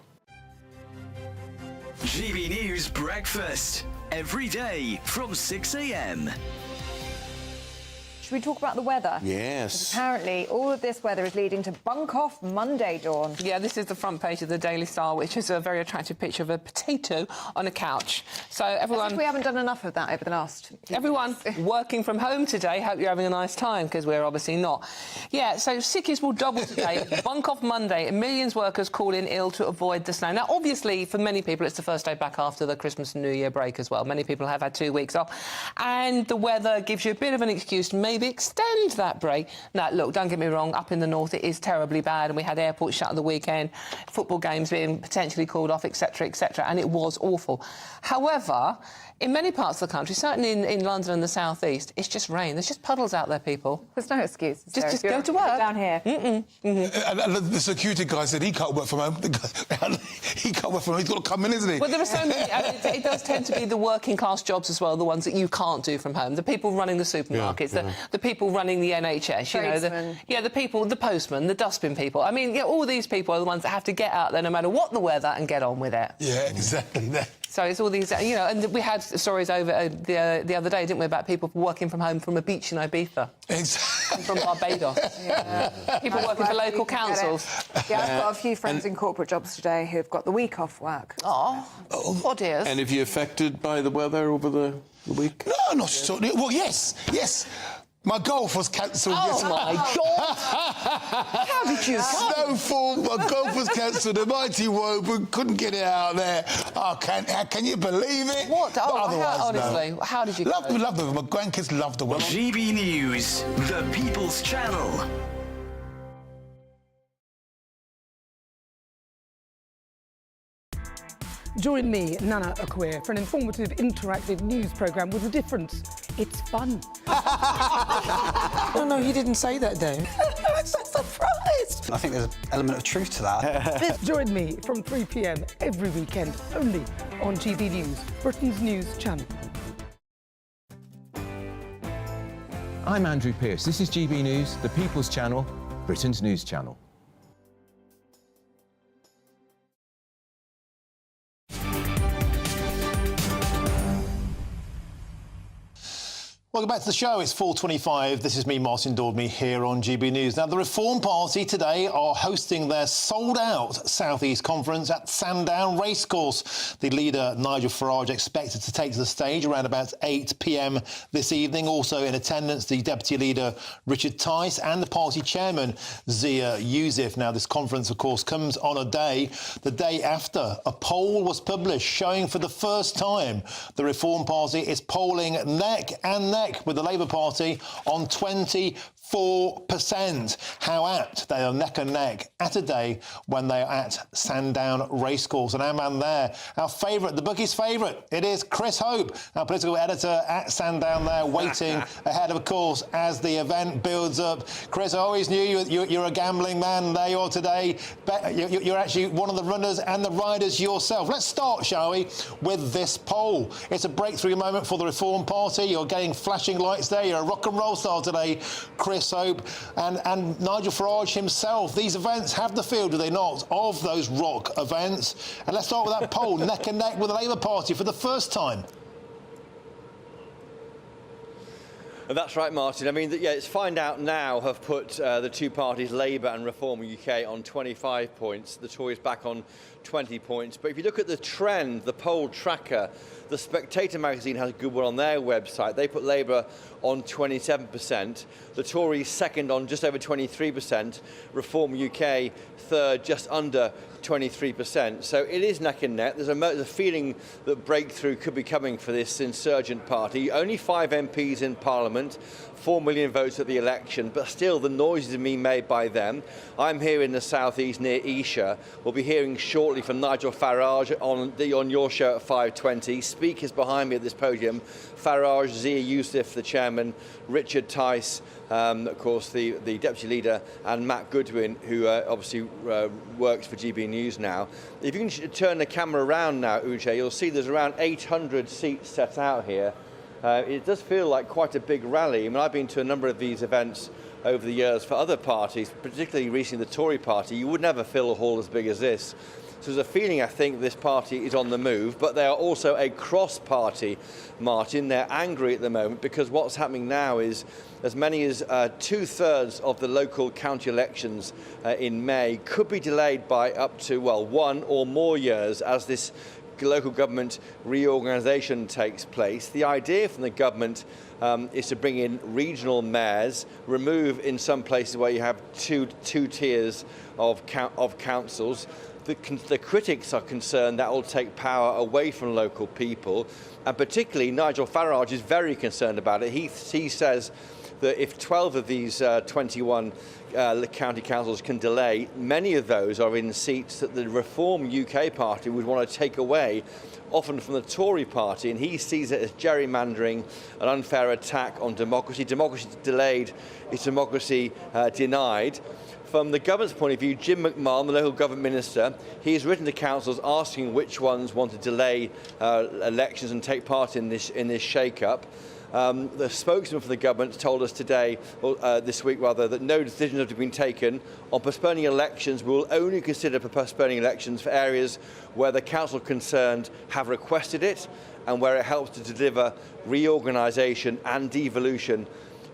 GB News Breakfast, every day from 6 a.m. Should we talk about the weather? Yes. Because apparently, all of this weather is leading to bunk off Monday, Dawn. Yeah, this is the front page of the Daily Star, which is a very attractive picture of a potato on a couch. So everyone... As if we haven't done enough of that over the last... Everyone working from home today, hope you're having a nice time, because we're obviously not. Yeah, so sickies will double today. Bunk off Monday. Millions of workers call in ill to avoid the snow. Now, obviously, for many people, it's the first day back after the Christmas and New Year break as well. Many people have had 2 weeks off. And the weather gives you a bit of an excuse to maybe extend that break. Now, look, don't get me wrong, up in the north it is terribly bad, and we had airports shut at the weekend, football games being potentially called off, etc., etc., and it was awful. However, in many parts of the country, certainly in London and the South East, it's just rain. There's just puddles out there, people. There's no excuse. Just go to work. Down here. And the security guy said he can't work from home. He can't work from home. He's got to come in, isn't he? Well, there are so many. It does tend to be the working class jobs as well, the ones that you can't do from home. The people running the supermarkets, the people running the NHS, you know, the people, the postmen, the dustbin people. I mean, yeah, all these people are the ones that have to get out there no matter what the weather and get on with it. Yeah, exactly. So it's all these, you know, and we had stories over the other day, didn't we, about people working from home from a beach in Ibiza. Exactly. And from Barbados. People working for local councils. Yeah, I've got a few friends in corporate jobs today who've got the week off work. Oh dear. And have you affected by the weather over the week? No, not at all. Well, yes. My golf was cancelled. Oh, my God! How did you... Snowfall, my golf was cancelled. The mighty Woburn couldn't get it out there. Oh, can you believe it? What? Honestly, no. How did you love the... My grandkids love the weather. GB News, the People's Channel. Join me, Nana Akwe, for an informative, interactive news programme with a difference. It's fun. No, he didn't say that, though. I'm so surprised. I think there's an element of truth to that. Join me from 3 p.m. every weekend, only on GB News, Britain's news channel. I'm Andrew Pearce. This is GB News, the People's Channel, Britain's news channel. Welcome back to the show. It's 4:25. This is me, Martin Daubney, here on GB News. Now, the Reform Party today are hosting their sold-out South East Conference at Sandown Racecourse. The leader, Nigel Farage, expected to take to the stage around about 8 p.m. this evening. Also in attendance, the Deputy Leader, Richard Tice, and the party chairman, Zia Yousif. Now, this conference, of course, comes on the day after a poll was published showing for the first time the Reform Party is polling neck and neck with the Labour Party on 24%. How apt they are neck and neck at a day when they are at Sandown Racecourse. And our man there, our favourite, the bookie's favourite, it is Chris Hope, our political editor at Sandown there, waiting ahead, of course, as the event builds up. Chris, I always knew you're a gambling man. There you are today. You're actually one of the runners and the riders yourself. Let's start, shall we, with this poll. It's a breakthrough moment for the Reform Party. You're getting flashing lights there. You're a rock and roll star today, Chris Hope, and Nigel Farage himself. These events have the feel, do they not, of those rock events? And let's start with that poll, neck and neck with the Labour Party for the first time. That's right, Martin. I mean, it's Find Out Now have put the two parties, Labour and Reform UK, on 25 points. The Tories back on 20 points. But if you look at the trend, the poll tracker, the Spectator magazine has a good one on their website. They put Labour on 27%, the Tories second on just over 23%, Reform UK third just under 23%. So it is neck and neck. There's a feeling that breakthrough could be coming for this insurgent party. Only 5 MPs in Parliament, 4 million votes at the election, but still the noises are being made by them. I'm here in the southeast near Esher. We'll be hearing shortly from Nigel Farage on your show at 5:20. Speakers behind me at this podium: Farage, Zia Yousif, the chairman, Richard Tice, of course the deputy leader, and Matt Goodwin, who obviously works for GB News now. If you can turn the camera around now, Uche, you'll see there's around 800 seats set out here. It does feel like quite a big rally. I mean, I've been to a number of these events over the years for other parties, particularly recently the Tory party. You would never fill a hall as big as this. So there's a feeling, I think, this party is on the move, but they are also a cross-party, Martin. They're angry at the moment because what's happening now is as many as 2/3 of the local county elections in May could be delayed by up to, well, 1 or more years as this local government reorganisation takes place. The idea from the government is to bring in regional mayors, remove in some places where you have two tiers of councils. The critics are concerned that will take power away from local people, and particularly Nigel Farage is very concerned about it. He says that if 12 of these 21 county councils can delay, many of those are in seats that the Reform UK party would want to take away, often from the Tory party, and he sees it as gerrymandering, an unfair attack on democracy. Democracy delayed is democracy denied. From the government's point of view, Jim McMahon, the local government minister, he has written to councils asking which ones want to delay elections and take part in this shake-up. The spokesman for the government told us today, this week rather, that no decisions have been taken on postponing elections. We will only consider postponing elections for areas where the council concerned have requested it and where it helps to deliver reorganisation and devolution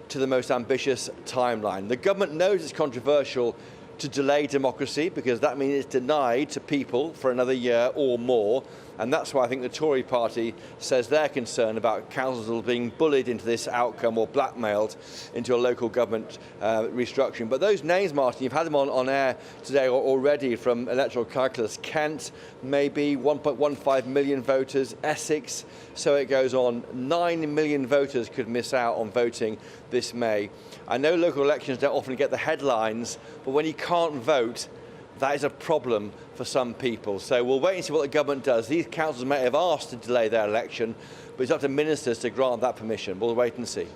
to the most ambitious timeline. The government knows it's controversial to delay democracy because that means it's denied to people for another year or more. And that's why I think the Tory party says they're concerned about councils being bullied into this outcome or blackmailed into a local government restructuring. But those names, Martin, you've had them on air today already from electoral calculus. Kent, maybe 1.15 million voters. Essex, so it goes on. 9 million voters could miss out on voting this May. I know local elections don't often get the headlines, but when you can't vote, that is a problem for some people. So we'll wait and see what the government does. These councils may have asked to delay their election, but it's up to ministers to grant that permission. We'll wait and see.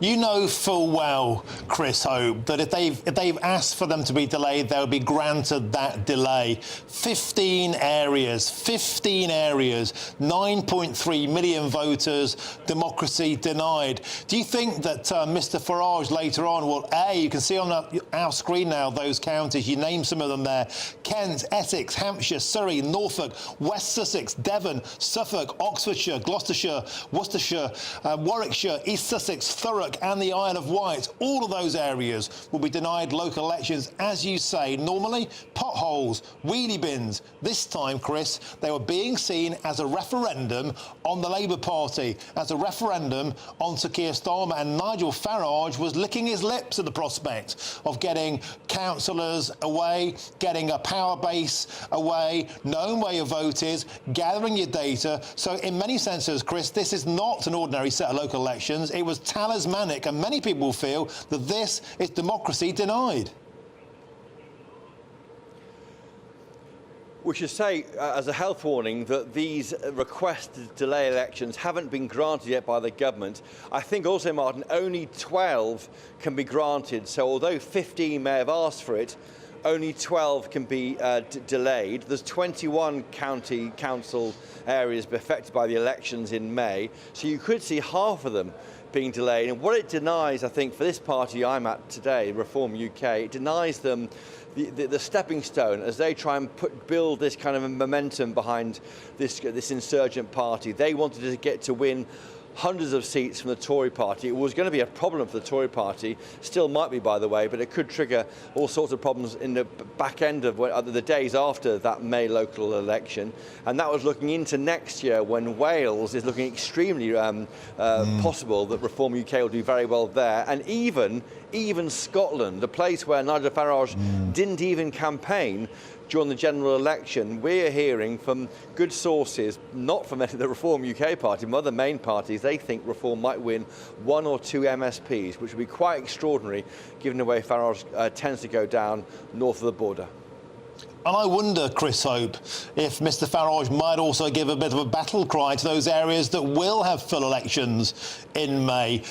You know full well, Chris Hope, that if they've asked for them to be delayed, they'll be granted that delay. 15 areas, 9.3 million voters, democracy denied. Do you think that Mr Farage later on will, you can see on our screen now those counties, you name some of them there, Kent, Essex, Hampshire, Surrey, Norfolk, West Sussex, Devon, Suffolk, Oxfordshire, Gloucestershire, Worcestershire, Warwickshire, East Sussex, Thurrock and the Isle of Wight, all of those areas will be denied local elections, as you say. Normally, potholes, wheelie bins. This time, Chris, they were being seen as a referendum on the Labour Party, as a referendum on Sir Keir Starmer, and Nigel Farage was licking his lips at the prospect of getting councillors away, getting a power base away, knowing where your vote is, gathering your data. So in many senses, Chris, this is not an ordinary set of local elections. It was talismanic, and many people feel that this is democracy denied. We should say, as a health warning, that these requests to delay elections haven't been granted yet by the government. I think also, Martin, only 12 can be granted. So although 15 may have asked for it, only 12 can be delayed. There's 21 county council areas affected by the elections in May. So you could see half of them being delayed. And what it denies, I think, for this party I'm at today, Reform UK, it denies them the stepping stone as they try and build this kind of a momentum behind this insurgent party. They wanted to get to win hundreds of seats from the Tory party. It was going to be a problem for the Tory party, still might be, by the way, but it could trigger all sorts of problems in the back end of the days after that May local election. And that was looking into next year when Wales is looking extremely possible that Reform UK will do very well there. And even Scotland, the place where Nigel Farage didn't even campaign during the general election, we're hearing from good sources, not from the Reform UK party, but other main parties, they think Reform might win 1 or 2 MSPs, which would be quite extraordinary given the way Farage tends to go down north of the border. And I wonder, Chris Hope, if Mr Farage might also give a bit of a battle cry to those areas that will have full elections in May.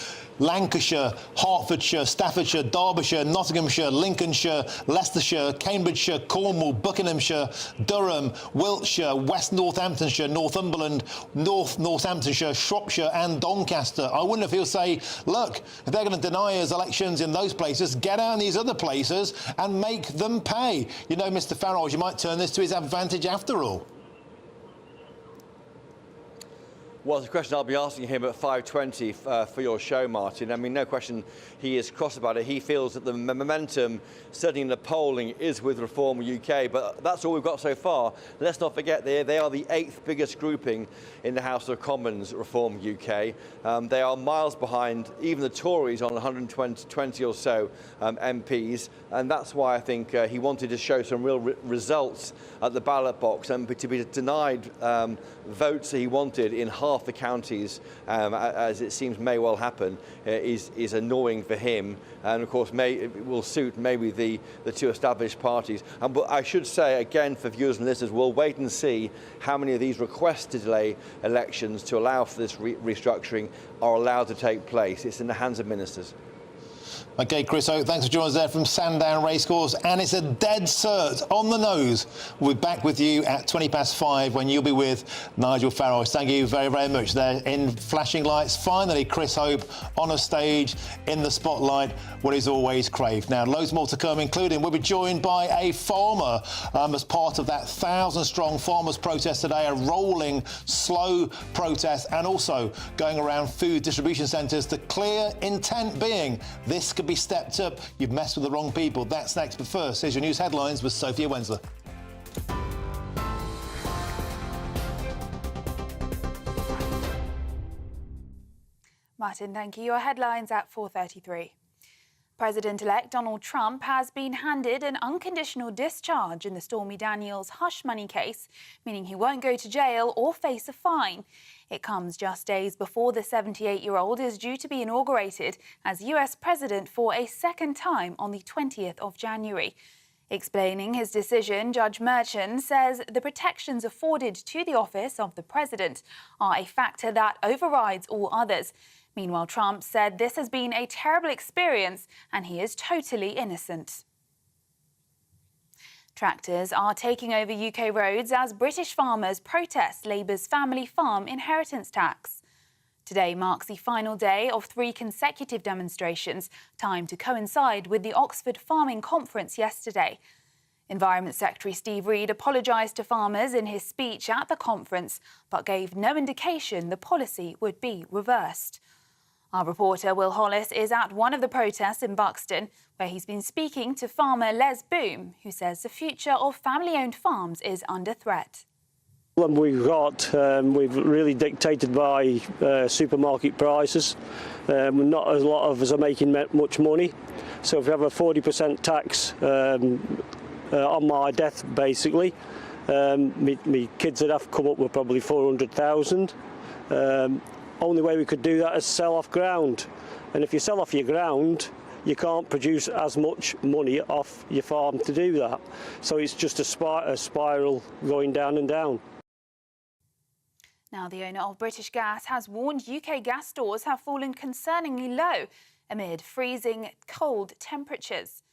Lancashire, Hertfordshire, Staffordshire, Derbyshire, Nottinghamshire, Lincolnshire, Leicestershire, Cambridgeshire, Cornwall, Buckinghamshire, Durham, Wiltshire, West Northamptonshire, Northumberland, North Northamptonshire, Shropshire and Doncaster. I wonder if he'll say, look, if they're going to deny us elections in those places, get out in these other places and make them pay. You know, Mr Farage, you might turn this to his advantage after all. Well, it's a question I'll be asking him at 5:20 for your show, Martin. I mean, no question he is cross about it. He feels that the momentum, certainly in the polling, is with Reform UK, but that's all we've got so far. Let's not forget they are the 8th biggest grouping in the House of Commons, Reform UK. They are miles behind even the Tories on 120 or so MPs, and that's why I think he wanted to show some real results at the ballot box, and to be denied votes that he wanted in half the counties, as it seems may well happen, is annoying for him, and of course it will suit maybe the two established parties. But I should say again, for viewers and listeners, we'll wait and see how many of these requests to delay elections to allow for this restructuring are allowed to take place. It's in the hands of ministers. OK, Chris Hope, thanks for joining us there from Sandown Racecourse. And it's a dead cert on the nose. We'll be back with you at 5:20 when you'll be with Nigel Farage. Thank you very, very much. There in flashing lights, finally, Chris Hope on a stage in the spotlight, what he's always craved. Now, loads more to come, including we'll be joined by a farmer as part of that 1,000-strong farmers' protest today, a rolling, slow protest, and also going around food distribution centres. The clear intent being this could be stepped up. You've messed with the wrong people. That's next. But first, here's your news headlines with Sophia Wensler. Martin, thank you. Your headlines at 4:33. President-elect Donald Trump has been handed an unconditional discharge in the Stormy Daniels hush money case, meaning he won't go to jail or face a fine. It comes just days before the 78-year-old is due to be inaugurated as US president for a second time on the 20th of January. Explaining his decision, Judge Merchant says the protections afforded to the office of the president are a factor that overrides all others. Meanwhile, Trump said this has been a terrible experience and he is totally innocent. Tractors are taking over UK roads as British farmers protest Labour's family farm inheritance tax. Today marks the final day of 3 consecutive demonstrations, timed to coincide with the Oxford Farming Conference yesterday. Environment Secretary Steve Reed apologised to farmers in his speech at the conference, but gave no indication the policy would be reversed. Our reporter Will Hollis is at one of the protests in Buxton, where he's been speaking to farmer Les Boom, who says the future of family-owned farms is under threat. We've really dictated by supermarket prices. Not a lot of us are making much money. So if we have a 40% tax on my death, basically, me kids would have to come up with probably 400,000. Only way we could do that is sell off ground. And if you sell off your ground, you can't produce as much money off your farm to do that. So it's just a spiral going down and down. Now, the owner of British Gas has warned UK gas stores have fallen concerningly low amid freezing cold temperatures.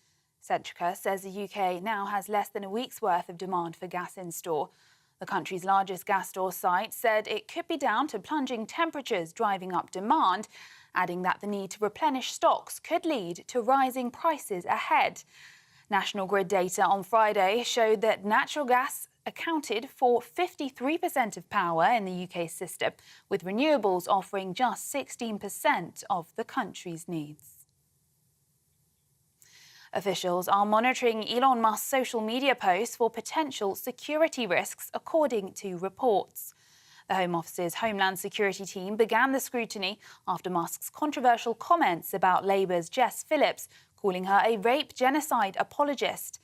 Centrica says the UK now has less than a week's worth of demand for gas in store. The country's largest gas store site said it could be down to plunging temperatures driving up demand, adding that the need to replenish stocks could lead to rising prices ahead. National Grid data on Friday showed that natural gas accounted for 53% of power in the UK system, with renewables offering just 16% of the country's needs. Officials are monitoring Elon Musk's social media posts for potential security risks, according to reports. The Home Office's Homeland Security team began the scrutiny after Musk's controversial comments about Labour's Jess Phillips, calling her a rape genocide apologist.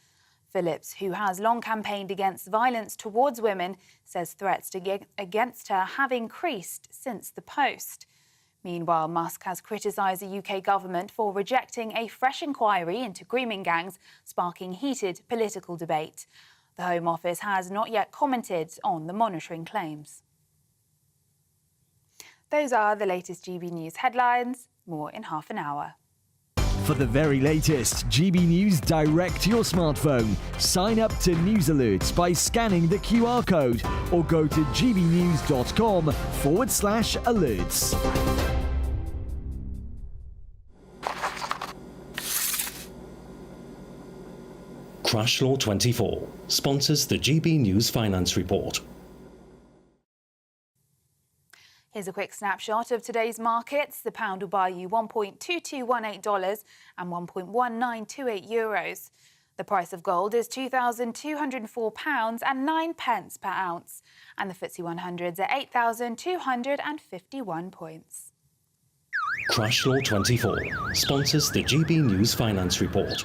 Phillips, who has long campaigned against violence towards women, says threats against her have increased since the post. Meanwhile, Musk has criticised the UK government for rejecting a fresh inquiry into grooming gangs, sparking heated political debate. The Home Office has not yet commented on the monitoring claims. Those are the latest GB News headlines. More in half an hour. For the very latest GB News direct to your smartphone, sign up to News Alerts by scanning the QR code or go to gbnews.com/alerts. Crash Law 24 sponsors the GB News Finance Report. Here's a quick snapshot of today's markets. The pound will buy you $1.2218 and €1.1928. The price of gold is £2,204 and 9 pence per ounce. And the FTSE 100's at 8,251 points. Crash Law 24 sponsors the GB News Finance Report.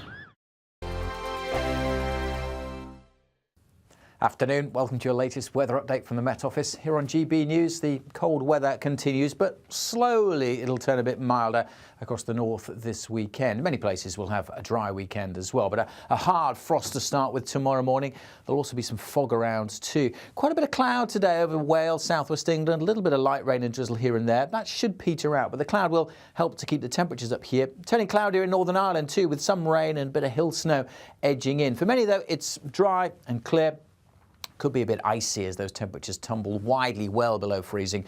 Afternoon, welcome to your latest weather update from the Met Office. Here on GB News, the cold weather continues, but slowly it'll turn a bit milder across the north this weekend. Many places will have a dry weekend as well, but a hard frost to start with tomorrow morning. There'll also be some fog around too. Quite a bit of cloud today over Wales, southwest England, a little bit of light rain and drizzle here and there. That should peter out, but the cloud will help to keep the temperatures up here. Turning cloudier in Northern Ireland too, with some rain and a bit of hill snow edging in. For many though, it's dry and clear. Could be a bit icy as those temperatures tumble widely well below freezing.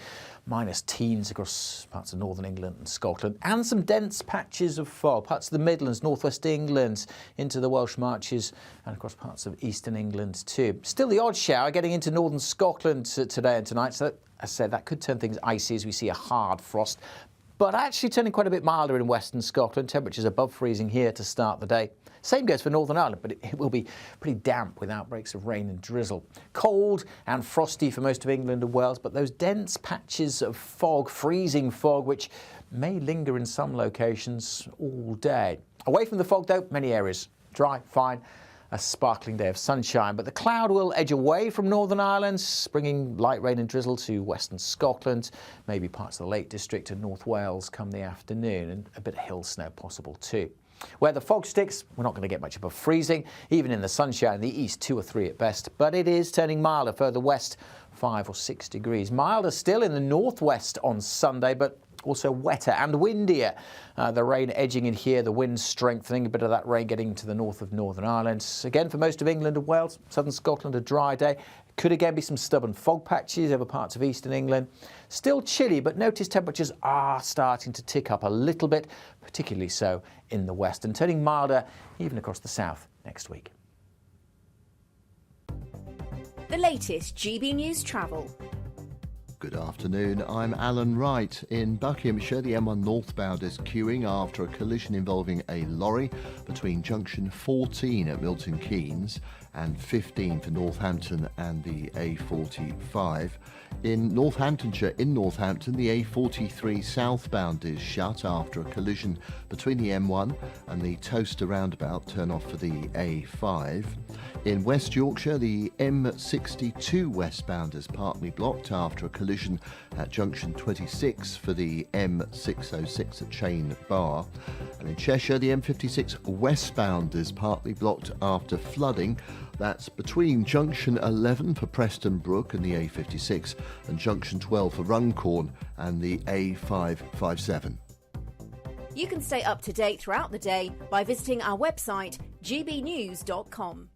Minus teens across parts of northern England and Scotland. And some dense patches of fog. Parts of the Midlands, northwest England, into the Welsh Marches and across parts of eastern England too. Still the odd shower getting into northern Scotland today and tonight. So, as I said, that could turn things icy as we see a hard frost. But actually turning quite a bit milder in western Scotland. Temperatures above freezing here to start the day. Same goes for Northern Ireland, but it will be pretty damp with outbreaks of rain and drizzle. Cold and frosty for most of England and Wales, but those dense patches of fog, freezing fog, which may linger in some locations all day. Away from the fog, though, many areas dry, fine. A sparkling day of sunshine, but the cloud will edge away from Northern Ireland, bringing light rain and drizzle to western Scotland, maybe parts of the Lake District and North Wales come the afternoon, and a bit of hill snow possible too. Where the fog sticks, we're not going to get much above freezing, even in the sunshine in the east, 2 or 3 at best, but it is turning milder further west, 5 or 6 degrees. Milder still in the northwest on Sunday, but also wetter and windier. The rain edging in here, the wind strengthening, a bit of that rain getting to the north of Northern Ireland. Again, for most of England and Wales, southern Scotland, a dry day. Could again be some stubborn fog patches over parts of eastern England. Still chilly, but notice temperatures are starting to tick up a little bit, particularly so in the west, and turning milder even across the south next week. The latest GB News travel. Good afternoon, I'm Alan Wright. In Buckinghamshire, the M1 northbound is queuing after a collision involving a lorry between junction 14 at Milton Keynes and 15 for Northampton and the A45. In Northamptonshire, in Northampton, the A43 southbound is shut after a collision between the M1 and the Toaster roundabout turn off for the A5. In West Yorkshire, the M62 westbound is partly blocked after a collision at junction 26 for the M606 at Chain Bar. And in Cheshire, the M56 westbound is partly blocked after flooding. That's between junction 11 for Preston Brook and the A56 and junction 12 for Runcorn and the A557. You can stay up to date throughout the day by visiting our website gbnews.com.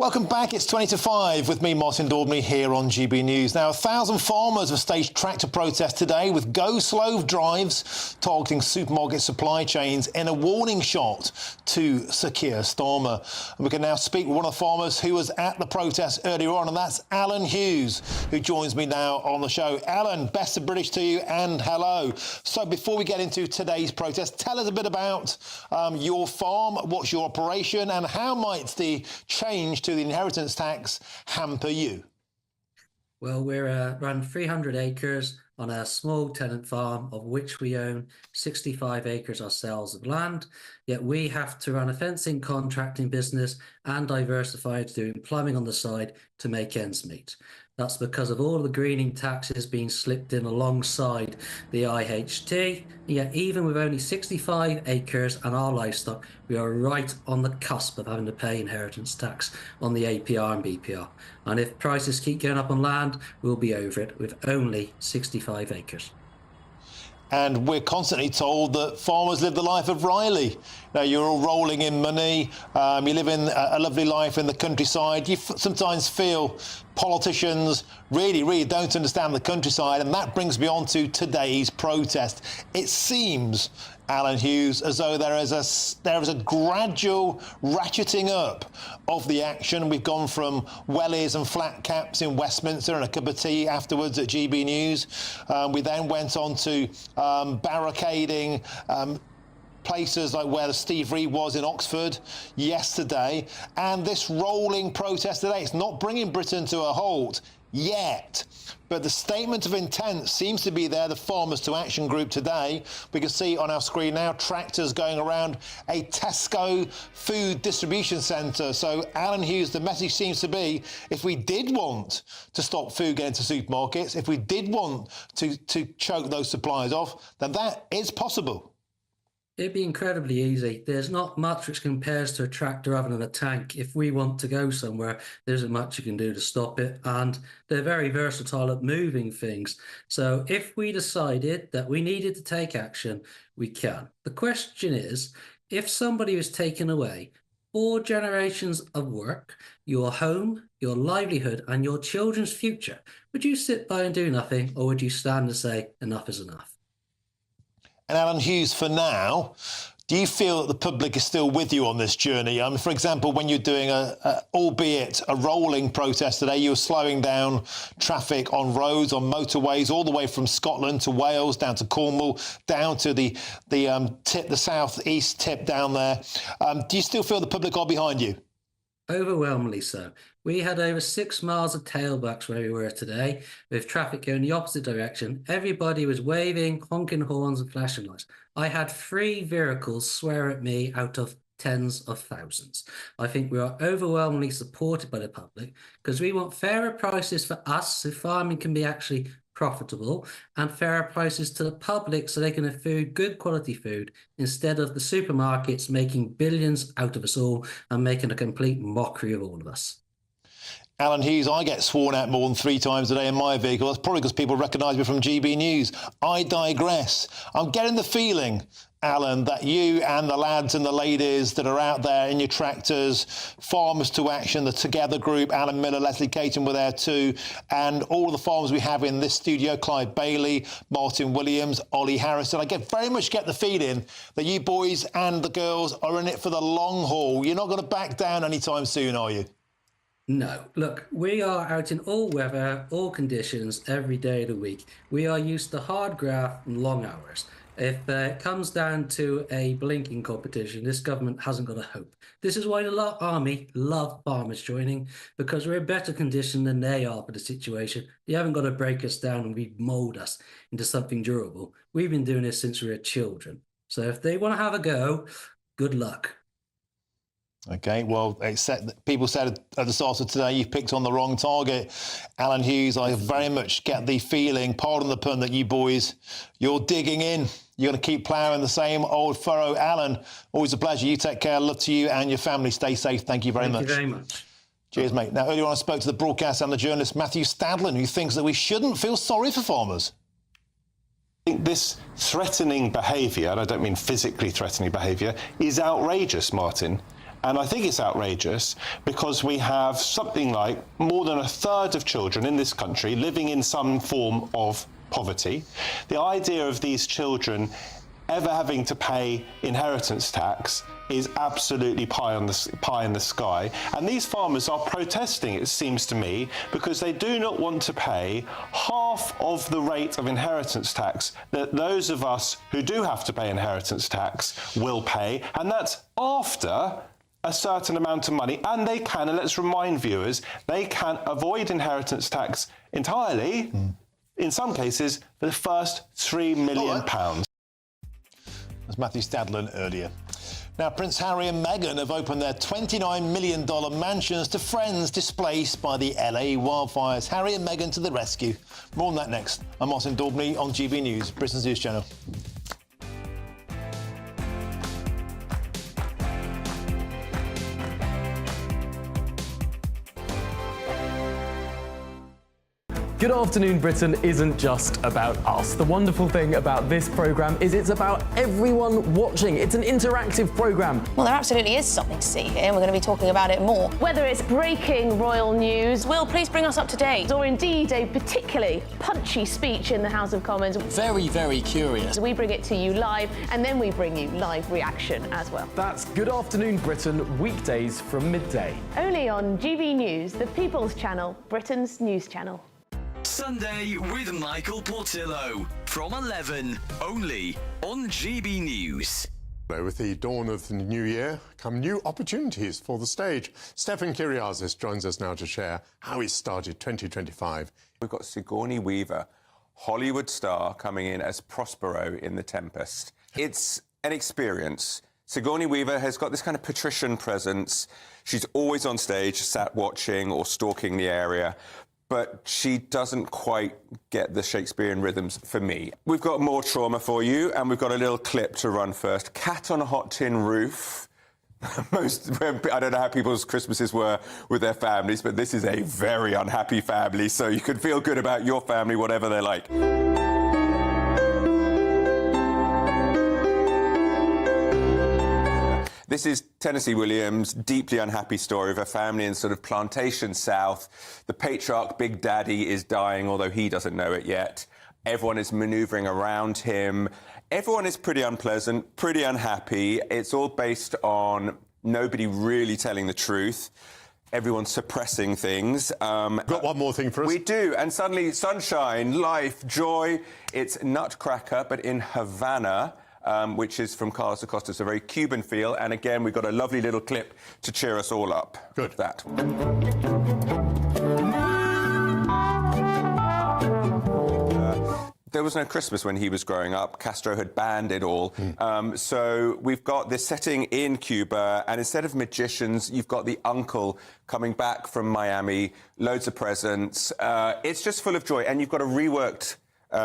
Welcome back. It's 20 to 5 with me, Martin Daubney, here on GB News. Now, 1,000 farmers have staged tractor protests today with go slow drives targeting supermarket supply chains in a warning shot to Sir Keir Starmer. And we can now speak with one of the farmers who was at the protest earlier on, and that's Alan Hughes, who joins me now on the show. Alan, best of British to you and hello. So before we get into today's protest, tell us a bit about your farm, what's your operation, and how might the change to the inheritance tax hamper you? Well, we're run 300 acres on a small tenant farm, of which we own 65 acres ourselves of land, yet we have to run a fencing contracting business and diversify to doing plumbing on the side to make ends meet. That's because of all the greening taxes being slipped in alongside the IHT. Yet even with only 65 acres and our livestock, we are right on the cusp of having to pay inheritance tax on the APR and BPR. And if prices keep going up on land, we'll be over it with only 65 acres. And we're constantly told that farmers live the life of Riley. Now, you're all rolling in money. You live in a lovely life in the countryside. You sometimes feel politicians really don't understand the countryside. And that brings me on to today's protest. It seems, Alan Hughes, as though there is a gradual ratcheting up of the action. We've gone from wellies and flat caps in Westminster and a cup of tea afterwards at GB News. We then went on to barricading places like where Steve Reed was in Oxford yesterday. And this rolling protest today, it's not bringing Britain to a halt yet. But the statement of intent seems to be there, the Farmers to Action group today. We can see on our screen now tractors going around a Tesco food distribution centre. So, Alan Hughes, the message seems to be, if we did want to stop food getting to supermarkets, if we did want to choke those suppliers off, then that is possible. It'd be incredibly easy. There's not much which compares to a tractor other than a tank. If we want to go somewhere, there isn't much you can do to stop it. And they're very versatile at moving things. So if we decided that we needed to take action, we can. The question is, if somebody was taken away 4 generations of work, your home, your livelihood, and your children's future, would you sit by and do nothing, or would you stand and say, enough is enough? And Alan Hughes, for now, do you feel that the public is still with you on this journey? For example, when you're doing albeit a rolling protest today, you were slowing down traffic on roads, on motorways, all the way from Scotland to Wales, down to Cornwall, down to the south-east tip down there. Do you still feel the public are behind you? Overwhelmingly so. We had over 6 miles of tailbacks where we were today, with traffic going the opposite direction. Everybody was waving, honking horns and flashing lights. I had 3 vehicles swear at me out of tens of thousands. I think we are overwhelmingly supported by the public because we want fairer prices for us so farming can be actually profitable, and fairer prices to the public so they can afford good quality food instead of the supermarkets making billions out of us all and making a complete mockery of all of us. Alan Hughes, I get sworn at more than 3 times a day in my vehicle. That's probably because people recognise me from GB News. I digress. I'm getting the feeling, Alan, that you and the lads and the ladies that are out there in your tractors, Farmers to Action, the Together Group, Alan Miller, Leslie Caton were there too, and all of the farmers we have in this studio, Clive Bailey, Martin Williams, Ollie Harrison. I very much get the feeling that you boys and the girls are in it for the long haul. You're not going to back down anytime soon, are you? No. Look, we are out in all weather, all conditions, every day of the week. We are used to hard graft and long hours. If it comes down to a blinking competition, this government hasn't got a hope. This is why the army love farmers joining, because we're in better condition than they are for the situation. They haven't got to break us down and remold us into something durable. We've been doing this since we were children. So if they want to have a go, good luck. OK, well, people said at the start of today you've picked on the wrong target. Alan Hughes, I very much get the feeling, pardon the pun, that you boys, you're digging in. You're going to keep ploughing the same old furrow. Alan, always a pleasure. You take care. Love to you and your family. Stay safe. Thank you very much. Thank you very much. Cheers, mate. Now, earlier on I spoke to the broadcaster and the journalist Matthew Stadlin, who thinks that we shouldn't feel sorry for farmers. I think this threatening behaviour, and I don't mean physically threatening behaviour, is outrageous, Martin. And I think it's outrageous because we have something like more than 1/3 of children in this country living in some form of poverty. The idea of these children ever having to pay inheritance tax is absolutely pie in the sky. And these farmers are protesting, it seems to me, because they do not want to pay half of the rate of inheritance tax that those of us who do have to pay inheritance tax will pay. And that's after a certain amount of money, and they can, and let's remind viewers, they can avoid inheritance tax entirely, in some cases, for the first £3 million. That's Matthew Stadlin earlier. Now, Prince Harry and Meghan have opened their $29 million mansions to friends displaced by the LA wildfires. Harry and Meghan to the rescue. More on that next. I'm Martin Daubney on GB News, Britain's news channel. Good Afternoon Britain isn't just about us. The wonderful thing about this programme is it's about everyone watching. It's an interactive programme. Well, there absolutely is something to see here, and we're going to be talking about it more. Whether it's breaking royal news, Will, please bring us up to date, or indeed a particularly punchy speech in the House of Commons. Very, very curious. We bring it to you live, and then we bring you live reaction as well. That's Good Afternoon Britain, weekdays from midday. Only on GB News, the People's Channel, Britain's news channel. Sunday with Michael Portillo from 11, only on GB News. With the dawn of the new year come new opportunities for the stage. Stefan Kyriazis joins us now to share how he started 2025. We've got Sigourney Weaver, Hollywood star, coming in as Prospero in The Tempest. It's an experience. Sigourney Weaver has got this kind of patrician presence. She's always on stage, sat watching or stalking the area, but she doesn't quite get the Shakespearean rhythms for me. We've got more trauma for you, and we've got a little clip to run first. Cat on a Hot Tin Roof. I don't know how people's Christmases were with their families, but this is a very unhappy family, so you can feel good about your family, whatever they're like. This is Tennessee Williams' deeply unhappy story of a family in sort of plantation south. The patriarch, Big Daddy, is dying, although he doesn't know it yet. Everyone is manoeuvring around him. Everyone is pretty unpleasant, pretty unhappy. It's all based on nobody really telling the truth. Everyone's suppressing things. Got one more thing for us? We do, and suddenly sunshine, life, joy. It's Nutcracker, but in Havana. Which is from Carlos Acosta. It's a very Cuban feel. And again, we've got a lovely little clip to cheer us all up. Good. That. There was no Christmas when he was growing up. Castro had banned it all. So we've got this setting in Cuba, and instead of magicians, you've got the uncle coming back from Miami, loads of presents. It's just full of joy. And you've got a reworked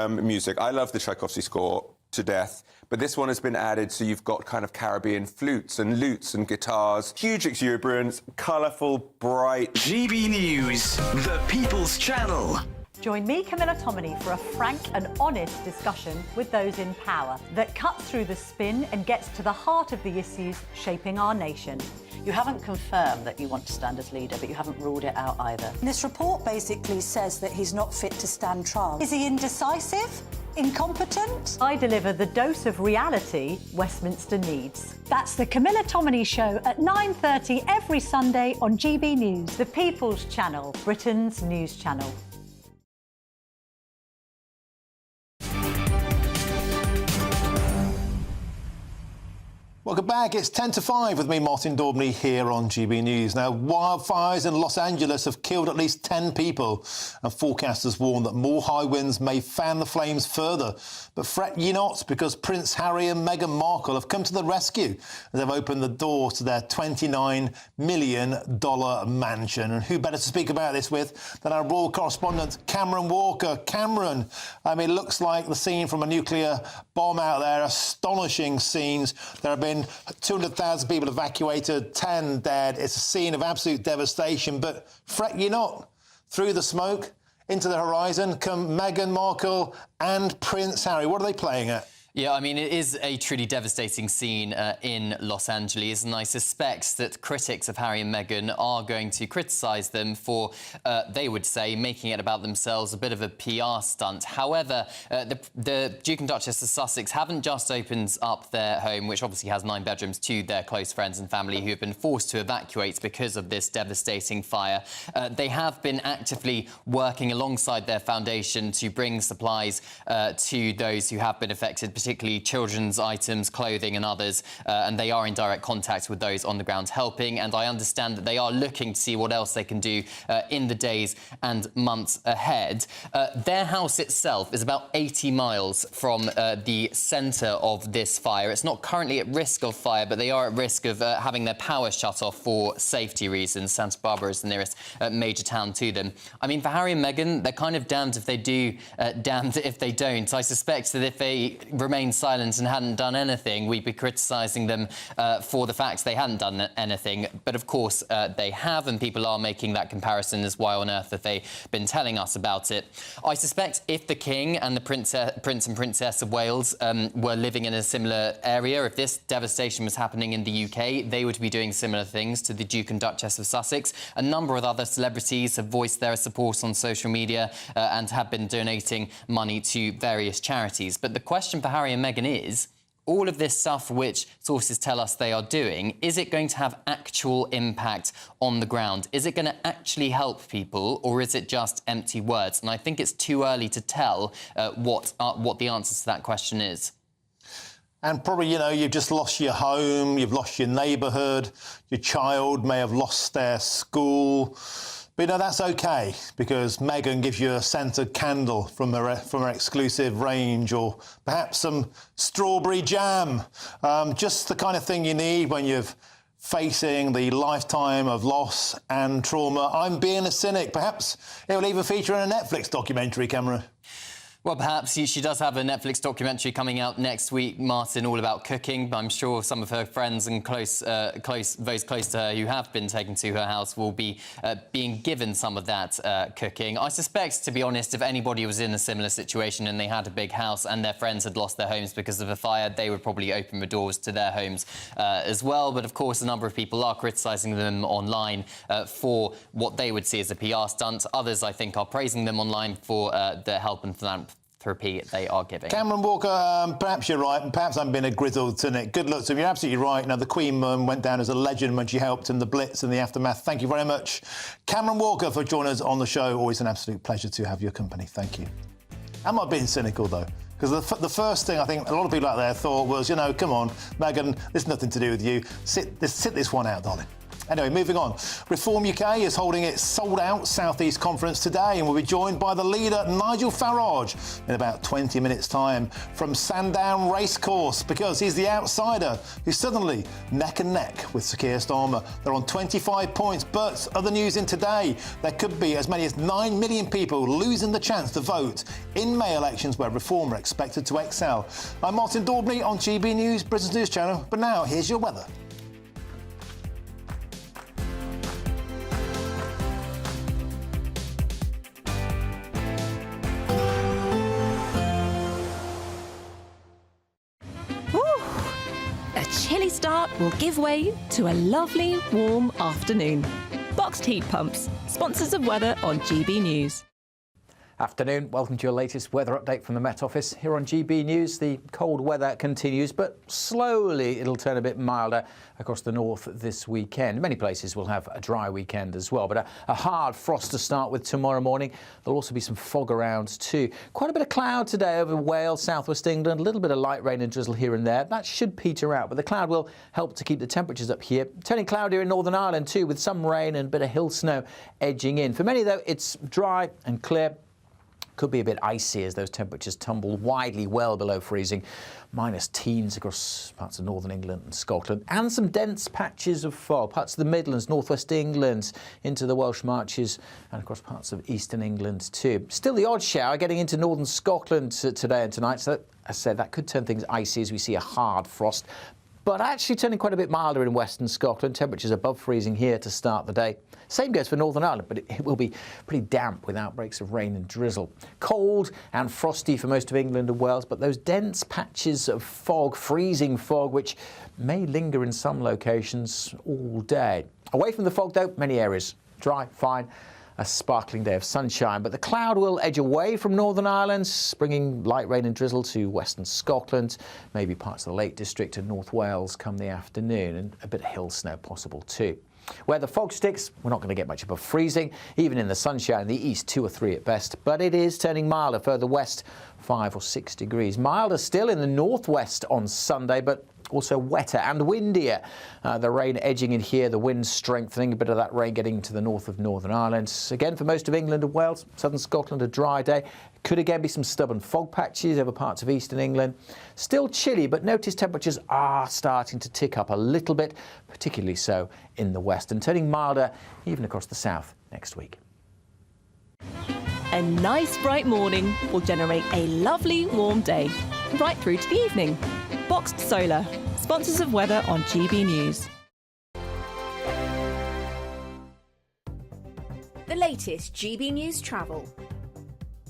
music. I love the Tchaikovsky score to death, but this one has been added, so you've got kind of Caribbean flutes and lutes and guitars. Huge exuberance, colourful, bright. GB News, the People's Channel. Join me, Camilla Tominey, for a frank and honest discussion with those in power that cuts through the spin and gets to the heart of the issues shaping our nation. You haven't confirmed that you want to stand as leader, but you haven't ruled it out either. This report basically says that he's not fit to stand trial. Is he indecisive? Incompetent? I deliver the dose of reality Westminster needs. That's the Camilla Tominey Show at 9:30 every Sunday on GB News. The People's Channel, Britain's news channel. Welcome back. It's 10 to 5 with me, Martin Daubney, here on GB News. Now, wildfires in Los Angeles have killed at least 10 people, and forecasters warn that more high winds may fan the flames further. But fret ye not, because Prince Harry and Meghan Markle have come to the rescue as they've opened the door to their $29 million mansion. And who better to speak about this with than our royal correspondent, Cameron Walker. Cameron, I mean, it looks like the scene from a nuclear bomb out there. Astonishing scenes. There have been 200,000 people evacuated, 10 dead. It's a scene of absolute devastation. But fret ye not, through the smoke, into the horizon come Meghan Markle and Prince Harry. What are they playing at? Yeah, I mean, it is a truly devastating scene in Los Angeles, and I suspect that critics of Harry and Meghan are going to criticise them for, they would say, making it about themselves, a bit of a PR stunt. However, the Duke and Duchess of Sussex haven't just opened up their home, which obviously has 9 bedrooms, to their close friends and family who have been forced to evacuate because of this devastating fire. They have been actively working alongside their foundation to bring supplies to those who have been affected, particularly children's items, clothing and others, and they are in direct contact with those on the ground helping. And I understand that they are looking to see what else they can do in the days and months ahead. Their house itself is about 80 miles from the centre of this fire. It's not currently at risk of fire, but they are at risk of having their power shut off for safety reasons. Santa Barbara is the nearest major town to them. I mean, for Harry and Meghan, they're kind of damned if they do, damned if they don't. I suspect that if they remained silent and hadn't done anything, we'd be criticising them for the fact they hadn't done anything. But of course, they have, and people are making that comparison as why on earth have they been telling us about it. I suspect if the King and the Prince and Princess of Wales were living in a similar area, if this devastation was happening in the UK, they would be doing similar things to the Duke and Duchess of Sussex. A number of other celebrities have voiced their support on social media and have been donating money to various charities. But the question for Harry and Meghan is, all of this stuff which sources tell us they are doing, is it going to have actual impact on the ground? Is it going to actually help people, or is it just empty words? And I think it's too early to tell what the answer to that question is. And probably, you know, you've just lost your home, you've lost your neighbourhood, your child may have lost their school. But, you know, that's OK, because Meghan gives you a scented candle from her exclusive range, or perhaps some strawberry jam. Just the kind of thing you need when you're facing the lifetime of loss and trauma. I'm being a cynic. Perhaps it will even feature in a Netflix documentary, Cameron. Well, perhaps she does have a Netflix documentary coming out next week, Martin, all about cooking. I'm sure some of her friends and those close to her who have been taken to her house will be being given some of that cooking. I suspect, to be honest, if anybody was in a similar situation and they had a big house and their friends had lost their homes because of a fire, they would probably open the doors to their homes as well. But, of course, a number of people are criticising them online for what they would see as a PR stunt. Others, I think, are praising them online for the help and philanthropy they are giving. Cameron Walker, perhaps you're right, and perhaps I'm being a grizzled cynic. Good luck to you. You're absolutely right. Now, the Queen Mum went down as a legend when she helped in the Blitz and the aftermath. Thank you very much, Cameron Walker, for joining us on the show. Always an absolute pleasure to have your company. Thank you. Am I being cynical, though? Because the first thing I think a lot of people out there thought was, you know, come on, Meghan, there's nothing to do with you. Sit this one out, darling. Anyway, moving on. Reform UK is holding its sold-out South East conference today and will be joined by the leader, Nigel Farage, in about 20 minutes' time from Sandown Racecourse, because he's the outsider who's suddenly neck and neck with Sir Keir Starmer. They're on 25 points, but other news in today, there could be as many as 9 million people losing the chance to vote in May elections where Reform are expected to excel. I'm Martin Daubney on GB News, Britain's News Channel, but now here's your weather. Chilly start will give way to a lovely, warm afternoon. Boxed heat pumps, sponsors of weather on GB News. Afternoon, welcome to your latest weather update from the Met Office. Here on GB News, the cold weather continues, but slowly it'll turn a bit milder across the north this weekend. Many places will have a dry weekend as well, but a hard frost to start with tomorrow morning. There'll also be some fog around too. Quite a bit of cloud today over Wales, southwest England, a little bit of light rain and drizzle here and there. That should peter out, but the cloud will help to keep the temperatures up here. Turning cloudier in Northern Ireland too, with some rain and a bit of hill snow edging in. For many though, it's dry and clear. Could be a bit icy as those temperatures tumble widely well below freezing. Minus teens across parts of northern England and Scotland. And some dense patches of fog. Parts of the Midlands, northwest England, into the Welsh Marches and across parts of eastern England too. Still the odd shower getting into northern Scotland today and tonight. So, as I said, that could turn things icy as we see a hard frost. But actually turning quite a bit milder in western Scotland. Temperatures above freezing here to start the day. Same goes for Northern Ireland, but it will be pretty damp with outbreaks of rain and drizzle. Cold and frosty for most of England and Wales, but those dense patches of fog, freezing fog, which may linger in some locations all day. Away from the fog, though, many areas dry, fine. A sparkling day of sunshine, but the cloud will edge away from Northern Ireland, bringing light rain and drizzle to western Scotland, maybe parts of the Lake District and North Wales come the afternoon, and a bit of hill snow possible too. Where the fog sticks, we're not going to get much above freezing. Even in the sunshine in the east, 2 or 3 at best. But it is turning milder further west, 5 or 6 degrees. Milder still in the northwest on Sunday, but also wetter and windier. The rain edging in here, the wind strengthening, a bit of that rain getting to the north of Northern Ireland. Again, for most of England and Wales, southern Scotland, a dry day. Could again be some stubborn fog patches over parts of eastern England. Still chilly, but notice temperatures are starting to tick up a little bit, particularly so in the west, and turning milder even across the south next week. A nice bright morning will generate a lovely warm day, right through to the evening. Boxed Solar, sponsors of weather on GB News. The latest GB News travel.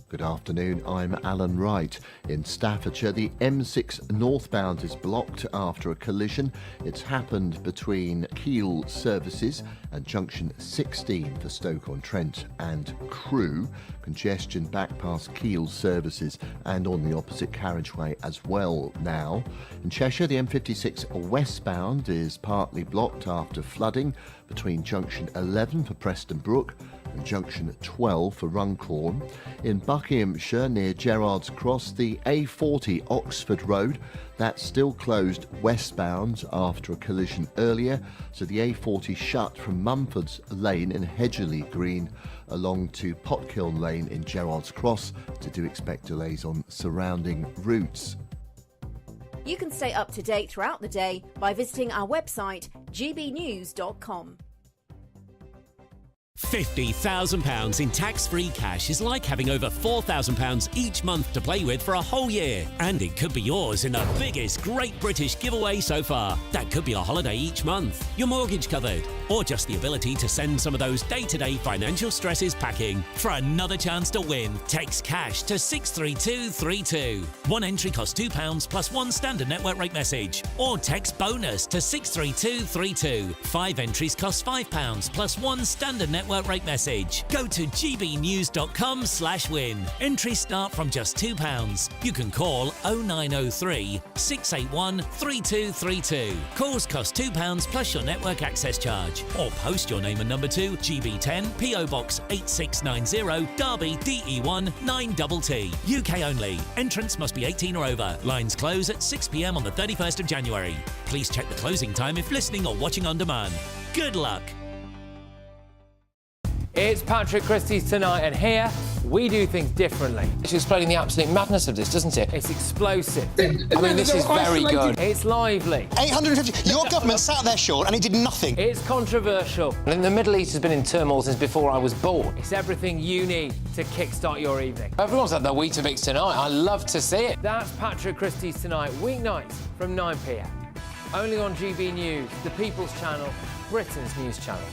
Good afternoon, I'm Alan Wright. In Staffordshire, the M6 northbound is blocked after a collision. It's happened between Keele Services and junction 16 for Stoke-on-Trent and Crewe. Congestion back past Keele Services and on the opposite carriageway as well now. In Cheshire, the M56 westbound is partly blocked after flooding between junction 11 for Preston Brook and junction 12 for Runcorn. In Buckinghamshire, near Gerrards Cross, the A40 Oxford Road, that's still closed westbound after a collision earlier, so the A40 shut from Mumford's Lane in Hedgerley Green along to Potkiln Lane in Gerrards Cross. To do expect delays on surrounding routes. You can stay up to date throughout the day by visiting our website gbnews.com. £50,000 in tax-free cash is like having over £4,000 each month to play with for a whole year. And it could be yours in the biggest Great British giveaway so far. That could be a holiday each month, your mortgage covered, or just the ability to send some of those day-to-day financial stresses packing. For another chance to win, text cash to 63232. One entry costs £2 plus one standard network rate message. Or text bonus to 63232. 5 entries cost £5 plus one standard network rate message. Go to gbnews.com/win. Entries start from just £2. You can call 0903 681 3232. Calls cost £2 plus your network access charge. Or post your name and number to GB10 PO Box 8690 Derby DE1 9TT. UK only. Entrance must be 18 or over. Lines close at 6 p.m. on the 31st of January. Please check the closing time if listening or watching on demand. Good luck. It's Patrick Christie's Tonight, and here we do things differently. It's explaining the absolute madness of this, doesn't it? It's explosive. I mean, this is very good. It's lively. 850. Your government sat there, Sean, and it did nothing. It's controversial. And the Middle East has been in turmoil since before I was born. It's everything you need to kickstart your evening. Everyone's had their Weetabix tonight. I love to see it. That's Patrick Christie's Tonight, weeknights from 9 p.m. Only on GB News, the People's Channel, Britain's news channel.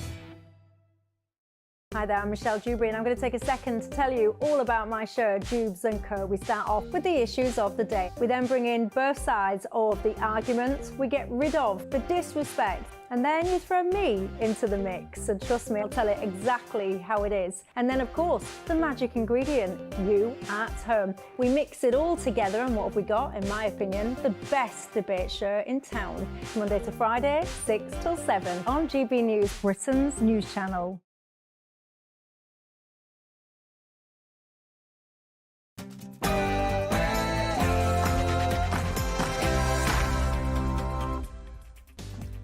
Hi there, I'm Michelle Dewberry, and I'm going to take a second to tell you all about my show, Dubes & Co. We start off with the issues of the day. We then bring in both sides of the argument. We get rid of the disrespect. And then you throw me into the mix. And trust me, I'll tell it exactly how it is. And then, of course, the magic ingredient, you at home. We mix it all together, and what have we got? In my opinion, the best debate show in town. Monday to Friday, 6 till 7 on GB News, Britain's news channel.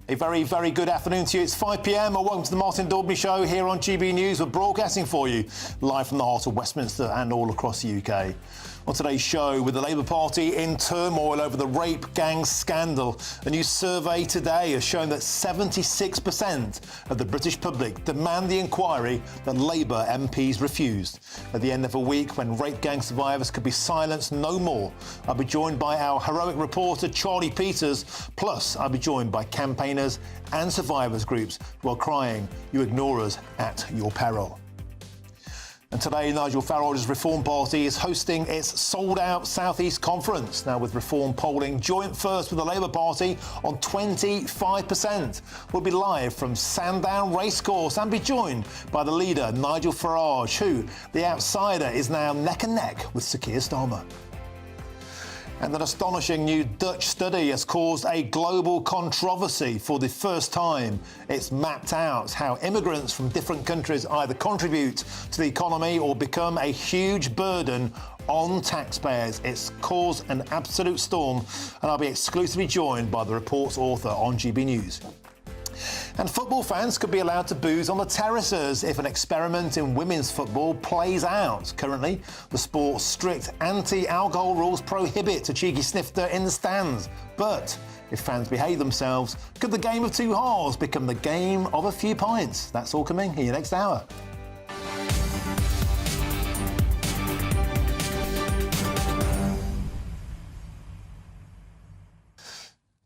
A very, very good afternoon to you. It's 5 p.m. and welcome to the Martin Daubney Show here on GB News. We're broadcasting for you live from the heart of Westminster and all across the UK. On today's show, with the Labour Party in turmoil over the rape gang scandal, a new survey today has shown that 76% of the British public demand the inquiry that Labour MPs refused. At the end of a week when rape gang survivors could be silenced no more, I'll be joined by our heroic reporter Charlie Peters, plus I'll be joined by campaigners and survivors groups who are crying, "You ignore us at your peril." And today, Nigel Farage's Reform Party is hosting its sold-out South East Conference. Now, with Reform polling joint first with the Labour Party on 25%. We'll be live from Sandown Racecourse and be joined by the leader, Nigel Farage, who, the outsider, is now neck and neck with Sir Keir Starmer. And an astonishing new Dutch study has caused a global controversy. For the first time, it's mapped out how immigrants from different countries either contribute to the economy or become a huge burden on taxpayers. It's caused an absolute storm, and I'll be exclusively joined by the report's author on GB News. And football fans could be allowed to booze on the terraces if an experiment in women's football plays out. Currently, the sport's strict anti-alcohol rules prohibit a cheeky snifter in the stands. But if fans behave themselves, could the game of two halves become the game of a few pints? That's all coming in your next hour.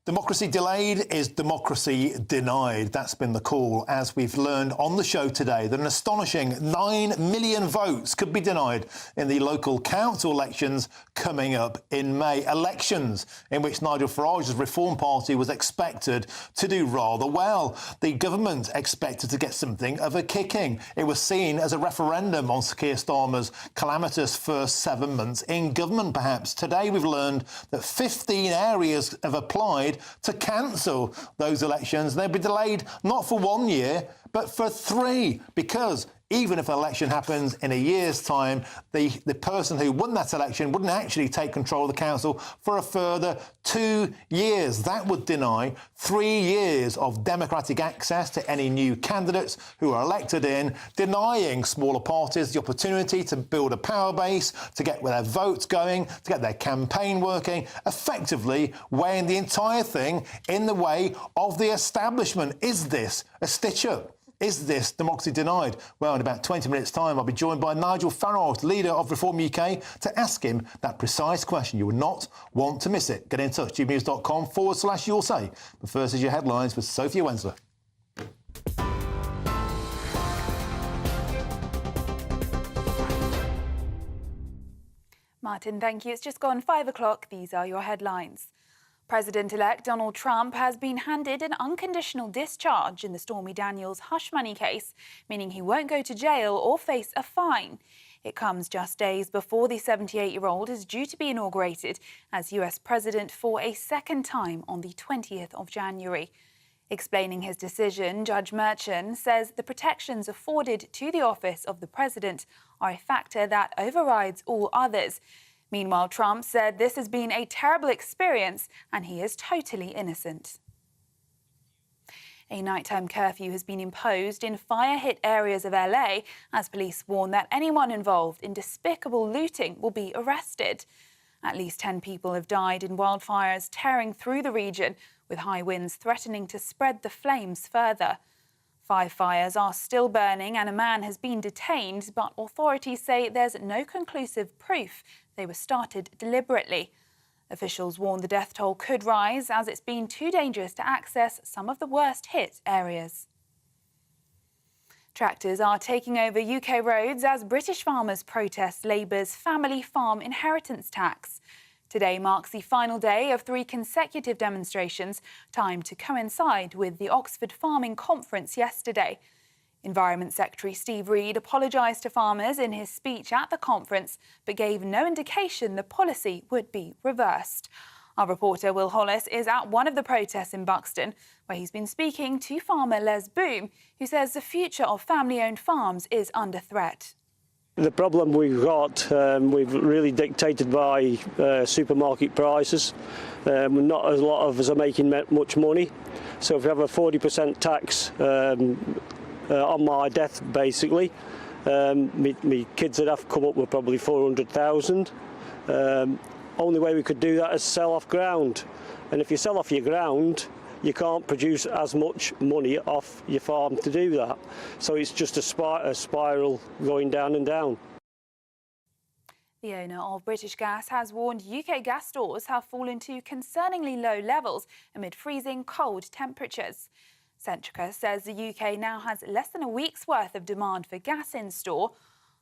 Democracy delayed is democracy denied. That's been the call, as we've learned on the show today that an astonishing 9 million votes could be denied in the local council elections coming up in May. Elections in which Nigel Farage's Reform Party was expected to do rather well. The government expected to get something of a kicking. It was seen as a referendum on Sir Keir Starmer's calamitous first 7 months in government, perhaps. Today we've learned that 15 areas have applied to cancel those elections. They'll be delayed not for 1 year, but for 3, because even if an election happens in a year's time, the person who won that election wouldn't actually take control of the council for a further 2 years. That would deny 3 years of democratic access to any new candidates who are elected in, denying smaller parties the opportunity to build a power base, to get their votes going, to get their campaign working, effectively weighing the entire thing in the way of the establishment. Is this a stitch-up? Is this democracy denied? Well, in about 20 minutes' time, I'll be joined by Nigel Farage, leader of Reform UK, to ask him that precise question. You will not want to miss it. Get in touch, gbnews.com/you'll say. But first is your headlines with Sophia Wensler. Martin, thank you. It's just gone 5 o'clock. These are your headlines. President-elect Donald Trump has been handed an unconditional discharge in the Stormy Daniels hush money case, meaning he won't go to jail or face a fine. It comes just days before the 78-year-old is due to be inaugurated as US president for a second time on the 20th of January. Explaining his decision, Judge Merchan says the protections afforded to the office of the president are a factor that overrides all others. Meanwhile, Trump said this has been a terrible experience and he is totally innocent. A nighttime curfew has been imposed in fire-hit areas of LA as police warn that anyone involved in despicable looting will be arrested. At least 10 people have died in wildfires tearing through the region, with high winds threatening to spread the flames further. 5 fires are still burning and a man has been detained, but authorities say there's no conclusive proof they were started deliberately. Officials warn the death toll could rise as it's been too dangerous to access some of the worst hit areas. Tractors are taking over UK roads as British farmers protest Labour's family farm inheritance tax. Today marks the final day of 3 consecutive demonstrations, timed to coincide with the Oxford Farming Conference yesterday. Environment Secretary Steve Reed apologised to farmers in his speech at the conference, but gave no indication the policy would be reversed. Our reporter Will Hollis is at one of the protests in Buxton, where he's been speaking to farmer Les Boom, who says the future of family-owned farms is under threat. The problem we've got, we've really dictated by supermarket prices. Not a lot of us are making much money. So if we have a 40% tax on my death, basically, me kids would have to come up with probably 400,000. Only way we could do that is sell off ground. And if you sell off your ground, you can't produce as much money off your farm to do that. So it's just a spiral going down and down. The owner of British Gas has warned UK gas stores have fallen to concerningly low levels amid freezing cold temperatures. Centrica says the UK now has less than a week's worth of demand for gas in store.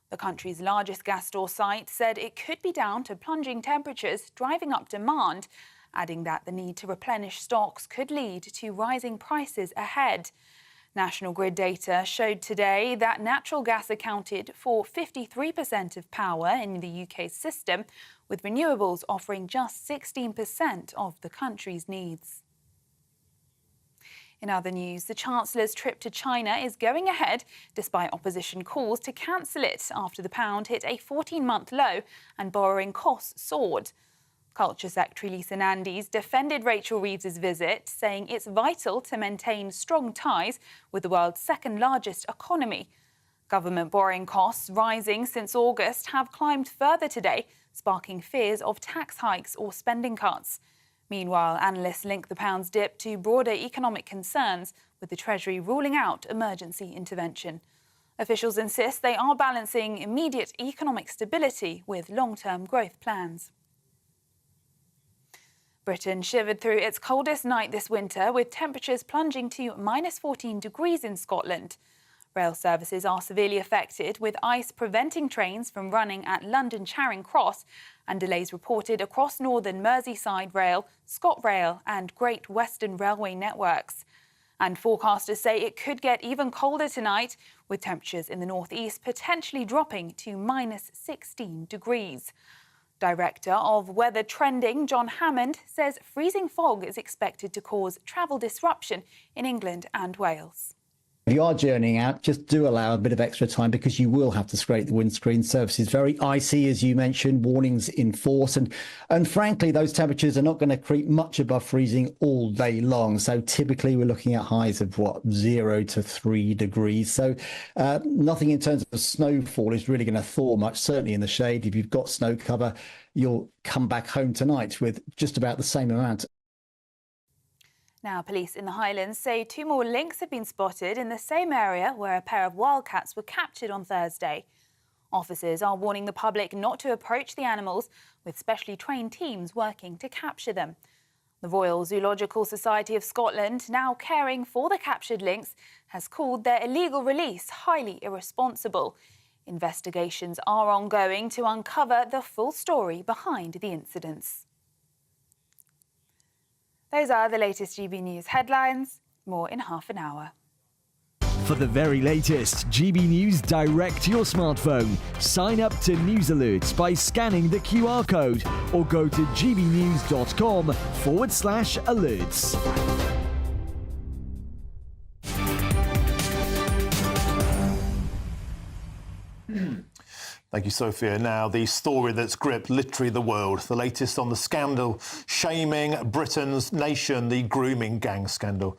The country's largest gas store site said it could be down to plunging temperatures driving up demand, adding that the need to replenish stocks could lead to rising prices ahead. National Grid data showed today that natural gas accounted for 53% of power in the UK's system, with renewables offering just 16% of the country's needs. In other news, the Chancellor's trip to China is going ahead despite opposition calls to cancel it after the pound hit a 14-month low and borrowing costs soared. Culture Secretary Lisa Nandi's defended Rachel Reeves's visit, saying it's vital to maintain strong ties with the world's second-largest economy. Government borrowing costs, rising since August, have climbed further today, sparking fears of tax hikes or spending cuts. Meanwhile, analysts link the pound's dip to broader economic concerns, with the Treasury ruling out emergency intervention. Officials insist they are balancing immediate economic stability with long-term growth plans. Britain shivered through its coldest night this winter, with temperatures plunging to -14 degrees in Scotland. Rail services are severely affected, with ice preventing trains from running at London Charing Cross and delays reported across Northern Merseyside Rail, ScotRail and Great Western Railway networks. And forecasters say it could get even colder tonight, with temperatures in the northeast potentially dropping to -16 degrees. Director of Weather Trending, John Hammond, says freezing fog is expected to cause travel disruption in England and Wales. If you are journeying out, just do allow a bit of extra time because you will have to scrape the windscreen surfaces. Very icy, as you mentioned, warnings in force. And frankly, those temperatures are not going to creep much above freezing all day long. So typically we're looking at highs of 0 to 3 degrees. So nothing in terms of snowfall is really going to thaw much, certainly in the shade. If you've got snow cover, you'll come back home tonight with just about the same amount. Now, police in the Highlands say 2 more lynx have been spotted in the same area where a pair of wildcats were captured on Thursday. Officers are warning the public not to approach the animals, with specially trained teams working to capture them. The Royal Zoological Society of Scotland, now caring for the captured lynx, has called their illegal release highly irresponsible. Investigations are ongoing to uncover the full story behind the incidents. Those are the latest GB News headlines. More in half an hour. For the very latest GB News direct to your smartphone, sign up to News Alerts by scanning the QR code or go to gbnews.com/alerts. Thank you, Sophia. Now, the story that's gripped literally the world. The latest on the scandal shaming Britain's nation, the grooming gang scandal.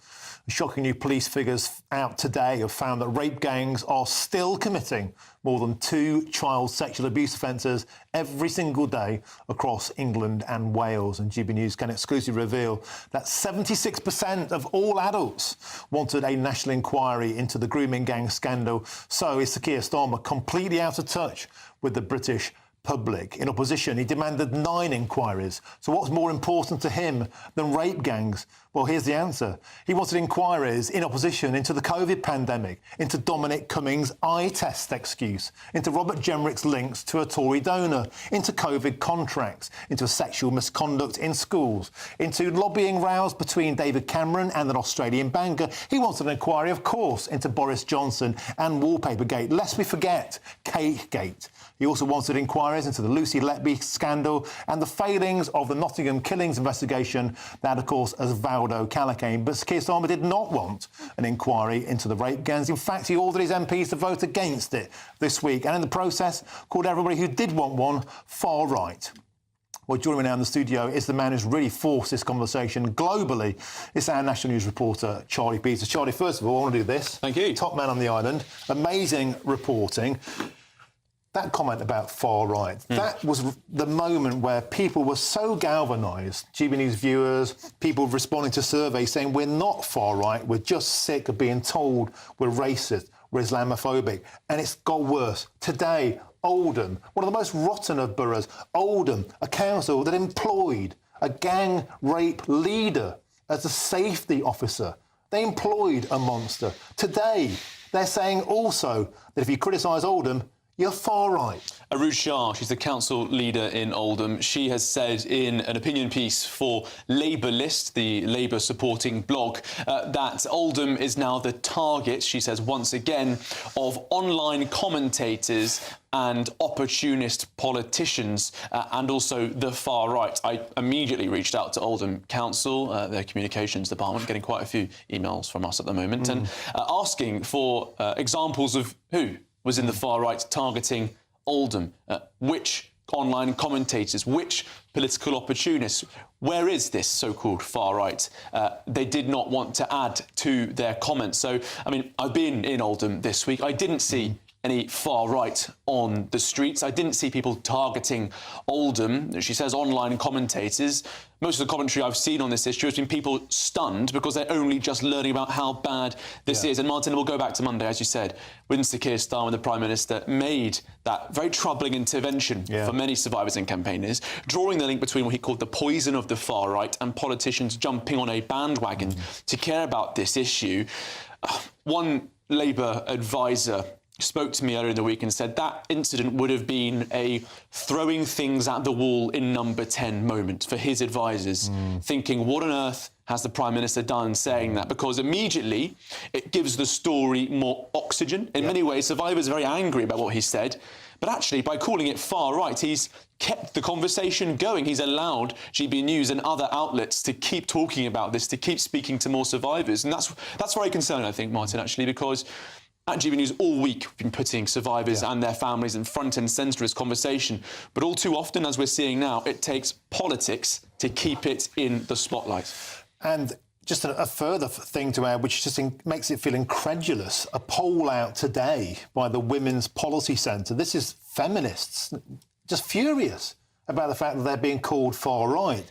Shocking new police figures out today have found that rape gangs are still committing more than 2 child sexual abuse offences every single day across England and Wales. And GB News can exclusively reveal that 76% of all adults wanted a national inquiry into the grooming gang scandal. So is Sir Keir Starmer completely out of touch with the British public? In opposition, he demanded 9 inquiries. So what's more important to him than rape gangs? Well, here's the answer. He wanted inquiries in opposition into the COVID pandemic, into Dominic Cummings' eye test excuse, into Robert Jenrick's links to a Tory donor, into COVID contracts, into sexual misconduct in schools, into lobbying rows between David Cameron and an Australian banker. He wanted an inquiry, of course, into Boris Johnson and Wallpapergate, lest we forget Cakegate. He also wanted inquiries into the Lucy Letby scandal and the failings of the Nottingham killings investigation that, of course, has Valdo Callaghan. But Keir Starmer did not want an inquiry into the rape gangs. In fact, he ordered his MPs to vote against it this week, and in the process called everybody who did want one far right. Well, joining me now in the studio is the man who's really forced this conversation globally. It's our national news reporter, Charlie Peters. Charlie, first of all, I want to do this. Thank you. Top man on the island. Amazing reporting. That comment about far right, that was the moment where people were so galvanised, GB News viewers, people responding to surveys saying we're not far right, we're just sick of being told we're racist, we're Islamophobic. And it's got worse. Today, Oldham, one of the most rotten of boroughs, Oldham, a council that employed a gang rape leader as a safety officer. They employed a monster. Today, they're saying also that if you criticise Oldham, you're far right. Arooj Shah, she's the council leader in Oldham. She has said in an opinion piece for Labour List, the Labour supporting blog, that Oldham is now the target, she says once again, of online commentators and opportunist politicians, and also the far right. I immediately reached out to Oldham Council, their communications department, getting quite a few emails from us at the moment, and asking for examples of who was in the far right targeting Oldham, which online commentators, which political opportunists, where is this so-called far right? They did not want to add to their comments. So, I mean, I've been in Oldham this week. I didn't see any far right on the streets. I didn't see people targeting Oldham. She says online commentators. Most of the commentary I've seen on this issue has been people stunned because they're only just learning about how bad this is. And Martin, we'll go back to Monday, as you said, when Sir Keir Starmer, the Prime Minister, made that very troubling intervention for many survivors and campaigners, drawing the link between what he called the poison of the far right and politicians jumping on a bandwagon to care about this issue. One Labour advisor spoke to me earlier in the week and said that incident would have been a throwing things at the wall in number 10 moment for his advisors, thinking, what on earth has the Prime Minister done saying that? Because immediately it gives the story more oxygen. In many ways, survivors are very angry about what he said. But actually, by calling it far right, he's kept the conversation going. He's allowed GB News and other outlets to keep talking about this, to keep speaking to more survivors. And that's very concerning, I think, Martin, actually, because at GB News all week we've been putting survivors and their families in front and centre of this conversation. But all too often, as we're seeing now, it takes politics to keep it in the spotlight. And just a further thing to add, which just makes it feel incredulous, a poll out today by the Women's Policy Centre. This is feminists just furious about the fact that they're being called far right.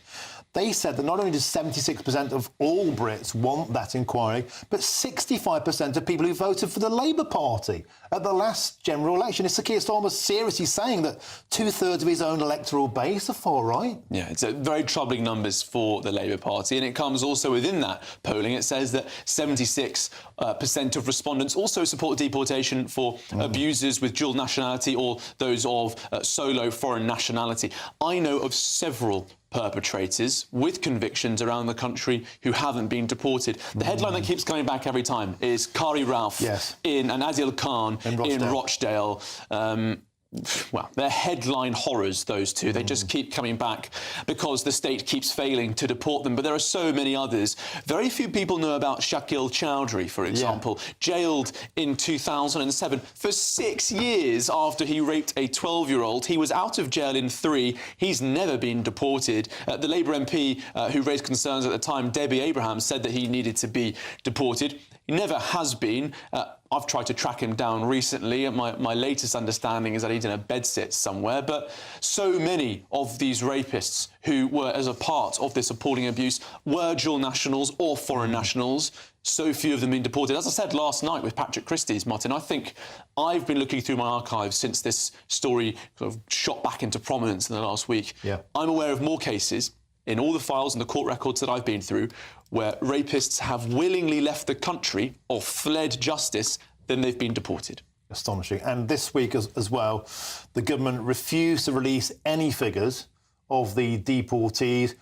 They said that not only does 76% of all Brits want that inquiry, but 65% of people who voted for the Labour Party at the last general election. Is Sir Keir Starmer seriously saying that 2/3 of his own electoral base are far right? Yeah, it's very troubling numbers for the Labour Party, and it comes also within that polling. It says that 76% of respondents also support deportation for abusers with dual nationality or those of solo foreign nationality. I know of several perpetrators with convictions around the country who haven't been deported. The headline that keeps coming back every time is Kari Ralph and Adil Khan in Rochdale. Well, they're headline horrors, those two. They just keep coming back because the state keeps failing to deport them. But there are so many others. Very few people know about Shakil Chowdhury, for example, jailed in 2007 for 6 years after he raped a 12-year-old. He was out of jail in 3. He's never been deported. The Labour MP who raised concerns at the time, Debbie Abraham, said that he needed to be deported. He never has been. I've tried to track him down recently. My latest understanding is that he's in a bedsit somewhere. But so many of these rapists who were as a part of this appalling abuse were dual nationals or foreign nationals. So few of them being deported. As I said last night with Patrick Christie's, Martin, I think I've been looking through my archives since this story sort of shot back into prominence in the last week. I'm aware of more cases in all the files and the court records that I've been through where rapists have willingly left the country or fled justice than they've been deported. Astonishing. And this week as well, the government refused to release any figures of the deportees.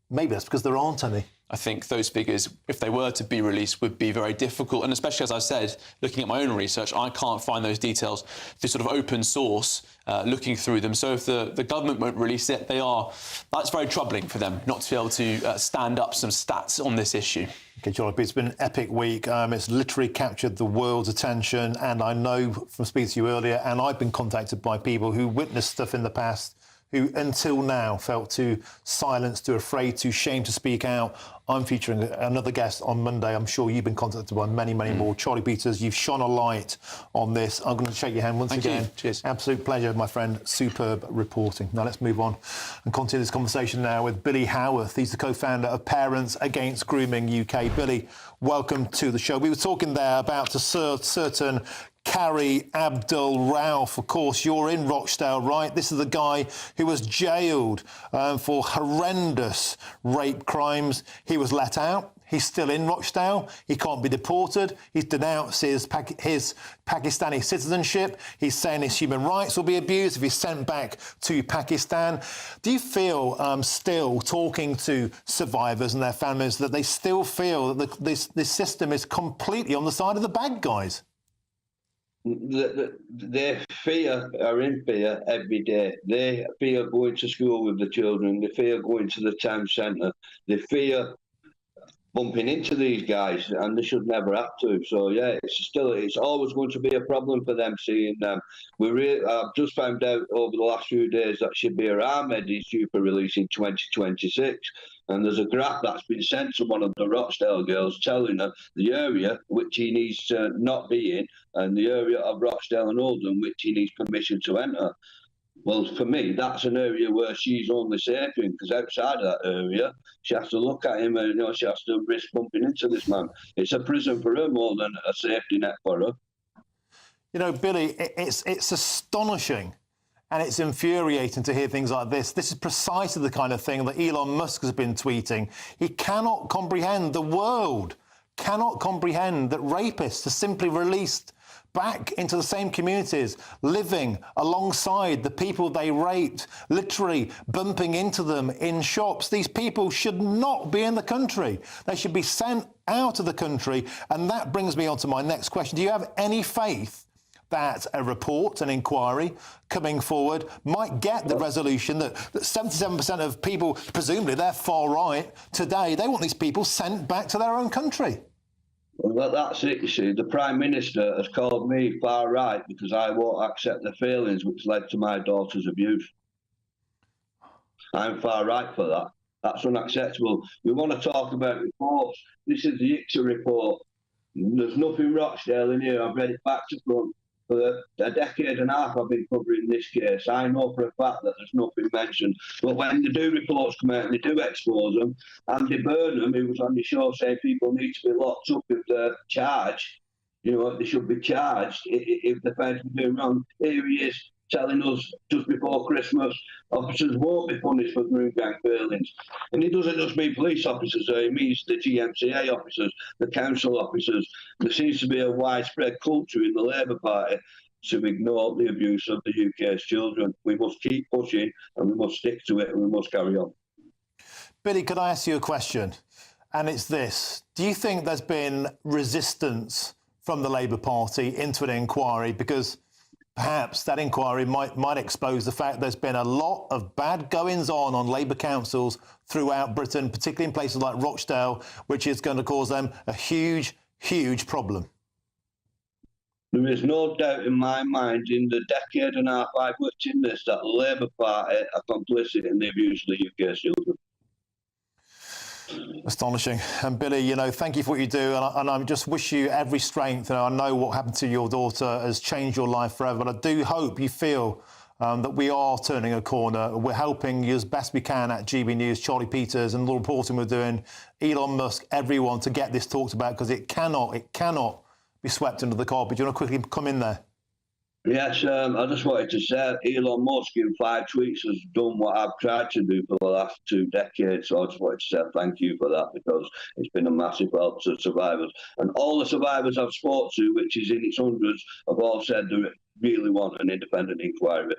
Maybe that's because there aren't any. I think those figures, if they were to be released, would be very difficult. And especially, as I said, looking at my own research, I can't find those details through sort of open source, looking through them. So if the government won't release it, that's very troubling for them not to be able to stand up some stats on this issue. OK, John, it's been an epic week. It's literally captured the world's attention. And I know from speaking to you earlier, and I've been contacted by people who witnessed stuff in the past who until now felt too silenced, too afraid, too ashamed to speak out. I'm featuring another guest on Monday. I'm sure you've been contacted by many more. Charlie Peters, you've shone a light on this. I'm going to shake your hand once again. Thank you. Cheers. Absolute pleasure, my friend. Superb reporting. Now let's move on and continue this conversation now with Billy Howarth. He's the co-founder of Parents Against Grooming UK. Billy, welcome to the show. We were talking there about a certain Kari Abdul Rauf. Of course, you're in Rochdale, right? This is the guy who was jailed for horrendous rape crimes. He was let out. He's still in Rochdale. He can't be deported. He's denounced his Pakistani citizenship. He's saying his human rights will be abused if he's sent back to Pakistan. Do you feel, still talking to survivors and their families, that they still feel that this system is completely on the side of the bad guys? They are in fear every day. They fear going to school with the children. They fear going to the town centre. They fear bumping into these guys, and they should never have to. So yeah, it's always going to be a problem for them seeing them. I've just found out over the last few days that Shabir Ahmed is due for release in 2026, and there's a graph that's been sent to one of the Rochdale girls telling her the area which he needs to not be in, and the area of Rochdale and Oldham which he needs permission to enter. Well, for me, that's an area where she's only safe in, because outside of that area, she has to look at him and she has to risk bumping into this man. It's a prison for her more than a safety net for her. You know, Billy, it's astonishing and it's infuriating to hear things like this. This is precisely the kind of thing that Elon Musk has been tweeting. He cannot comprehend, the world cannot comprehend that rapists are simply released back into the same communities, living alongside the people they raped, literally bumping into them in shops. These people should not be in the country. They should be sent out of the country. And that brings me on to my next question. Do you have any faith that a report, an inquiry coming forward might get the resolution that 77% of people, presumably they're far right today, they want these people sent back to their own country? Well, that's it, you see. The Prime Minister has called me far right because I won't accept the failings which led to my daughter's abuse. I'm far right for that. That's unacceptable. We want to talk about reports. This is the ICSA report. There's nothing Rochdale in here. I've read it back to front. For a decade and a half I've been covering this case. I know for a fact that there's nothing mentioned. But when the do reports come out and they do expose them, Andy Burnham, who was on the show saying people need to be locked up if they're charged, you know, they should be charged if they're found to be doing wrong. Here he is telling us just before Christmas officers won't be punished for groom gang failings. And he doesn't just mean police officers, he means the GMCA officers, the council officers. There seems to be a widespread culture in the Labour Party to ignore the abuse of the UK's children. We must keep pushing and we must stick to it and we must carry on. Billy, could I ask you a question? And it's this. Do you think there's been resistance from the Labour Party into an inquiry? Because perhaps that inquiry might expose the fact there's been a lot of bad goings-on Labour councils throughout Britain, particularly in places like Rochdale, which is going to cause them a huge, huge problem. There is no doubt in my mind, in the decade and a half I've worked in this, that the Labour Party are complicit in the abuse of the UK's children. Astonishing. And Billy, you know, thank you for what you do. And I just wish you every strength. And I know what happened to your daughter has changed your life forever. But I do hope you feel that we are turning a corner. We're helping you as best we can at GB News, Charlie Peters and the reporting we're doing, Elon Musk, everyone, to get this talked about, because it cannot be swept under the carpet. Do you want to quickly come in there? Yes, I just wanted to say Elon Musk in 5 tweets has done what I've tried to do for the last 2 decades. So I just wanted to say thank you for that, because it's been a massive help to survivors. And all the survivors I've spoken to, which is in its hundreds, have all said they really want an independent inquiry.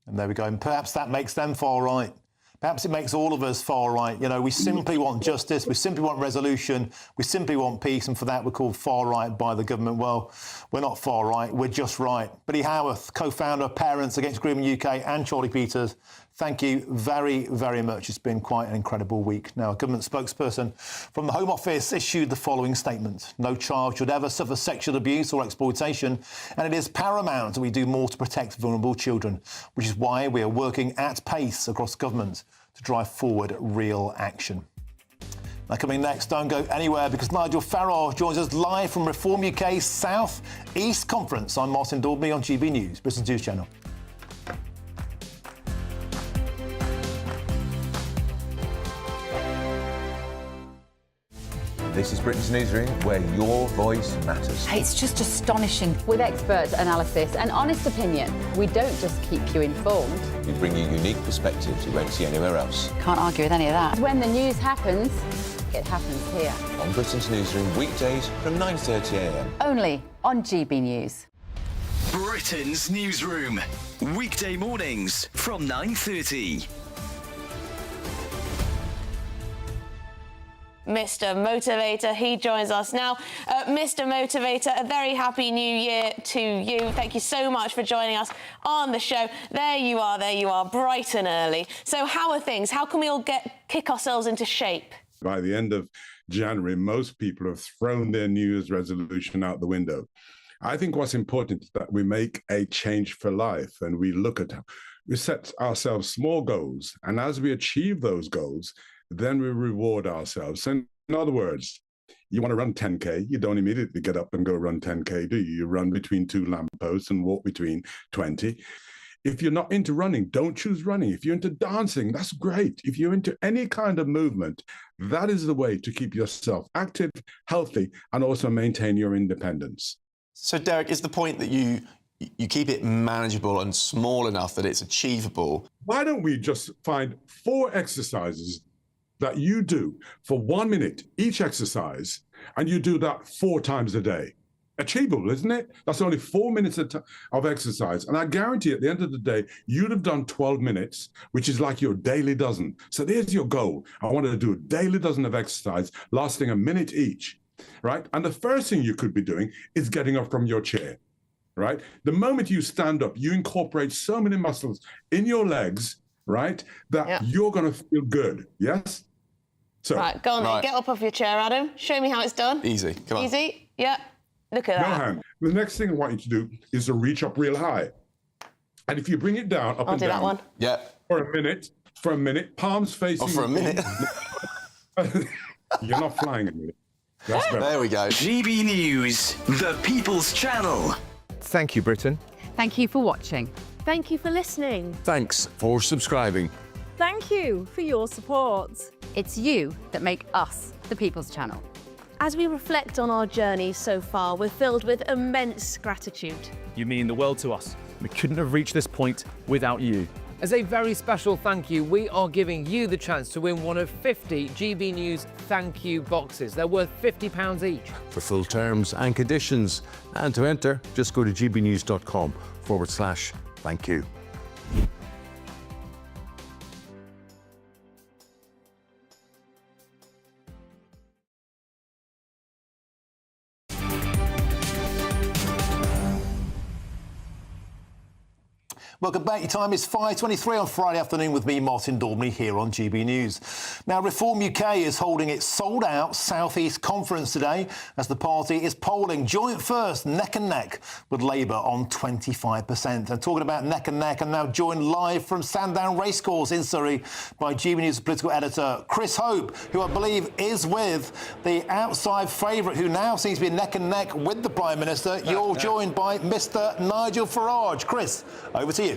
And there we go. And perhaps that makes them far right. Perhaps it makes all of us far right. You know, we simply want justice. We simply want resolution. We simply want peace. And for that, we're called far right by the government. Well, we're not far right. We're just right. Billy Howarth, co-founder of Parents Against Grooming UK, and Charlie Peters, thank you very, very much. It's been quite an incredible week. Now, a government spokesperson from the Home Office issued the following statement. No child should ever suffer sexual abuse or exploitation, and it is paramount that we do more to protect vulnerable children, which is why we are working at pace across government to drive forward real action. Now, coming next, don't go anywhere, because Nigel Farrar joins us live from Reform UK's South East Conference. I'm Martin Daubney on GB News, Britain's News Channel. This is Britain's Newsroom, where your voice matters. It's just astonishing. With expert analysis and honest opinion, we don't just keep you informed. We bring you unique perspectives you won't see anywhere else. Can't argue with any of that. When the news happens, it happens here. On Britain's Newsroom, weekdays from 9:30 a.m. Only on GB News. Britain's Newsroom, weekday mornings from 9:30. Mr. Motivator, he joins us now. Mr. Motivator, a very happy new year to you. Thank you so much for joining us on the show. There you are, bright and early. So how are things? How can we all kick ourselves into shape? By the end of January, most people have thrown their New Year's resolution out the window. I think what's important is that we make a change for life and we we set ourselves small goals. And as we achieve those goals, then we reward ourselves. So in other words, you want to run 10K, you don't immediately get up and go run 10K, do you? You run between 2 lampposts and walk between 20. If you're not into running, don't choose running. If you're into dancing, that's great. If you're into any kind of movement, that is the way to keep yourself active, healthy, and also maintain your independence. So, Derek, is the point that you keep it manageable and small enough that it's achievable? Why don't we just find 4 exercises that you do for 1 minute each exercise, and you do that 4 times a day? Achievable, isn't it? That's only 4 minutes of exercise. And I guarantee at the end of the day, you'd have done 12 minutes, which is like your daily dozen. So there's your goal. I wanted to do a daily dozen of exercise lasting a minute each, right? And the first thing you could be doing is getting up from your chair, right? The moment you stand up, you incorporate so many muscles in your legs, right, that you're going to feel good, yes? So, right, go on then. Get up off your chair, Adam. Show me how it's done. Easy, come on. Easy, yeah. Look at that. No hand. The next thing I want you to do is to reach up real high. And if you bring it down, up I'll and do down. that one. Yeah. For a minute, palms facing. Oh, for a minute? You're not flying a minute. That's better. There we go. GB News, the People's Channel. Thank you, Britain. Thank you for watching. Thank you for listening. Thanks for subscribing. Thank you for your support. It's you that make us the People's Channel. As we reflect on our journey so far, we're filled with immense gratitude. You mean the world to us. We couldn't have reached this point without you. As a very special thank you, we are giving you the chance to win one of 50 GB News thank you boxes. They're worth £50 each. For full terms and conditions, and to enter, just go to gbnews.com/thank you. Welcome back. Your time is 5:23 on Friday afternoon with me, Martin Daubney, here on GB News. Now, Reform UK is holding its sold-out South East conference today as the party is polling joint first, neck and neck, with Labour on 25%. And talking about neck and neck, I'm now joined live from Sandown Racecourse in Surrey by GB News political editor Chris Hope, who I believe is with the outside favourite, who now seems to be neck and neck with the Prime Minister. You're joined by Mr Nigel Farage. Chris, over to you.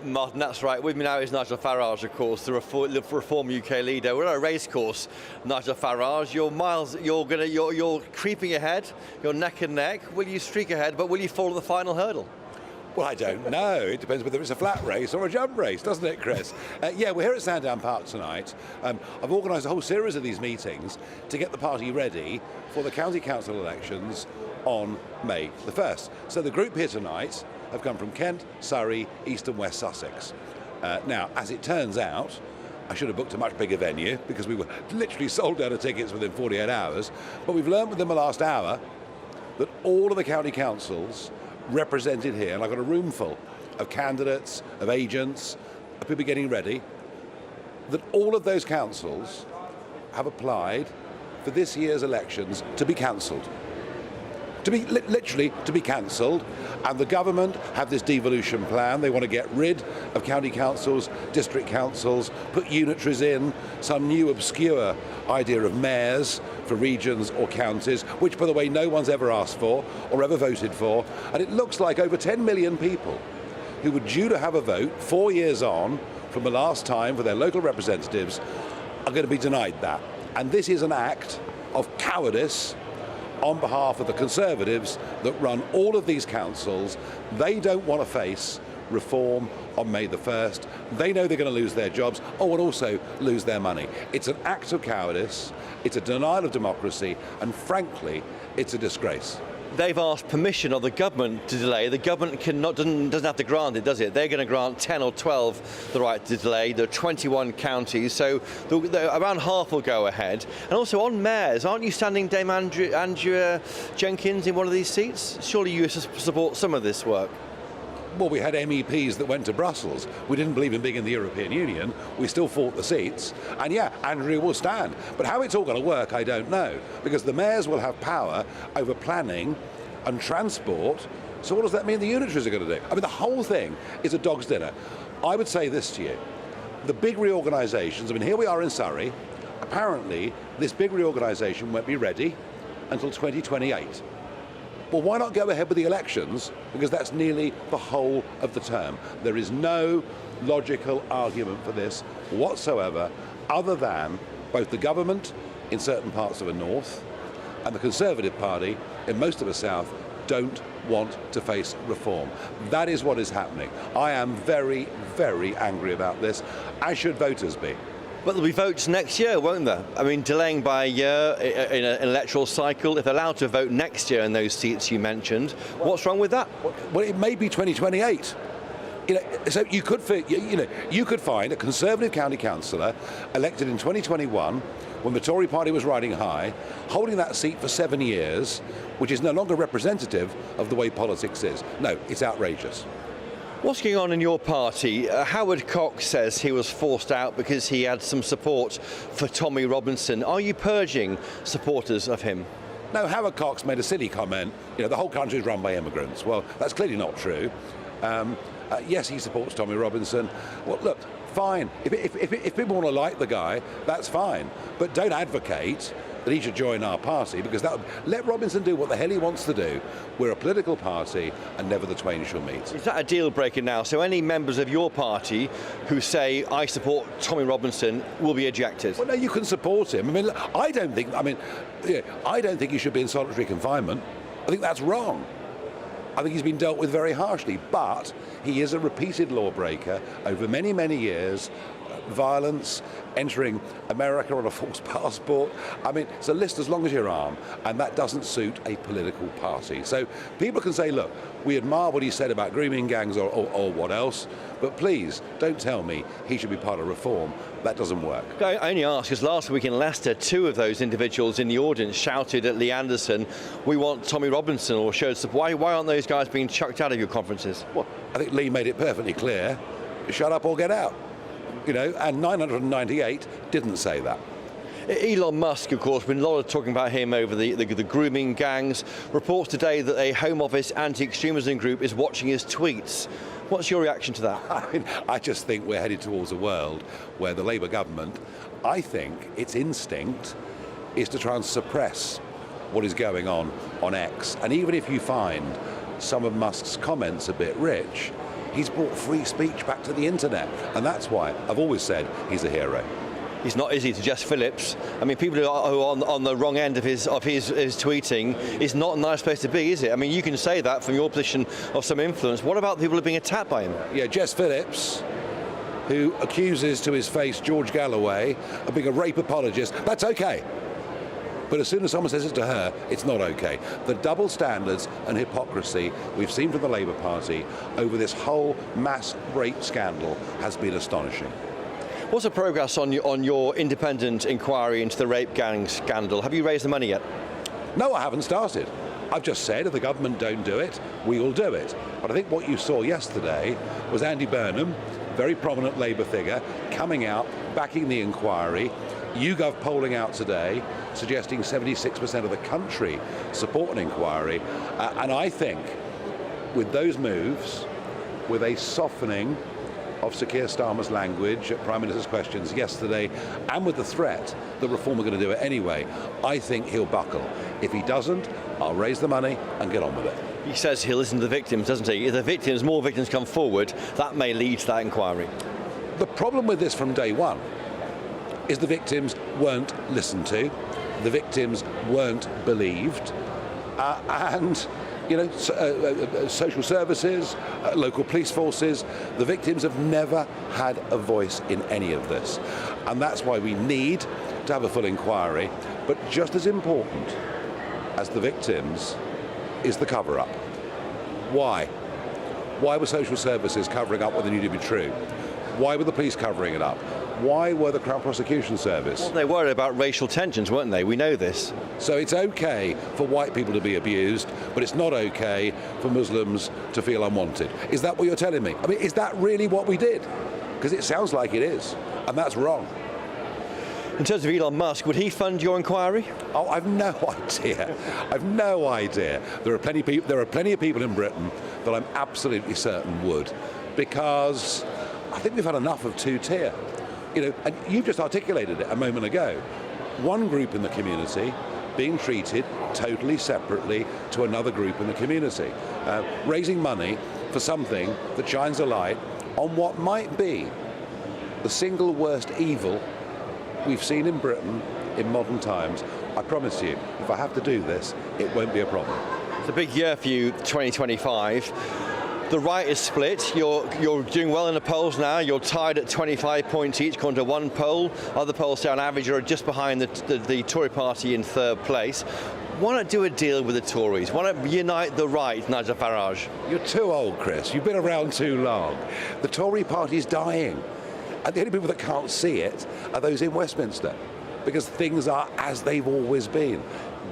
Martin, that's right. With me now is Nigel Farage, of course, the Reform UK leader. We're at a racecourse, Nigel Farage. You're creeping ahead. You're neck and neck. Will you streak ahead? But will you fall at the final hurdle? Well, I don't know. It depends whether it's a flat race or a jump race, doesn't it, Chris? Yeah, we're here at Sandown Park tonight. I've organised a whole series of these meetings to get the party ready for the county council elections on May the 1st. So the group here tonight have come from Kent, Surrey, East and West Sussex. Now, as it turns out, I should have booked a much bigger venue because we were literally sold out of tickets within 48 hours. But we've learned within the last hour that all of the county councils represented here, and I've got a room full of candidates, of agents, of people getting ready, that all of those councils have applied for this year's elections to be cancelled. To be literally to be cancelled, and the government have this devolution plan. They want to get rid of county councils, district councils, put unitaries in, some new obscure idea of mayors for regions or counties, which, by the way, no one's ever asked for or ever voted for. And it looks like over 10 million people who were due to have a vote 4 years on from the last time for their local representatives are going to be denied that. And this is an act of cowardice on behalf of the Conservatives that run all of these councils. They don't want to face reform on May the 1st. They know they're going to lose their jobs, and also lose their money. It's an act of cowardice, it's a denial of democracy, and frankly, it's a disgrace. They've asked permission of the government to delay. The government doesn't have to grant it, does it? They're going to grant 10 or 12 the right to delay. There are 21 counties, so around half will go ahead. And also on mayors, aren't you standing Dame Andrea Jenkins in one of these seats? Surely you support some of this work. Well, we had MEPs that went to Brussels. We didn't believe in being in the European Union. We still fought the seats. And yeah, Andrea will stand. But how it's all going to work, I don't know. Because the mayors will have power over planning and transport. So what does that mean the unitaries are going to do? I mean, the whole thing is a dog's dinner. I would say this to you. The big reorganisations, I mean, here we are in Surrey. Apparently, this big reorganisation won't be ready until 2028. Well, why not go ahead with the elections? Because that's nearly the whole of the term. There is no logical argument for this whatsoever, other than both the government in certain parts of the north and the Conservative Party in most of the south don't want to face reform. That is what is happening. I am very, very angry about this, as should voters be. But there'll be votes next year, won't there? I mean, delaying by a year in an electoral cycle, if they're allowed to vote next year in those seats you mentioned, what's wrong with that? Well, it may be 2028. So you could find a Conservative county councillor elected in 2021 when the Tory party was riding high, holding that seat for 7 years, which is no longer representative of the way politics is. No, it's outrageous. What's going on in your party? Howard Cox says he was forced out because he had some support for Tommy Robinson. Are you purging supporters of him? No, Howard Cox made a silly comment. The whole country is run by immigrants. Well, that's clearly not true. Yes, he supports Tommy Robinson. Well, look, fine. If people want to like the guy, that's fine. But don't advocate that he should join our party, because let Robinson do what the hell he wants to do. We're a political party, and never the twain shall meet. Is that a deal breaker now? So any members of your party who say, I support Tommy Robinson, will be ejected? Well, no, you can support him. I mean, I don't think he should be in solitary confinement. I think that's wrong. I think he's been dealt with very harshly, but he is a repeated lawbreaker over many, many years. Violence, entering America on a false passport. I mean, it's a list as long as your arm, and that doesn't suit a political party. So people can say, look, we admire what he said about grooming gangs or what else, but please don't tell me he should be part of reform. That doesn't work. I only ask because last week in Leicester, 2 of those individuals in the audience shouted at Lee Anderson, we want Tommy Robinson, or showed support. Why aren't those guys being chucked out of your conferences? Well, I think Lee made it perfectly clear, shut up or get out. And 998 didn't say that. Elon Musk, of course, been a lot of talking about him over the grooming gangs. Reports today that a Home Office anti-extremism group is watching his tweets. What's your reaction to that? I just think we're headed towards a world where the Labour government, I think its instinct is to try and suppress what is going on X. And even if you find some of Musk's comments a bit rich, he's brought free speech back to the internet, and that's why I've always said he's a hero. He's not, is he, to Jess Phillips? I mean, people who are on the wrong end of his tweeting is not a nice place to be, is it? I mean, you can say that from your position of some influence. What about the people who are being attacked by him? Yeah, Jess Phillips, who accuses to his face George Galloway of being a rape apologist. That's okay. But as soon as someone says it to her, it's not okay. The double standards and hypocrisy we've seen from the Labour Party over this whole mass rape scandal has been astonishing. What's the progress on your independent inquiry into the rape gang scandal? Have you raised the money yet? No, I haven't started. I've just said if the government don't do it, we will do it. But I think what you saw yesterday was Andy Burnham, very prominent Labour figure, coming out, backing the inquiry. YouGov polling out today, suggesting 76% of the country support an inquiry. And I think with those moves, with a softening of Sir Keir Starmer's language at Prime Minister's questions yesterday, and with the threat that Reform are going to do it anyway, I think he'll buckle. If he doesn't, I'll raise the money and get on with it. He says he'll listen to the victims, doesn't he? If more victims come forward, that may lead to that inquiry. The problem with this from day one is the victims weren't listened to, the victims weren't believed, and social services, local police forces. The victims have never had a voice in any of this. And that's why we need to have a full inquiry. But just as important as the victims is the cover-up. Why? Why were social services covering up what they knew to be true? Why were the police covering it up? Why were the Crown Prosecution Service? Well, they worried about racial tensions, weren't they? We know this. So it's okay for white people to be abused, but it's not okay for Muslims to feel unwanted. Is that what you're telling me? I mean, is that really what we did? Because it sounds like it is, and that's wrong. In terms of Elon Musk, would he fund your inquiry? Oh, I've no idea. I've no idea. There are plenty of people in Britain that I'm absolutely certain would, because I think we've had enough of two-tier. And you've just articulated it a moment ago. One group in the community being treated totally separately to another group in the community, raising money for something that shines a light on what might be the single worst evil we've seen in Britain in modern times. I promise you, if I have to do this, it won't be a problem. It's a big year for you, 2025. The right is split. You're doing well in the polls now. You're tied at 25 points each, according to one poll. Other polls say on average you're just behind the Tory party in third place. Why not do a deal with the Tories? Why not unite the right, Nigel Farage? You're too old, Chris. You've been around too long. The Tory party's dying. And the only people that can't see it are those in Westminster, because things are as they've always been.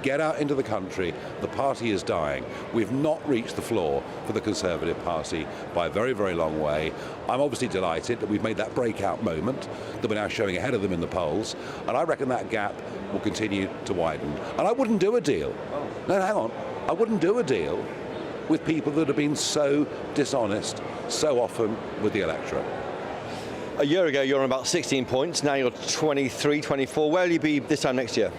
Get out into the country. The party is dying. We've not reached the floor for the Conservative Party by a very, very long way. I'm obviously delighted that we've made that breakout moment, that we're now showing ahead of them in the polls, and I reckon that gap will continue to widen. And I wouldn't do a deal. No, hang on. I wouldn't do a deal with people that have been so dishonest so often with the electorate. A year ago, you were on about 16 points. Now you're 23, 24. Where will you be this time next year?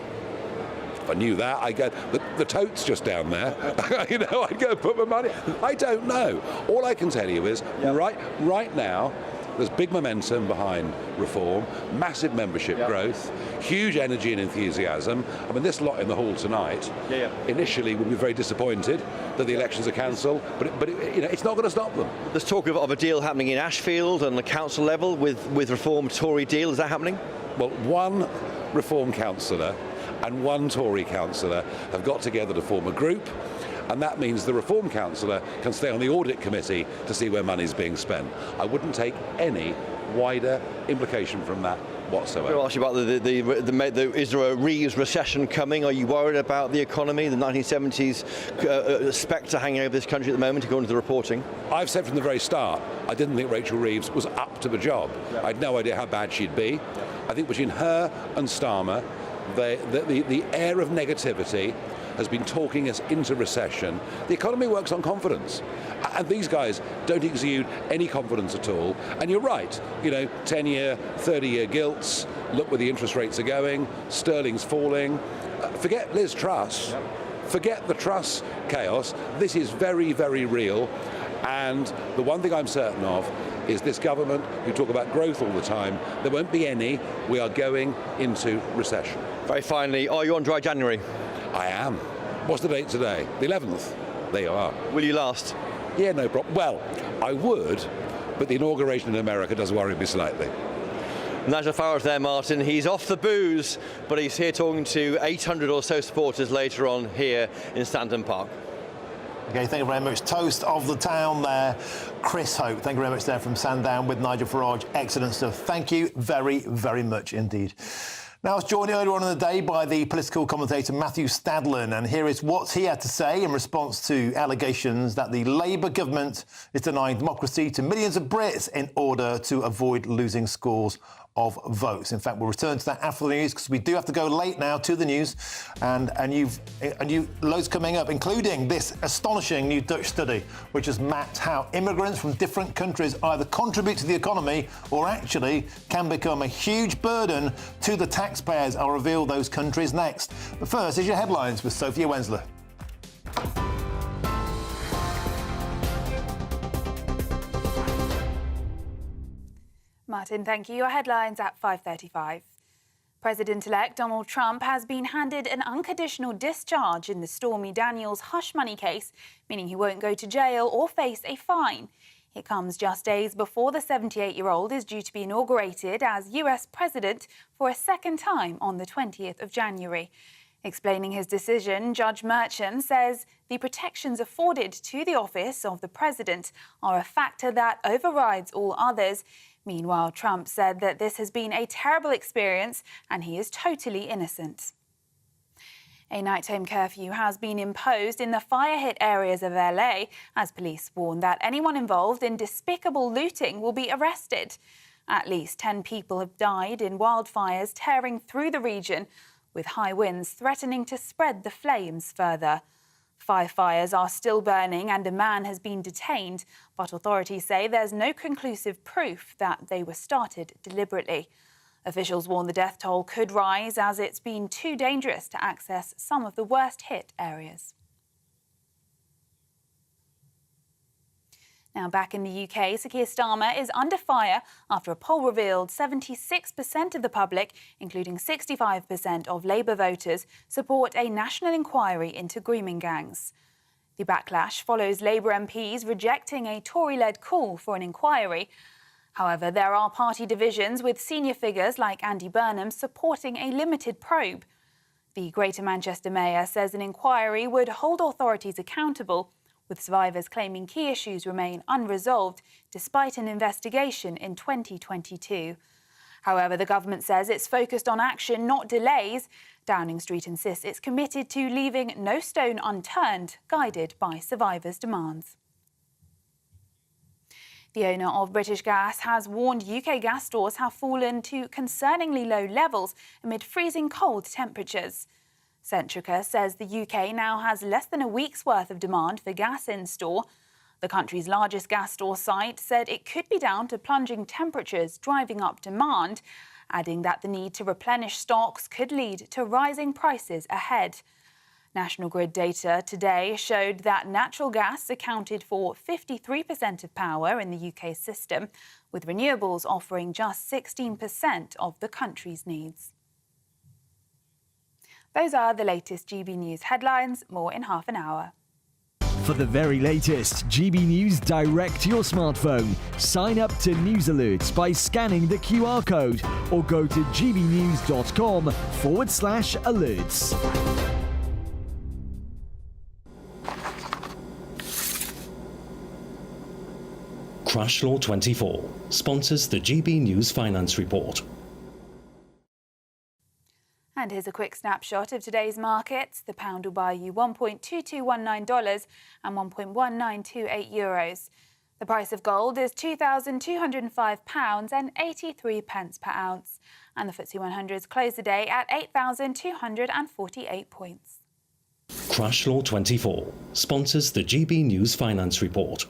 If I knew that, I'd go, the tote's just down there. I'd go put my money. I don't know. All I can tell you is, right now, there's big momentum behind reform, massive membership growth, huge energy and enthusiasm. I mean, this lot in the hall tonight initially will be very disappointed that the elections are cancelled, but it's not going to stop them. There's talk of a deal happening in Ashfield on the council level with Reform Tory deal. Is that happening? Well, one Reform councillor and one Tory councillor have got together to form a group, and that means the Reform councillor can stay on the audit committee to see where money's being spent. I wouldn't take any wider implication from that whatsoever. I'll ask you about is there a recession coming? Are you worried about the economy, the 1970s spectre hanging over this country at the moment, according to the reporting? I've said from the very start, I didn't think Rachel Reeves was up to the job. I had no idea how bad she'd be. I think between her and Starmer, the air of negativity has been talking us into recession. The economy works on confidence, and these guys don't exude any confidence at all. And you're right, 10-year, 30-year gilts, look where the interest rates are going, sterling's falling. Forget Liz Truss, forget the Truss chaos. This is very, very real. And the one thing I'm certain of is this government, who talk about growth all the time, there won't be any. We are going into recession. Very finally, are you on dry January? I am. What's the date today? The 11th. There you are. Will you last? Yeah, no problem. Well, I would, but the inauguration in America does worry me slightly. Nigel Farage there, Martin. He's off the booze, but he's here talking to 800 or so supporters later on here in Stanton Park. OK, thank you very much. Toast of the town there, Chris Hope. Thank you very much there from Sandown with Nigel Farage. Excellent stuff. Thank you very, very much indeed. Now, I was joined earlier on in the day by the political commentator Matthew Stadlen, and here is what he had to say in response to allegations that the Labour government is denying democracy to millions of Brits in order to avoid losing scores of votes. In fact, we'll return to that after the news, because we do have to go late now to the news, and you've loads coming up, including this astonishing new Dutch study which has mapped how immigrants from different countries either contribute to the economy or actually can become a huge burden to the taxpayers. I'll reveal those countries next. But first, here's your headlines with Sophia Wensler. Martin, thank you. Your headlines at 5:35. President-elect Donald Trump has been handed an unconditional discharge in the Stormy Daniels hush money case, meaning he won't go to jail or face a fine. It comes just days before the 78-year-old is due to be inaugurated as US president for a second time on the 20th of January. Explaining his decision, Judge Merchant says the protections afforded to the office of the president are a factor that overrides all others. Meanwhile, Trump said that this has been a terrible experience and he is totally innocent. A nighttime curfew has been imposed in the fire-hit areas of LA as police warn that anyone involved in despicable looting will be arrested. At least 10 people have died in wildfires tearing through the region, with high winds threatening to spread the flames further. 5 fires are still burning and a man has been detained, but authorities say there's no conclusive proof that they were started deliberately. Officials warn the death toll could rise as it's been too dangerous to access some of the worst-hit areas. Now back in the UK, Sir Keir Starmer is under fire after a poll revealed 76% of the public, including 65% of Labour voters, support a national inquiry into grooming gangs. The backlash follows Labour MPs rejecting a Tory-led call for an inquiry. However, there are party divisions, with senior figures like Andy Burnham supporting a limited probe. The Greater Manchester Mayor says an inquiry would hold authorities accountable, with survivors claiming key issues remain unresolved despite an investigation in 2022. However, the government says it's focused on action, not delays. Downing Street insists it's committed to leaving no stone unturned, guided by survivors' demands. The owner of British Gas has warned UK gas stores have fallen to concerningly low levels amid freezing cold temperatures. Centrica says the UK now has less than a week's worth of demand for gas in store. The country's largest gas store site said it could be down to plunging temperatures driving up demand, adding that the need to replenish stocks could lead to rising prices ahead. National Grid data today showed that natural gas accounted for 53% of power in the UK system, with renewables offering just 16% of the country's needs. Those are the latest GB News headlines. More in half an hour. For the very latest GB News direct to your smartphone, sign up to News Alerts by scanning the QR code or go to gbnews.com/alerts. Crash Law 24 sponsors the GB News Finance Report. And here's a quick snapshot of today's markets. The pound will buy you $1.2219 and €1.1928. The price of gold is £2,205 and 83 pence per ounce. And the FTSE 100's closed the day at 8,248 points. Crash Law 24 sponsors the GB News Finance Report.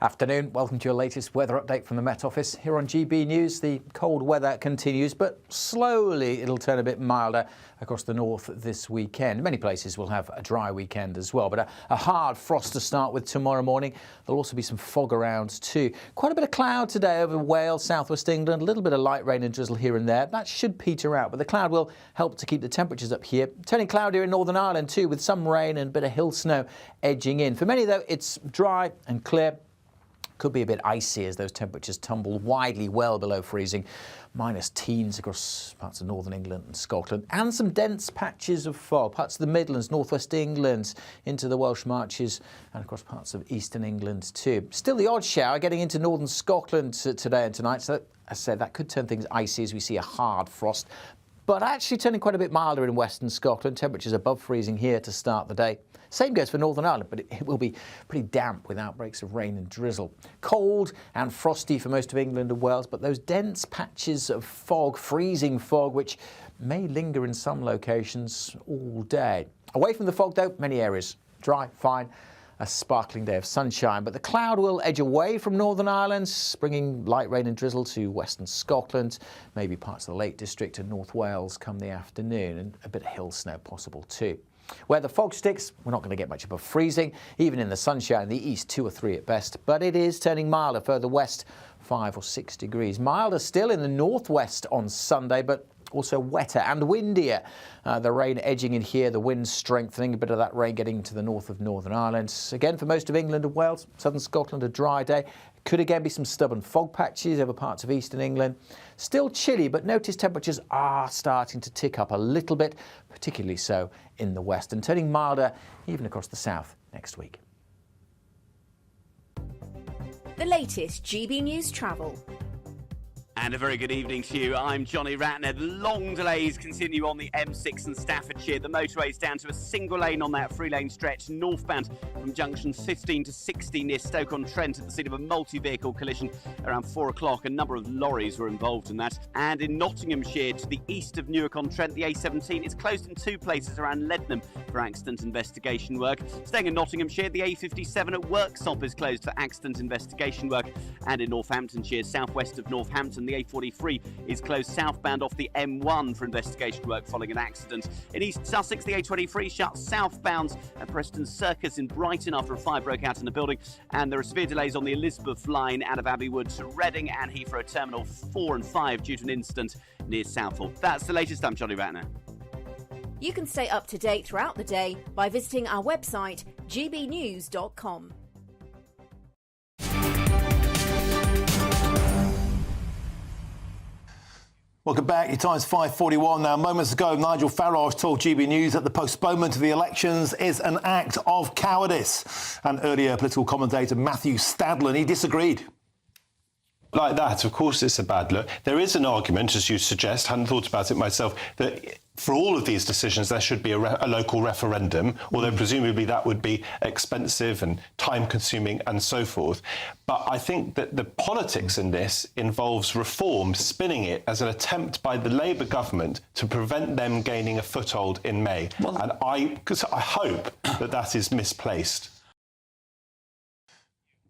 Afternoon, welcome to your latest weather update from the Met Office. Here on GB News, the cold weather continues, but slowly it'll turn a bit milder across the north this weekend. Many places will have a dry weekend as well, but a hard frost to start with tomorrow morning. There'll also be some fog around too. Quite a bit of cloud today over Wales, southwest England, a little bit of light rain and drizzle here and there. That should peter out, but the cloud will help to keep the temperatures up here. Turning cloudier in Northern Ireland too, with some rain and a bit of hill snow edging in. For many though, it's dry and clear. Could be a bit icy as those temperatures tumble widely well below freezing. Minus teens across parts of northern England and Scotland. And some dense patches of fog. Parts of the Midlands, northwest England, into the Welsh Marches and across parts of eastern England too. Still the odd shower getting into northern Scotland today and tonight. So, as I said, that could turn things icy as we see a hard frost. But actually turning quite a bit milder in western Scotland. Temperatures above freezing here to start the day. Same goes for Northern Ireland, but it will be pretty damp with outbreaks of rain and drizzle. Cold and frosty for most of England and Wales, but those dense patches of fog, freezing fog, which may linger in some locations all day. Away from the fog, though, many areas dry, fine. A sparkling day of sunshine, but the cloud will edge away from Northern Ireland, bringing light rain and drizzle to western Scotland, maybe parts of the Lake District and North Wales come the afternoon, and a bit of hill snow possible too. Where the fog sticks, we're not going to get much above freezing. Even in the sunshine in the east, 2 or 3 at best. But it is turning milder further west, 5 or 6 degrees. Milder still in the northwest on Sunday, but also wetter and windier. The rain edging in here, the wind strengthening, a bit of that rain getting to the north of Northern Ireland. Again, for most of England and Wales, southern Scotland, a dry day. Could again be some stubborn fog patches over parts of eastern England. Still chilly, but notice temperatures are starting to tick up a little bit, particularly so in the west, and turning milder even across the south next week. The latest GB News travel. And a very good evening to you. I'm Johnny Ratner. The long delays continue on the M6 in Staffordshire. The motorway's down to a single lane on that 3-lane stretch northbound from junctions 15 to 60 near Stoke-on-Trent at the scene of a multi-vehicle collision around 4 o'clock. A number of lorries were involved in that. And in Nottinghamshire, to the east of Newark-on-Trent, the A17 is closed in 2 places around Leadenham for accident investigation work. Staying in Nottinghamshire, the A57 at Worksop is closed for accident investigation work. And in Northamptonshire, southwest of Northampton, the A43 is closed southbound off the M1 for investigation work following an accident. In East Sussex, the A23 shuts southbound at Preston Circus in Brighton after a fire broke out in the building. And there are severe delays on the Elizabeth line out of Abbeywood to Reading and Heathrow Terminal 4 and 5 due to an incident near Southall. That's the latest. I'm Johnny Ratner. You can stay up to date throughout the day by visiting our website, gbnews.com. Welcome back. Your time's 5:41 now. Moments ago, Nigel Farage told GB News that the postponement of the elections is an act of cowardice. And earlier, political commentator Matthew Stadlen, he disagreed. Like that, of course it's a bad look. There is an argument, as you suggest, hadn't thought about it myself, that for all of these decisions there should be a local referendum, although presumably that would be expensive and time-consuming and so forth. But I think that the politics in this involves reform, spinning it as an attempt by the Labour government to prevent them gaining a foothold in May. And I hope that that is misplaced.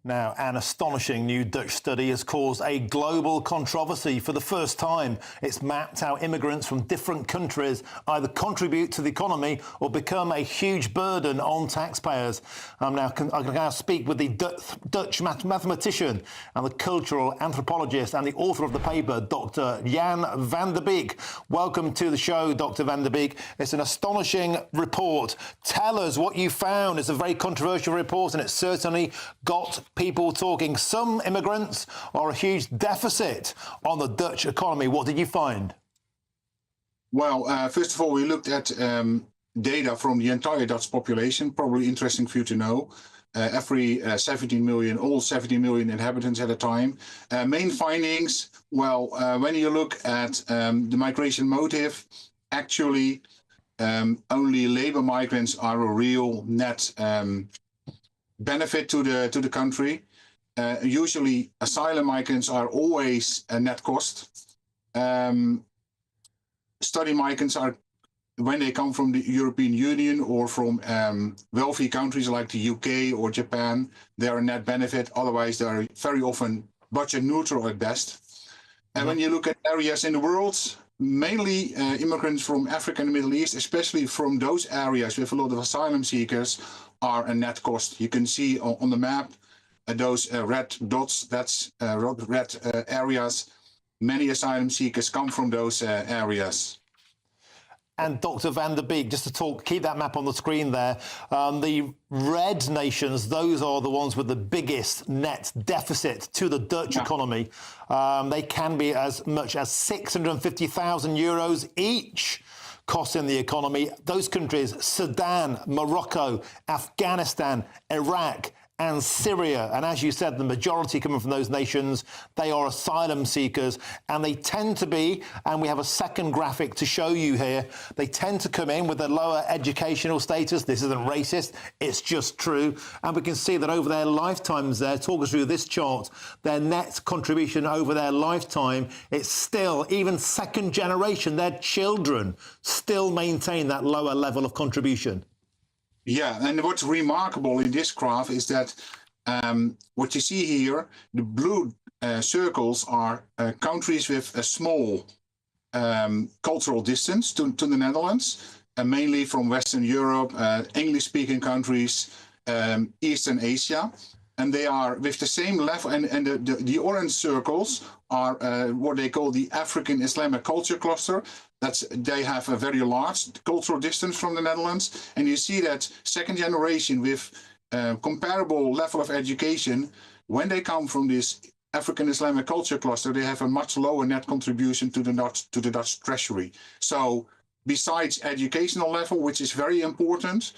Now, an astonishing new Dutch study has caused a global controversy. For the first time, it's mapped how immigrants from different countries either contribute to the economy or become a huge burden on taxpayers. I can now speak with the Dutch mathematician and the cultural anthropologist and the author of the paper, Dr. Jan van der Beek. Welcome to the show, Dr. van der Beek. It's an astonishing report. Tell us what you found. It's a very controversial report, and it certainly got people talking. Some immigrants are a huge deficit on the Dutch economy. What did you find? Well, first of all, we looked at data from the entire Dutch population, probably interesting for you to know. Every 17 million, all 70 million inhabitants at a time. Main findings, well, when you look at the migration motive, actually only labor migrants are a real net benefit to the country. Usually asylum migrants are always a net cost. Study migrants are, when they come from the European Union or from wealthy countries like the UK or Japan, they are a net benefit. Otherwise, they are very often budget neutral at best. And when you look at areas in the world, mainly immigrants from Africa and the Middle East, especially from those areas with a lot of asylum seekers, are a net cost. You can see on the map those red dots, that's red areas. Many asylum seekers come from those areas. And Dr. van der Beek, just to keep that map on the screen there, the red nations, those are the ones with the biggest net deficit to the Dutch economy. They can be as much as 650,000 euros each. Costs in the economy. Those countries, Sudan, Morocco, Afghanistan, Iraq and Syria. And as you said, the majority coming from those nations, they are asylum seekers, and they tend to be, and we have a second graphic to show you here, they tend to come in with a lower educational status. This isn't racist, it's just true. And we can see that over their lifetimes there, talk us through this chart, their net contribution over their lifetime, it's still, even second generation, their children still maintain that lower level of contribution. Yeah, and what's remarkable in this graph is that what you see here, the blue circles are countries with a small cultural distance to the Netherlands. mainly from Western Europe, English-speaking countries, Eastern Asia. And they are with the same level, and the orange circles are what they call the African Islamic culture cluster. They have a very large cultural distance from the Netherlands. And you see that second generation with comparable level of education, when they come from this African Islamic culture cluster, they have a much lower net contribution to the Dutch treasury. So besides educational level, which is very important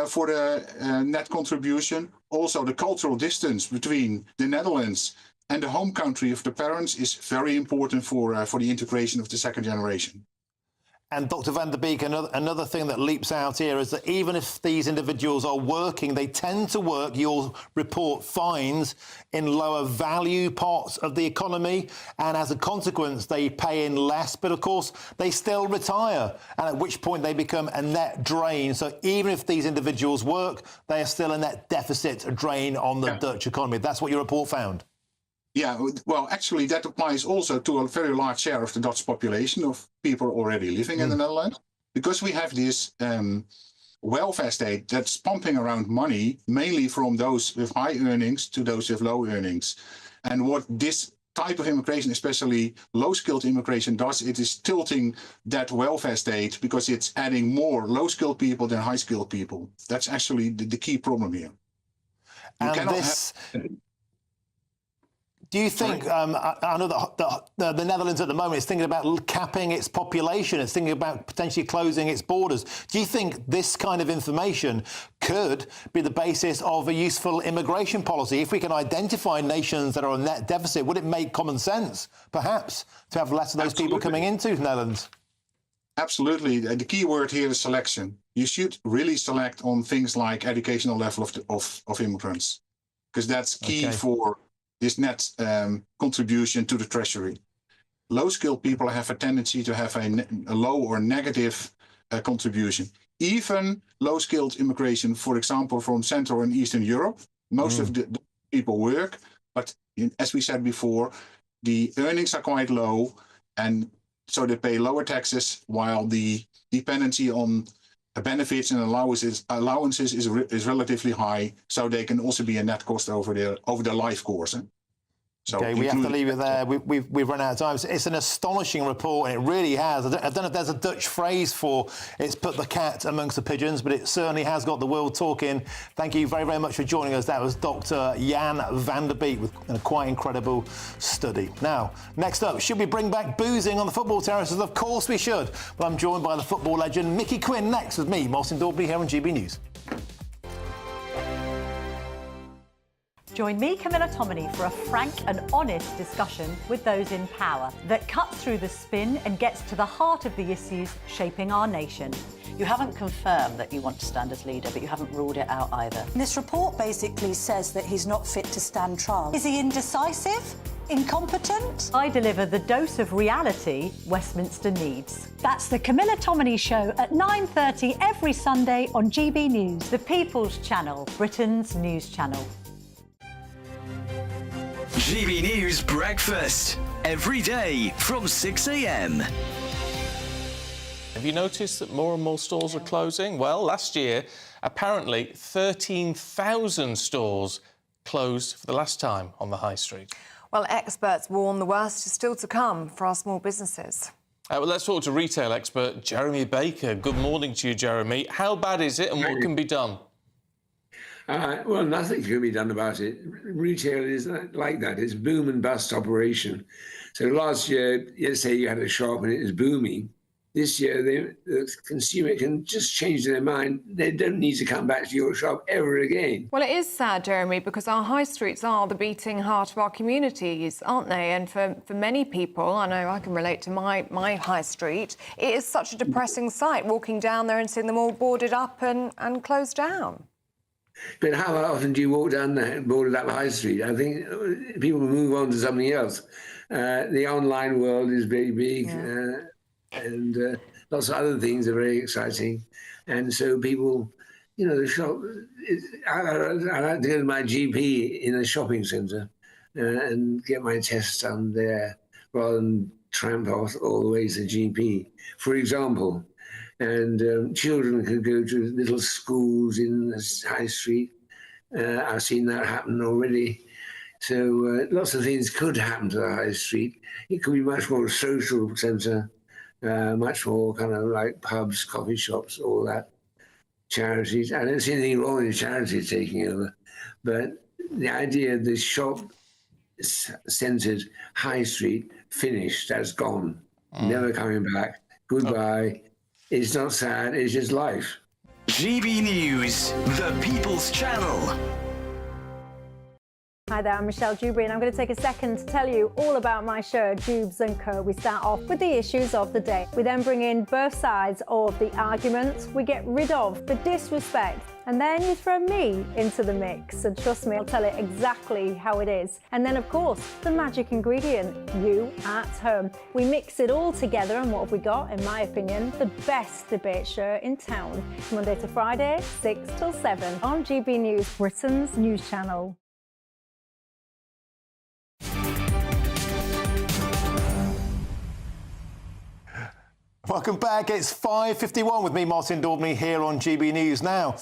for the net contribution, also the cultural distance between the Netherlands and the home country of the parents is very important for the integration of the second generation. And Dr. Van der Beek, another thing that leaps out here is that even if these individuals are working, they tend to work, your report finds, in lower value parts of the economy. And as a consequence, they pay in less. But of course, they still retire, and at which point they become a net drain. So even if these individuals work, they are still a net deficit, a drain on the Dutch economy. That's what your report found. Yeah, well, actually, that applies also to a very large share of the Dutch population of people already living in the Netherlands, because we have this welfare state that's pumping around money, mainly from those with high earnings to those with low earnings. And what this type of immigration, especially low-skilled immigration, does, it is tilting that welfare state because it's adding more low-skilled people than high-skilled people. That's actually the key problem here. Do you think, I know that the Netherlands at the moment is thinking about capping its population, it's thinking about potentially closing its borders. Do you think this kind of information could be the basis of a useful immigration policy? If we can identify nations that are a net deficit, would it make common sense, perhaps, to have less of those people coming into the Netherlands? Absolutely. The key word here is selection. You should really select on things like educational level of immigrants, because that's key for this net contribution to the treasury. Low-skilled people have a tendency to have a low or negative contribution. Even low-skilled immigration, for example, from Central and Eastern Europe, most of the people work, but as we said before, the earnings are quite low, and so they pay lower taxes, while the dependency on benefits and allowances is relatively high, so they can also be a net cost over their life course. So okay, we have to leave it there. We've run out of time. It's an astonishing report, and it really has. I don't know if there's a Dutch phrase for it's put the cat amongst the pigeons, but it certainly has got the world talking. Thank you very, very much for joining us. That was Dr. Jan van der Beek with a quite incredible study. Now, next up, should we bring back boozing on the football terraces? Of course we should. But I'm joined by the football legend Mickey Quinn next with me, Martin Daubney, here on GB News. Join me, Camilla Tominey, for a frank and honest discussion with those in power that cuts through the spin and gets to the heart of the issues shaping our nation. You haven't confirmed that you want to stand as leader, but you haven't ruled it out either. This report basically says that he's not fit to stand trial. Is he indecisive? Incompetent? I deliver the dose of reality Westminster needs. That's the Camilla Tominey Show at 9:30 every Sunday on GB News, the People's Channel, Britain's news channel. GB News Breakfast, every day from 6 a.m. Have you noticed that more and more stores are closing? Well, last year, apparently 13,000 stores closed for the last time on the high street. Well, experts warn the worst is still to come for our small businesses. Well, let's talk to retail expert Jeremy Baker. Good morning to you, Jeremy. How bad is it and what can be done? Well, nothing can be done about it. Retail is like that. It's boom and bust operation. So last year, let's say you had a shop and it was booming. This year, the consumer can just change their mind. They don't need to come back to your shop ever again. Well, it is sad, Jeremy, because our high streets are the beating heart of our communities, aren't they? And for many people, I know I can relate to my high street, it is such a depressing sight, walking down there and seeing them all boarded up and closed down. But how often do you walk down that boarded up high street? I think people move on to something else. The online world is very big, and lots of other things are very exciting. And so people, the shop, I like to go to my GP in a shopping centre and get my tests done there rather than tramp off all the way to the GP. For example, and children could go to little schools in the high street. I've seen that happen already. So lots of things could happen to the high street. It could be much more a social centre, much more kind of like pubs, coffee shops, all that. Charities. I don't see anything wrong with charities taking over, but the idea of the shop-centred high street finished, that's gone, never coming back. Goodbye. It's not sad, it's just life. GB News, the People's Channel. Hi there, I'm Michelle Dewberry, and I'm going to take a second to tell you all about my show, Jubes & Co. We start off with the issues of the day. We then bring in both sides of the argument. We get rid of the disrespect. And then you throw me into the mix. And trust me, I'll tell it exactly how it is. And then, of course, the magic ingredient, you at home. We mix it all together, and what have we got? In my opinion, the best debate show in town. Monday to Friday, 6 till 7 on GB News, Britain's news channel. Welcome back. It's 5:51 with me, Martin Daubney, here on GB News. Now,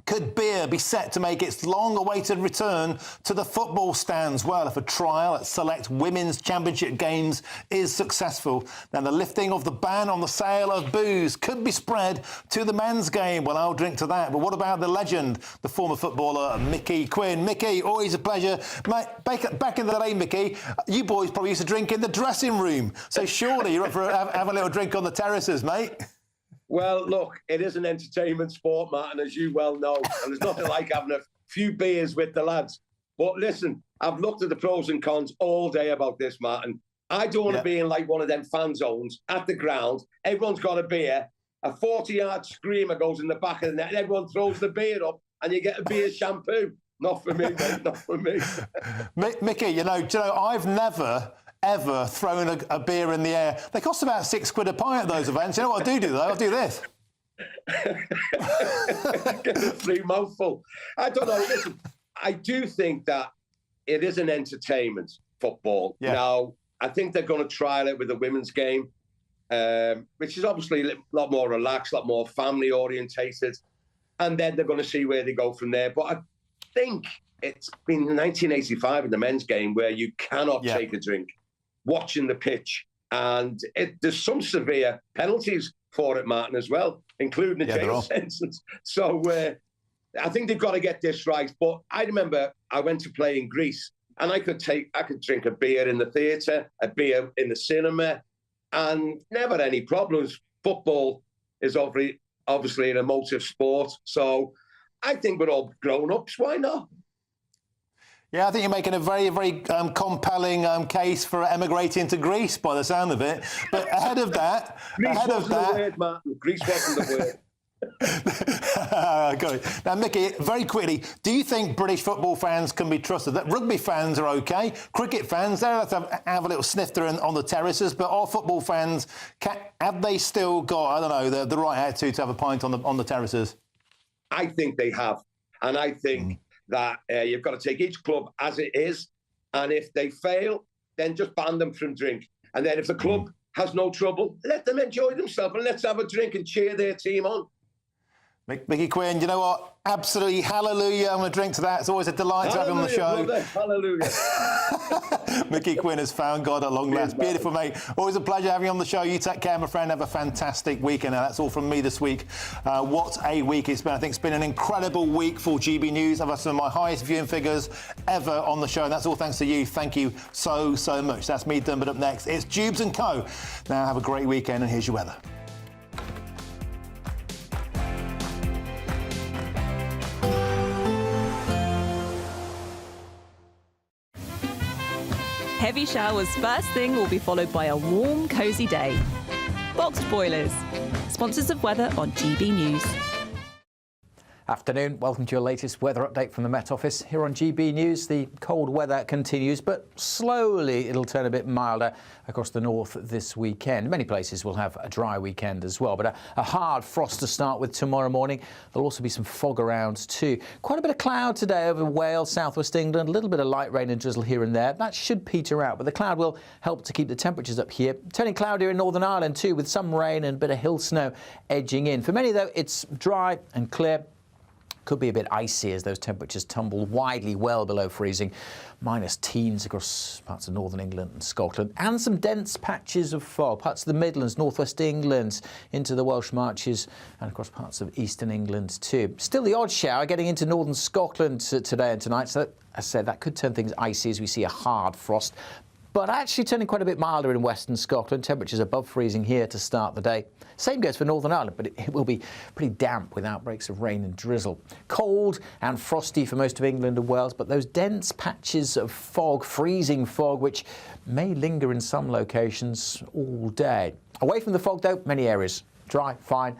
could beer be set to make its long-awaited return to the football stands? Well, if a trial at select women's championship games is successful, then the lifting of the ban on the sale of booze could be spread to the men's game. Well, I'll drink to that. But what about the legend, the former footballer Mickey Quinn? Mickey, always a pleasure. Mate, back in the day, Mickey, you boys probably used to drink in the dressing room. So surely you're up for have a little drink on the terraces, mate? Well, look, it is an entertainment sport, Martin, as you well know, and there's nothing like having a few beers with the lads. But listen, I've looked at the pros and cons all day about this, Martin. I don't want to be in like one of them fan zones at the ground. Everyone's got a beer. A 40-yard screamer goes in the back of the net, and everyone throws the beer up, and you get a beer shampoo. Not for me, mate, not for me. Mickey, you know, I've never ever thrown a beer in the air. They cost about £6 a pint at those events. You know what I do though? I'll do this. Get a free mouthful. I don't know. Listen, I do think that it is an entertainment, football. Yeah. Now, I think they're going to trial it with the women's game, which is obviously a lot more relaxed, a lot more family orientated. And then they're going to see where they go from there. But I think it's been 1985 in the men's game where you cannot take a drink watching the pitch. And there's some severe penalties for it, Martin, as well, including a jail sentence. So I think they've got to get this right. But I remember I went to play in Greece, and I could drink a beer in the theatre, a beer in the cinema, and never any problems. Football is obviously an emotive sport. So I think we're all grown-ups. Why not? Yeah, I think you're making a very, very compelling case for emigrating to Greece, by the sound of it. But ahead of that, Greece wasn't the word, Martin. Greece wasn't the word. Got it. Now, Mickey, very quickly, do you think British football fans can be trusted? That rugby fans are OK, cricket fans, they'll have to have a little snifter on the terraces, but are football fans, have they still got, I don't know, the right attitude to have a pint on the terraces? I think they have. And I think that you've got to take each club as it is. And if they fail, then just ban them from drink. And then if the club has no trouble, let them enjoy themselves and let's have a drink and cheer their team on. Mickey Quinn, you know what? Absolutely, hallelujah. I'm going to drink to that. It's always a delight to have him on the show. Hallelujah. Mickey Quinn has found God at long last. Beautiful, mate. Always a pleasure having you on the show. You take care, my friend. Have a fantastic weekend. Now, that's all from me this week. What a week it's been. I think it's been an incredible week for GB News. I've had some of my highest viewing figures ever on the show, and that's all thanks to you. Thank you so, so much. That's me done, but up next, it's Jubes & Co. Now, have a great weekend, and here's your weather. Heavy showers first thing will be followed by a warm, cosy day. Boxed boilers, sponsors of weather on GB News. Afternoon. Welcome to your latest weather update from the Met Office. Here on GB News, the cold weather continues, but slowly it'll turn a bit milder across the north this weekend. Many places will have a dry weekend as well, but a hard frost to start with tomorrow morning. There'll also be some fog around too. Quite a bit of cloud today over Wales, southwest England, a little bit of light rain and drizzle here and there. That should peter out, but the cloud will help to keep the temperatures up here. Turning cloudier in Northern Ireland too, with some rain and a bit of hill snow edging in. For many though, it's dry and clear. Could be a bit icy as those temperatures tumble widely well below freezing. Minus teens across parts of northern England and Scotland, and some dense patches of fog. Parts of the Midlands, northwest England, into the Welsh Marches, and across parts of eastern England too. Still the odd shower getting into northern Scotland today and tonight. So, as I said, that could turn things icy as we see a hard frost. But actually turning quite a bit milder in western Scotland. Temperatures above freezing here to start the day. Same goes for Northern Ireland, but it will be pretty damp with outbreaks of rain and drizzle. Cold and frosty for most of England and Wales, but those dense patches of fog, freezing fog, which may linger in some locations all day. Away from the fog, though, many areas dry, fine.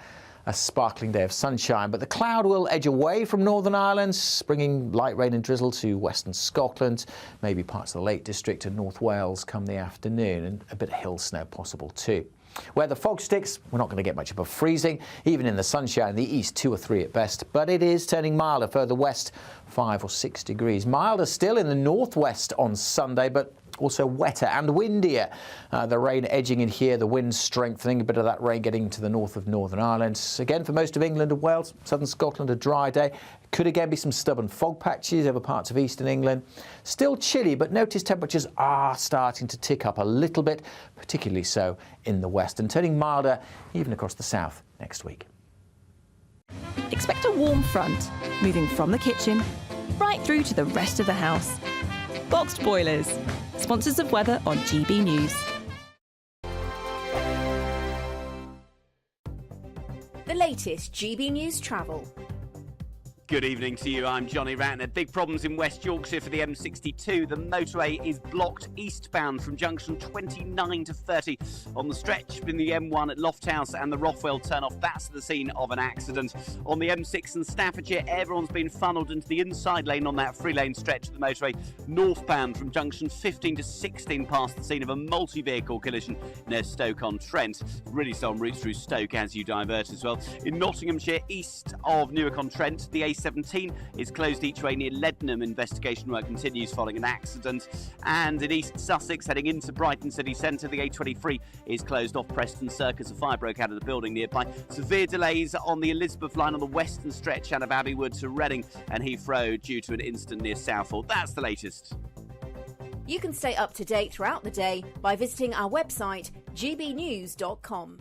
A sparkling day of sunshine, but the cloud will edge away from Northern Ireland, bringing light rain and drizzle to western Scotland, maybe parts of the Lake District and North Wales come the afternoon, and a bit of hill snow possible too. Where the fog sticks, we're not going to get much above freezing, even in the sunshine in the east, 2 or 3 at best, but it is turning milder further west, 5 or 6 degrees. Milder still in the northwest on Sunday, but also wetter and windier. The rain edging in here, the wind strengthening, a bit of that rain getting to the north of Northern Ireland. Again, for most of England and Wales, southern Scotland, a dry day. Could again be some stubborn fog patches over parts of eastern England. Still chilly, but notice temperatures are starting to tick up a little bit, particularly so in the west, and turning milder even across the south next week. Expect a warm front, moving from the kitchen right through to the rest of the house. Boxed Boilers, sponsors of weather on GB News. The latest GB News travel. Good evening to you, I'm Johnny Ratner. Big problems in West Yorkshire for the M62. The motorway is blocked eastbound from junction 29 to 30 on the stretch between the M1 at Lofthouse and the Rothwell turnoff. That's the scene of an accident. On the M6 in Staffordshire, everyone's been funneled into the inside lane on that 3-lane stretch of the motorway northbound from junction 15 to 16 past the scene of a multi-vehicle collision near Stoke-on-Trent. Really slow routes through Stoke as you divert as well. In Nottinghamshire, east of Newark-on-Trent, the A17 is closed each way near Leadenham. Investigation work continues following an accident. And in East Sussex, heading into Brighton city centre, the A23 is closed off Preston Circus. A fire broke out of the building nearby. Severe delays on the Elizabeth line on the western stretch out of Abbeywood to Reading and Heathrow due to an incident near Southall. That's the latest. You can stay up to date throughout the day by visiting our website, gbnews.com.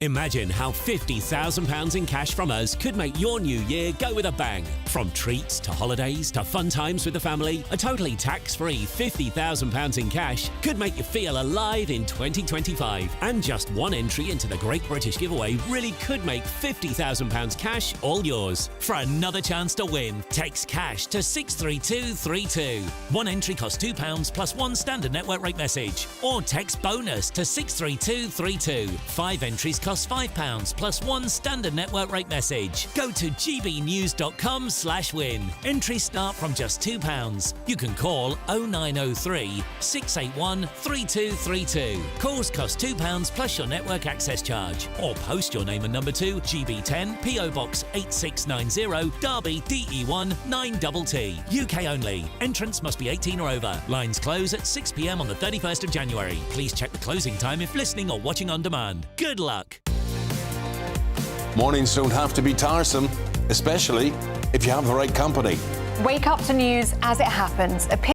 Imagine how £50,000 in cash from us could make your new year go with a bang. From treats to holidays to fun times with the family, a totally tax-free £50,000 in cash could make you feel alive in 2025. And just one entry into the Great British Giveaway really could make £50,000 cash all yours. For another chance to win, text cash to 63232. One entry costs £2 plus one standard network rate message. Or text bonus to 63232. 5 entries cost £5 plus one standard network rate message. Go to gbnews.com/win. Entries start from just £2. You can call 0903 681 3232. Calls cost £2 plus your network access charge. Or post your name and number to GB10 PO Box 8690 Derby DE1 9TT. UK only. Entrance must be 18 or over. Lines close at 6 p.m. on the 31st of January. Please check the closing time if listening or watching on demand. Good luck. Mornings don't have to be tiresome, especially if you have the right company. Wake up to news as it happens.